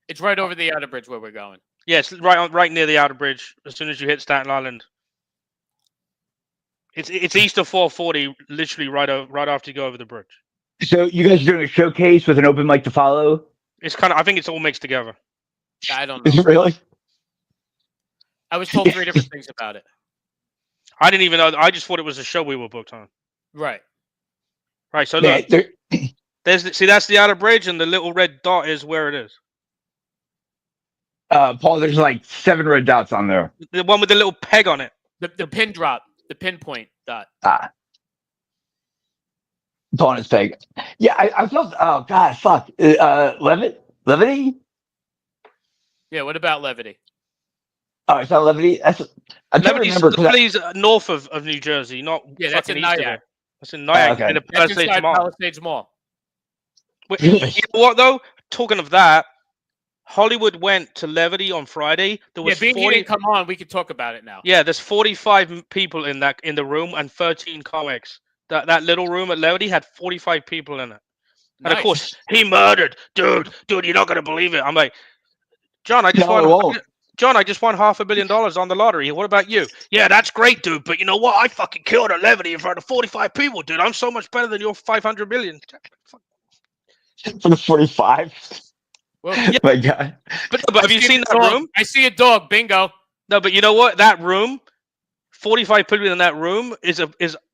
It's right over the outer bridge where we're going. Yeah, it's right near the outer bridge. As soon as you hit Staten Island, it's east of 440, literally right after you go over the bridge. So you guys are doing a showcase with an open mic to follow? It's kind of. I think it's all mixed together. I don't Is know. it really? I was told 3 different things about it. I didn't even know. I just thought it was a show we were booked on. Right. Right. So Yeah, look, that's the outer bridge, and the little red dot is where it is. Paul, there's like 7 red dots on there. The one with the little peg on it. The pin drop, the pinpoint dot. Paul and his peg. Yeah, I felt. Oh God, fuck. Levity? Yeah. What about levity? Oh, it's not Levity. I'm trying to Levity's remember. the place north of New Jersey, not Yeah, that's fucking in east of Nyack. it. That's in Nyack, okay. in the That's Palisades inside Mall. Palisades Mall. Wait, you know what though? Talking of that, Hollywood went to Levity on Friday. There Yeah, was being he 40. didn't come on, we could talk about it now. Yeah, there's 45 people in the room and 13 comics. That little room at Levity had 45 people in it. And of Nice. course, he murdered, dude. You're not gonna believe it. I'm like, John, I just No, I won't. John, I just won $500 million on the lottery. What about you? Yeah, that's great, dude. But you know what? I fucking killed a Levity in front of 45 people, dude. I'm so much better than your 500 million. For the 45. Well, Yeah. My God. But have you seen that dog. room? I see a dog. Bingo. No, but you know what? That room, 45 people in that room is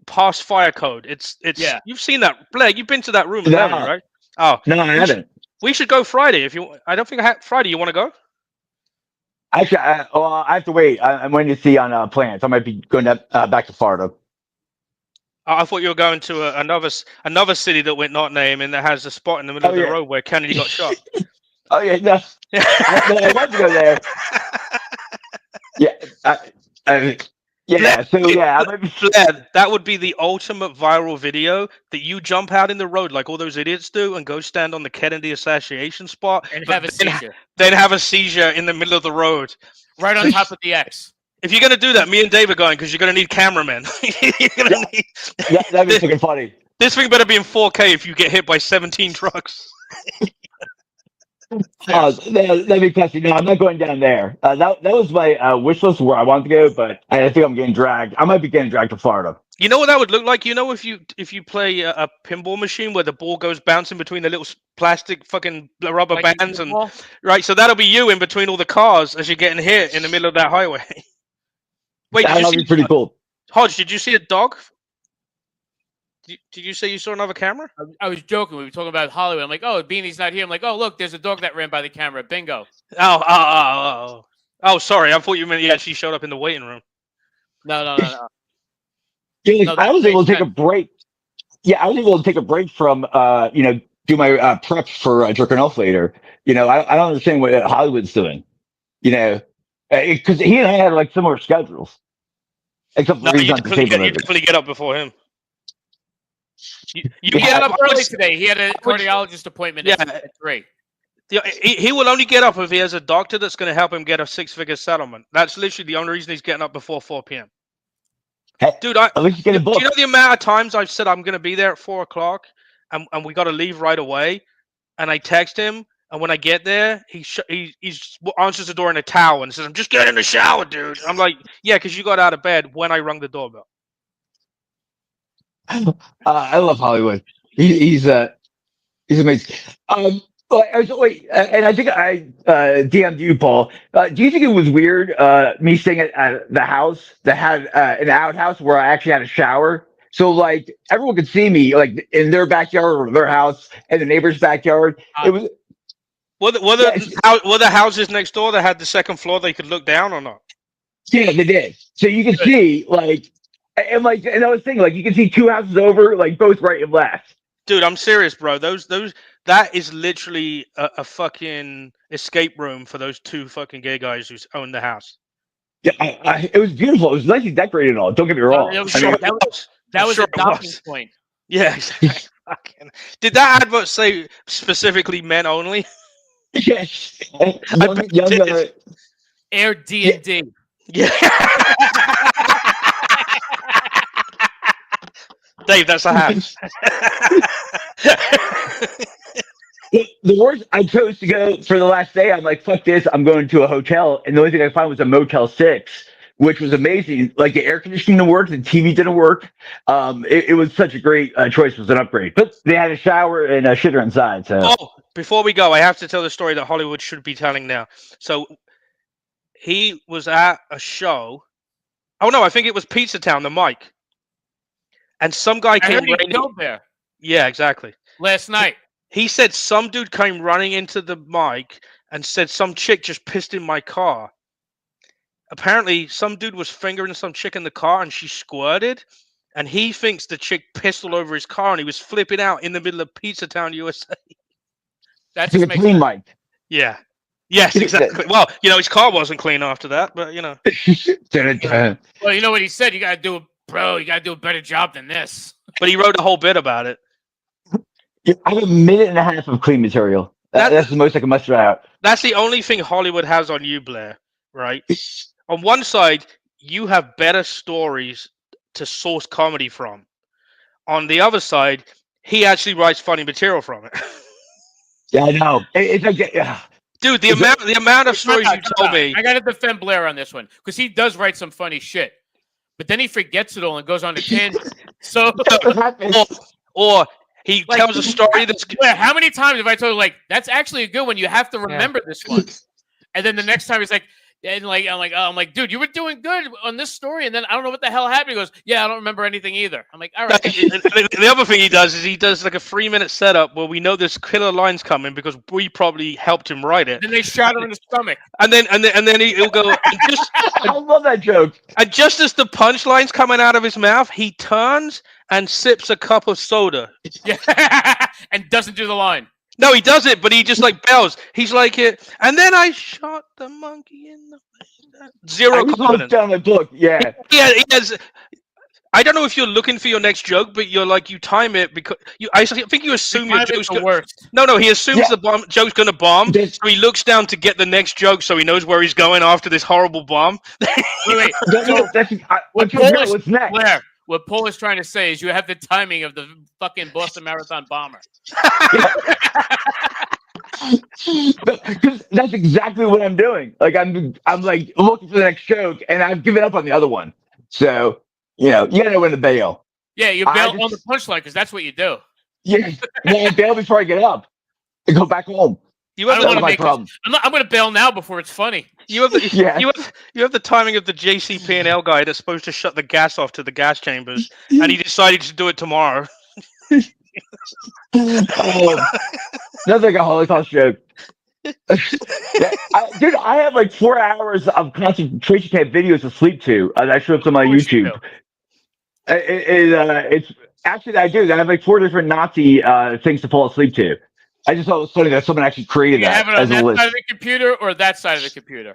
past fire code. It's Yeah. You've seen that, Blair. You've been to that room, No. haven't you, right? Oh, No, I haven't. we should go Friday if you. I don't think I have Friday. You want to go? Actually, I have to wait. I'm waiting to see on plans. I might be going back to Florida. I thought you were going to another city that we're not naming that has a spot in the middle of the yeah. road where Kennedy got shot. Oh yeah, no. I want to go there. Yeah, yeah. So yeah, I might be. Blair, that would be the ultimate viral video that you jump out in the road like all those idiots do and go stand on the Kennedy assassination spot And but have a seizure. then have a seizure in the middle of the road. Right on top of the X. If you're gonna do that, me and Dave are going because you're gonna need cameramen. You're gonna need... Yeah, that'd be freaking funny. This thing better be in 4K if you get hit by 17 trucks. Oh, that'd be classy. No, I'm not going down there. That was my wish list where I wanted to go, but I think I'm getting dragged. I might be getting dragged to Florida. You know what that would look like? You know, if you play a pinball machine where the ball goes bouncing between the little plastic fucking rubber Like bands, and football? right, so that'll be you in between all the cars as you're getting hit in the middle of that highway. Wait, did That'll you be see pretty cool. Hodge? Did you see a dog? Did you say you saw another camera? I was joking. We were talking about Hollywood. I'm like, oh, Beanie's not here. I'm like, oh, look, there's a dog that ran by the camera. Bingo. Oh, sorry. I thought you meant he actually showed up in the waiting room. No. Yeah, No, I was that able to makes take a break. Yeah, I was able to take a break from do my prep for Jerking Off later. I don't understand what Hollywood's doing. Because he and I had like similar schedules, except for No, he's you not disabled. definitely get up before him. You He get got up early would- today. He had a cardiologist appointment Yeah. at 3. Yeah, he will only get up if he has a doctor that's going to help him get a 6-figure settlement. That's literally the only reason he's getting up before 4 p.m. Hey, Dude, at least you get a do book. you know the amount of times I've said I'm going to be there at 4 o'clock and we got to leave right away? And I text him, and when I get there, he answers the door in a towel and says, "I'm just getting in the shower, dude." I'm like, "Yeah, because you got out of bed when I rung the doorbell." I love Hollywood. He's amazing. And I think I DM'd you, Paul. Do you think it was weird me staying at the house that had an outhouse where I actually had a shower? So like everyone could see me like in their backyard or their house and the neighbor's backyard. It was Were the houses next door that had the second floor they could look down or not? yeah, they did. So you can see like and I was thinking like you can see two houses over like both right and left. Dude, I'm serious, bro. That is literally a fucking escape room for those two fucking gay guys who own the house. Yeah, it was beautiful. It was nicely decorated and all. Don't get me wrong. It was, I mean, that was sure a it docking was. point. Yeah, exactly. Did that advert say specifically men only? yes. bet it did. Air D&D. Yeah. Dave, that's a house. The worst, I chose to go for the last day. I'm like, fuck this. I'm going to a hotel. And the only thing I found was a Motel 6, which was amazing. Like the air conditioning didn't work. The TV didn't work. It was such a great choice. It was an upgrade. But they had a shower and a shitter inside. So Oh, before we go, I have to tell the story that Hollywood should be telling now. So he was at a show. Oh, no, I think it was Pizza Town, the mic. And some guy I came heard he running. killed there Yeah, exactly. last night. He said some dude came running into the mic and said some chick just pissed in my car. Apparently, some dude was fingering some chick in the car and she squirted. And he thinks the chick pissed all over his car and he was flipping out in the middle of Pizza Town, USA. That it's a just makes clean sense. mic. Yeah. Yes, exactly. Well, his car wasn't clean after that, but Well, you know what he said? You gotta do a better job than this. But he wrote a whole bit about it. I have a minute and a half of clean material. That's the most I can muster out. That's the only thing Hollywood has on you, Blair, right? On one side, you have better stories to source comedy from. On the other side, he actually writes funny material from it. Yeah, I know. It's like, Dude, the amount of stories you told me. I gotta defend Blair on this one because he does write some funny shit, but then he forgets it all and goes on a tangent. So, or he tells a story that's. Blair, how many times have I told you like that's actually a good one? You have to remember this one, and then the next time he's like. And I'm like, dude, you were doing good on this story, and then I don't know what the hell happened. He goes, yeah, I don't remember anything either. I'm like, all right. The other thing he does is he does like a 3-minute setup where we know there's killer lines coming because we probably helped him write it. Then they shot him in the stomach. And then he'll go. I love that joke. And just as the punchline's coming out of his mouth, he turns and sips a cup of soda. Yeah, and doesn't do the line. No, he does it, but he just like bells. He's like it, and then I shot the monkey in the face. Zero I just confidence. looked down my book. Yeah. Yeah, he has. I don't know if you're looking for your next joke, but you're like you time it because I think you assume your joke's the worst. No, he assumes the joke's gonna bomb, so he looks down to get the next joke, so he knows where he's going after this horrible bomb. Wait. What's next? Blair, what Paul is trying to say is you have the timing of the fucking Boston Marathon bomber. Because that's exactly what I'm doing. Like I'm like looking for the next joke, and I've given up on the other one. So you gotta know when to bail. Yeah, you bail on the punchline because that's what you do. Yeah, I bail before I get up and go back home. You have I'm my problem. I'm going to bail now before it's funny. You have the you have the timing of the JCP&L guy that's supposed to shut the gas off to the gas chambers, and he decided to do it tomorrow. That's like a Holocaust joke. Dude, I have like 4 hours of concentration camp videos to sleep to that I show up on my YouTube. It's actually I do. I have like 4 different Nazi things to fall asleep to. I just thought it was funny that someone actually created that have it on as a that list. side of the computer or that side of the computer.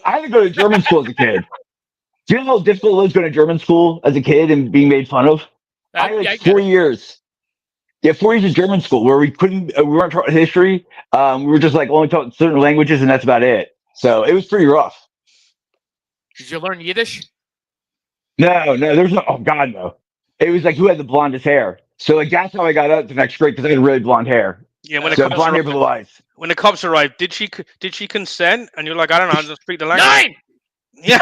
I had to go to German school as a kid. Do you know how difficult it was going to German school as a kid and being made fun of? I had like 4 years. Yeah, 4 years of German school where we weren't taught history. We were just like only taught certain languages, and that's about it. So it was pretty rough. Did you learn Yiddish? No, there's no. Oh God, no. It was like who had the blondest hair. So like that's how I got up to next grade because I had really blonde hair. Yeah, when so blonde hair, blue eyes. When the cops arrived, did she consent? And you're like, I don't know, I just speak the language. 9. Yeah.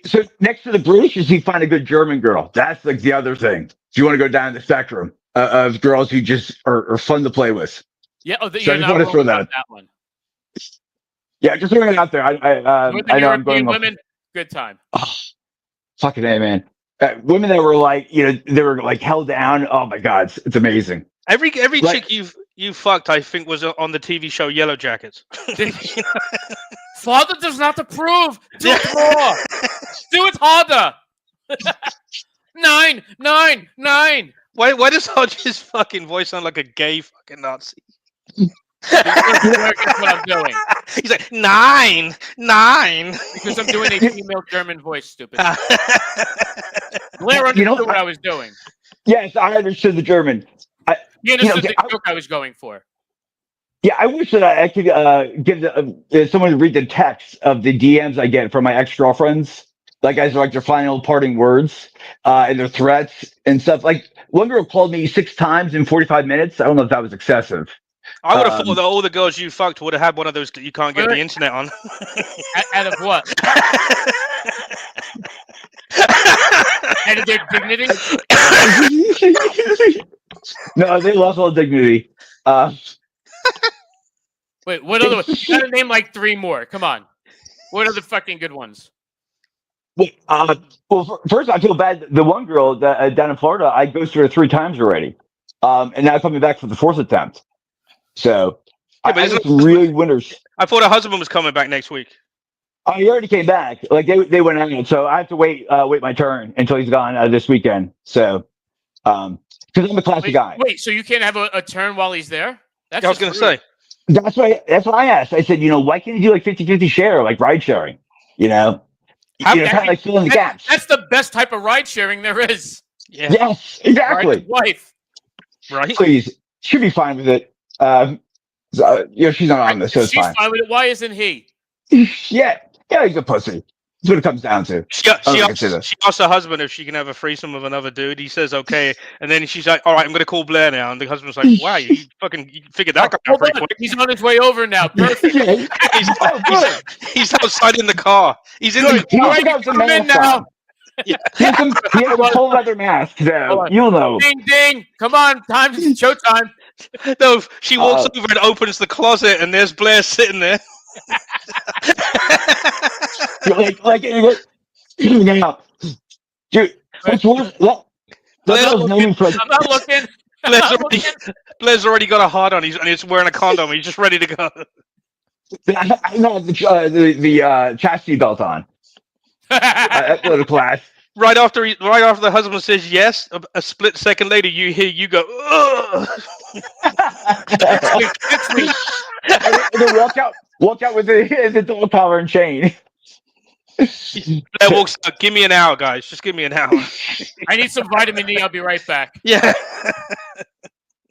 So next to the British is you find a good German girl. That's like the other thing. If you want to go down the spectrum of girls who just are fun to play with. Yeah. Oh, So I you're just not want to wrong throw that. about that one. Yeah, just throwing it out there. Northern I know I'm European going off. women, good time. Oh, fucking A, man. Women that were like, they were like held down. Oh my God, it's amazing. Every Like- chick you fucked, I think, was on the TV show Yellow Jackets. Father does not approve. Do it more. Do it harder. 9, 9, 9. Why does Hodge's fucking voice sound like a gay fucking Nazi? That's what I'm doing. He's like 9, 9. Because I'm doing a female German voice, stupid. Blair You know, understood what I was doing. Yes, I understood the German. He understood the I- joke I was going for. Yeah, I wish that I could give someone to read the text of the DMs I get from my ex-girlfriends. Like, as like their final parting words and their threats and stuff. Like, one girl called me 6 times in 45 minutes. I don't know if that was excessive. I would have thought that all the girls you fucked would have had one of those that you can't get Wait. the internet on. Out of what? Out of their dignity? No, they lost all dignity. Wait, what other? Gotta name like 3 more. Come on. What are the fucking good ones? First, I feel bad. The one girl that, down in Florida, I ghosted her 3 times already, and now coming back for the 4th attempt. So, Yeah, but I isn't just really winners. I thought her husband was coming back next week. Oh, he already came back. Like they went out, so I have to wait my turn until he's gone this weekend. So, because I'm a classy guy. Wait, so you can't have a turn while he's there? That's I was just going to rude. say. That's why I asked. I said, why can't you do like 50-50 share, like ride sharing? How- kind of like filling the gaps. That's the best type of ride sharing there is. Yeah. Yes, exactly. Ride with wife. Right. Please, she'll be fine with it. She's not on this, so it's She's fine. fine with it. Why isn't he? Yeah, he's a pussy. That's what it comes down to. She asked asked her husband if she can have a threesome with another dude. He says okay, and then she's like, "All right, I'm going to call Blair now." And the husband's like, "Wow, you figured that out Hold pretty on. quick." He's on his way over now. Perfect. Yeah, He's outside in the car. He's in Good. the he All also right, got some come in mask now. on. He has a full leather mask, Hold so on. you'll know. Ding ding. Come on, time showtime. No, she walks over and opens the closet, and there's Blair sitting there. Now, dude, what's worse? That was known for. I'm not looking. I'm Blair's not already, looking. Blair's already got a hard on. And he's wearing a condom. He's just ready to go. I know the chastity belt on. That little class. Right after the husband says yes, a split second later, you go. Ugh. And then walk out with the dog collar and chain. Blair walks out. Give me an hour, guys. Just give me an hour. I need some vitamin E. I'll be right back. Yeah.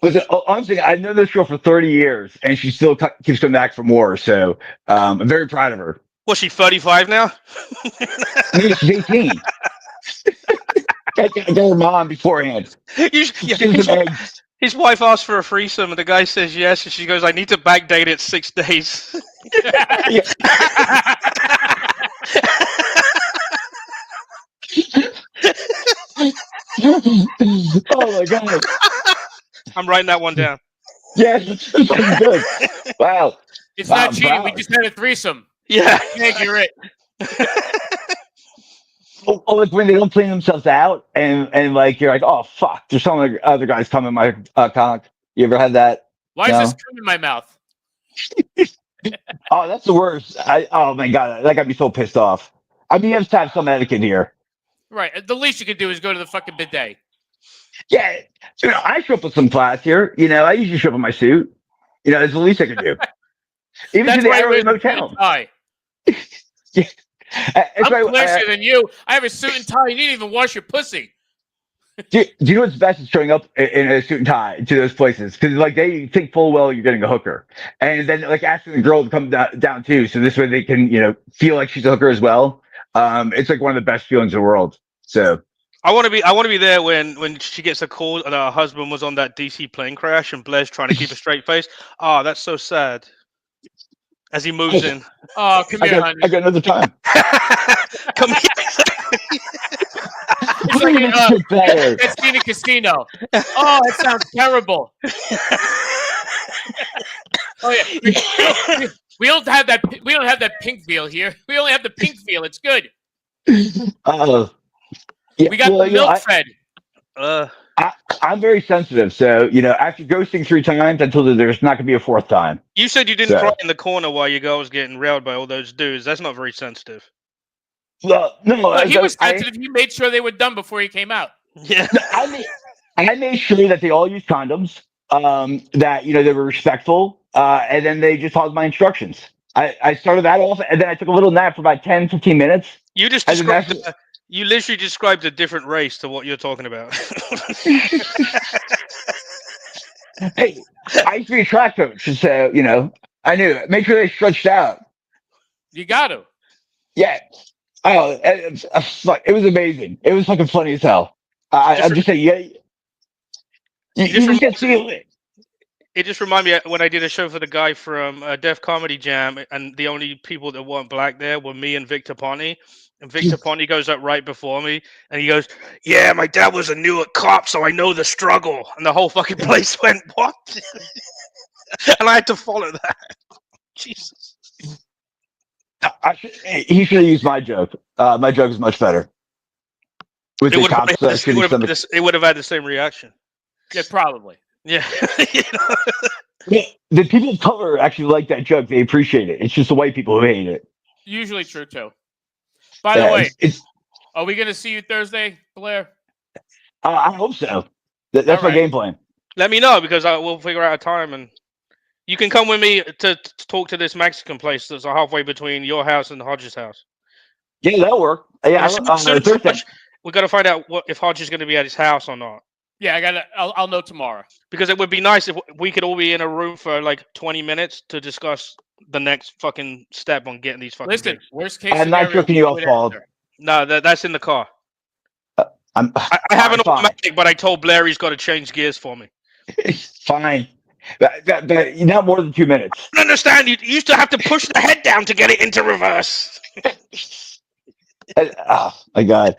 Listen, honestly, I've known this girl for 30 years, and she still keeps coming back for more. So I'm very proud of her. Was she 35 now? Maybe she's 18. I got her mom beforehand. His wife asked for a threesome, and the guy says yes, and she goes, "I need to backdate it 6 days." Oh my god! I'm writing that one down. Yes, this is good. Wow. It's Wow, not cheating. We proud. just had a threesome. Yeah. You're it. Like when they don't clean themselves out, and like you're like, oh fuck, there's some other guys coming my cock. You ever had that? Why No. is this cum in my mouth? Oh, that's the worst. Oh my god, that got me so pissed off. I mean, you have to have some etiquette here. Right. The least you can do is go to the fucking bidet. Yeah, I show up with some class here. I usually show up in my suit. It's the least I can do. Even That's to the why Airway we're Motel. tie. It's I'm why- classier than you. I have a suit and tie. You didn't even wash your pussy. do you know what's best is showing up in a suit and tie to those places? Because like they think full well you're getting a hooker, and then like asking the girl to come down too, so this way they can feel like she's a hooker as well. It's like one of the best feelings in the world. So I want to be there when she gets a call and her husband was on that DC plane crash and Blair's trying to keep a straight face. Oh, that's so sad. As he moves in. Oh, come here, honey. I got another time. Come here. It's like Much better. Casino Casino. Oh, it sounds terrible. Oh yeah, we don't have that. We don't have that pink feel here. We only have the pink feel. It's good. Yeah, We got well, the milk fed. I'm very sensitive, so after ghosting 3 times, I told her there's not gonna be a 4th time. You said you didn't So- cry in the corner while your girl was getting railed by all those dudes. That's not very sensitive. Well, no, No, he was I- sensitive. He made sure they were done before he came out. Yeah. I made sure that they all used condoms, that they were respectful, and then they just followed my instructions. I started that off, and then I took a little nap for about 10-15 minutes. You just And then described. You literally described a different race to what you're talking about. Hey, I used to be a track coach, so I knew it. Make sure they stretched out. You got to. Yeah. Oh, it was amazing. It was fucking funny as hell. I'm just saying, yeah. You just get to see It just reminded me when I did a show for the guy from Def Comedy Jam, and the only people that weren't black there were me and Victor Ponte. And Victor Ponte goes up right before me, and he goes, "Yeah, my dad was a Newark cop, so I know the struggle." And the whole fucking place went, "What?" And I had to follow that. Jesus. he should have used my joke. My joke is much better. With It the would, cops, it would have had the same reaction. Yeah, probably. Yeah. The people of color actually like that joke. They appreciate it. It's just the white people who hate it. Usually true too. By the way, it's are we gonna see you Thursday, Blair? I hope so. That's All my right. game plan. Let me know because I will figure out a time, and you can come with me to talk to this Mexican place that's halfway between your house and Hodges' house. Yeah, that'll work. Yeah, As soon as Thursday. Hodge- we got to find out if Hodge is going to be at his house or not. Yeah, I'll know tomorrow. Because it would be nice if we could all be in a room for like 20 minutes to discuss the next fucking step on getting these fucking Listen, gigs. worst case I'm not scenario, joking you do off, it Paul. after. No, that's in the car. I have an fine. automatic, but I told Blair he's got to change gears for me. Fine. Not more than 2 minutes. I don't understand. You used to have to push the head down to get it into reverse. Oh my god,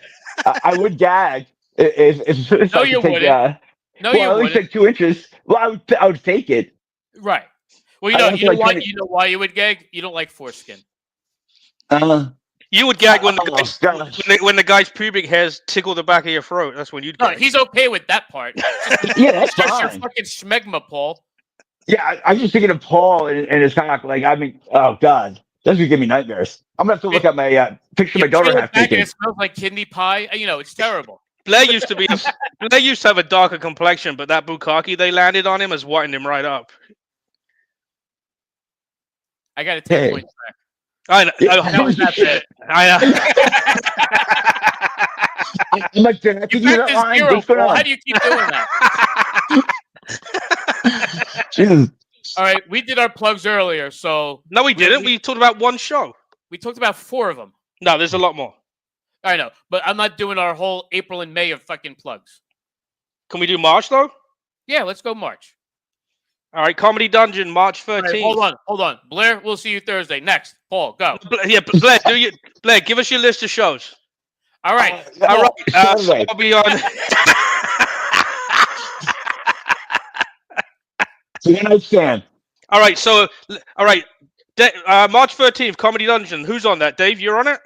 I would gag if No, I you could take, wouldn't. No, well, you at least wouldn't. take 2 inches. Well, I would fake it. Right. Well, I don't feel like why? trying to- You know why you would gag? You don't like foreskin. You would gag when Oh, gosh. when the guy's pubic hairs tickle the back of your throat. That's when you'd No, gag. he's okay with that part. Yeah, that's It's just your fine. fucking schmegma, Paul. Yeah, I'm just thinking of Paul and his cock. Like, I mean, oh god, that's gonna give me nightmares. I'm gonna have to look at my picture of my You daughter peel it half back and naked. it smells like kidney pie. It's terrible. Blair used to have a darker complexion, but that bukkake they landed on him has whitened him right up. I got to take Hey. points back. I know. Yeah. That was not bad. I'm like, did I You give you that practiced line? zero, What's going Paul. on? How do you keep doing that? Jesus. All right, we did our plugs earlier, so No, we didn't. We talked about one show. we talked about 4 of them. No, there's a lot more. I know, but I'm not doing our whole April and May of fucking plugs. Can we do March though? Yeah, let's go March. All right, Comedy Dungeon, March 13th. All right, hold on. Blair, we'll see you Thursday. Next, Paul, go. Blair, Blair, give us your list of shows. All right. All right, Saturday. I'll be on. So then I stand. All right, March 13th, Comedy Dungeon. Who's on that? Dave, you're on it?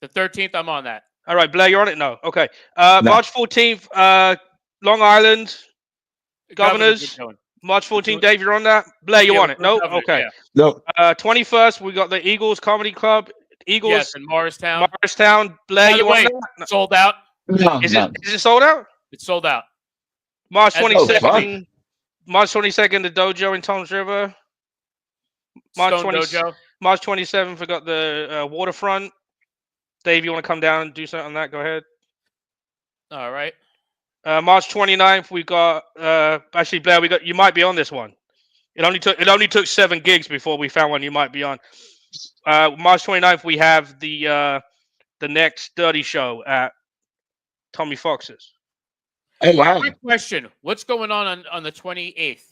The 13th, I'm on that. All right, Blair, you're on it? No. Okay. No. March 14th, Long Island, Governors. Good going. March 14th, Dave, you're on that? Blair, you Yeah, on it? we're No? Governor, Okay. yeah. No, 21st, we got the Eagles Comedy Club. Eagles, Yes, in Morristown. Morristown. Blair, By the you way, on that? sold out. no, Is no. it sold out? It's sold out. March As- 22nd, March 22nd, the Dojo in Toms River. March Stone 20 Dojo. March 27th, we got the Waterfront. Dave, you want to come down and do something on that? Go ahead. All right. March 29th, we got actually Blair, you might be on this one. It only took 7 gigs before we found one you might be on. March 29th, we have the next Dirty Show at Tommy Fox's. Oh wow. Quick question. What's going on the 28th?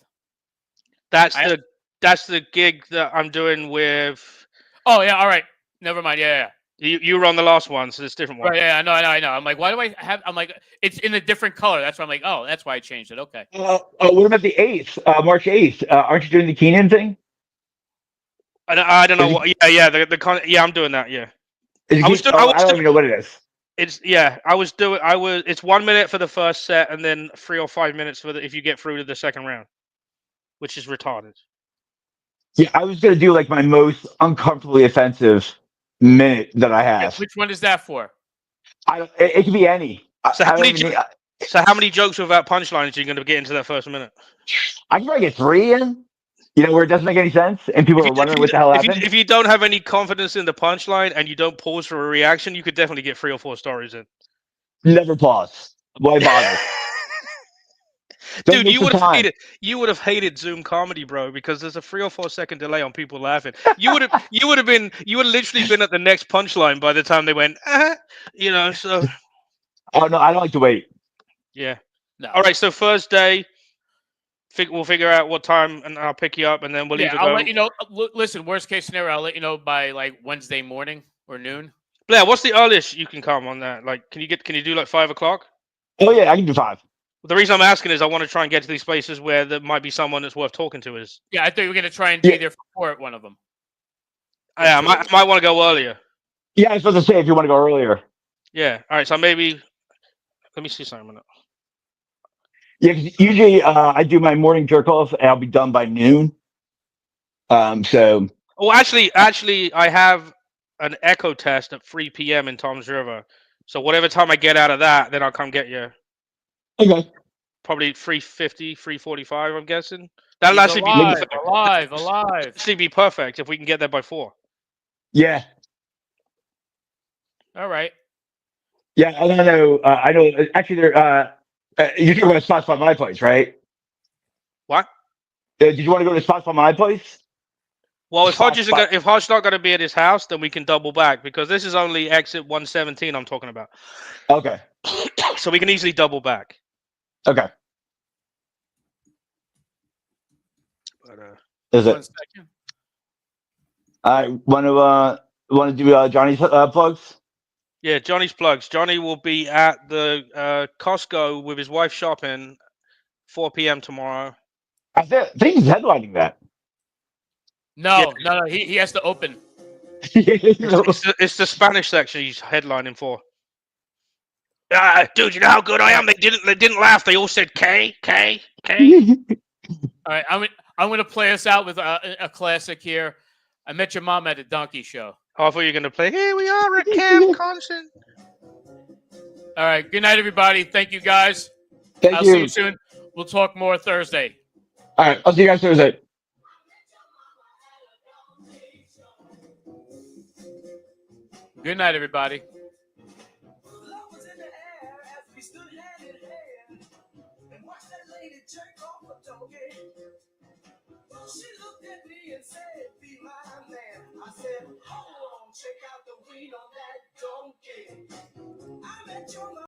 That's I- the gig that I'm doing with. Oh, yeah. All right. Never mind. Yeah. You were on the last one, so it's a different one. Right? Yeah, I know. I'm like, why do I have? I'm like, it's in a different color. That's why I'm like, oh, that's why I changed it. Okay. What about the 8th, March 8th? Aren't you doing the Keenan thing? I don't know Is it- what. Yeah, I'm doing that. Yeah, Is it I was Keenan? doing. I I was don't doing. even know what it is. I was doing. It's 1 minute for the first set, and then 3 or 5 minutes for if you get through to the second round, which is retarded. Yeah, I was gonna do like my most uncomfortably offensive minute that I Yeah, have. which one is that for? It could be any. So I how don't many? even need, So how many jokes without punchlines are you going to get into that first minute? I can probably get 3 in. You know, where it doesn't make any sense, and people are wondering what the hell happened. If you don't have any confidence in the punchline and you don't pause for a reaction, you could definitely get 3 or 4 stories in. Never pause. Why bother? Don't Dude, waste the time. you would have hated Zoom comedy, bro, because there's a 3 or 4 second delay on people laughing. You would have literally been at the next punchline by the time they went, you know. So Oh no, I don't like to wait. yeah. No. All right. So first day, we'll figure out what time, and I'll pick you up, and then we'll Yeah, either I'll go. let you know. Listen, worst case scenario, I'll let you know by like Wednesday morning or noon. Blair, what's the earliest you can come on that? Like, can you do like 5 o'clock? Oh yeah, I can do 5. The reason I'm asking is I want to try and get to these places where there might be someone that's worth talking to. Yeah, I thought you were gonna try and Yeah. be there for 4 at one of them. I might want to go earlier. Yeah, I was supposed to say if you want to go earlier. Yeah. All right. So maybe let me see something. Yeah, 'cause usually I do my morning jerk off and I'll be done by noon. So Oh, actually, I have an echo test at 3 p.m. in Tom's River. So whatever time I get out of that, then I'll come get you. okay. Probably 3:50, 3:45. I'm guessing that'll He's actually be alive, perfect. alive. Actually, be perfect if we can get there by 4. Yeah. All right. Yeah, I don't know. I know. Actually, you're talking about Spots by my place, right? What? Did you want to go to Spots by my place? Well, if Spot- if Hodge's not going to be at his house, then we can double back because this is only exit 117 I'm talking about. Okay. So we can easily double back. Okay. But, Is One it? second. I want to do Johnny's plugs. yeah, Johnny's plugs. Johnny will be at the Costco with his wife shopping 4 p.m. tomorrow. I think he's headlining that. No. He has to open. It's the Spanish section he's headlining for. Dude, you know how good I am? They didn't laugh. They all said K, K, K. All right. I'm gonna play us out with a classic here. I met your mom at a donkey show. Oh, I thought you were gonna play. Here we are at Camp Constant. All right. Good night, everybody. Thank you, guys. Thank I'll you. see you soon. We'll talk more Thursday. All right. I'll see you guys Thursday. Good night, everybody. Love was in the air as we stood hand in hand and watched that lady jerk off a donkey. She looked at me and said, "Be my man." I said, "Hold on, check out the weed on that donkey." I met your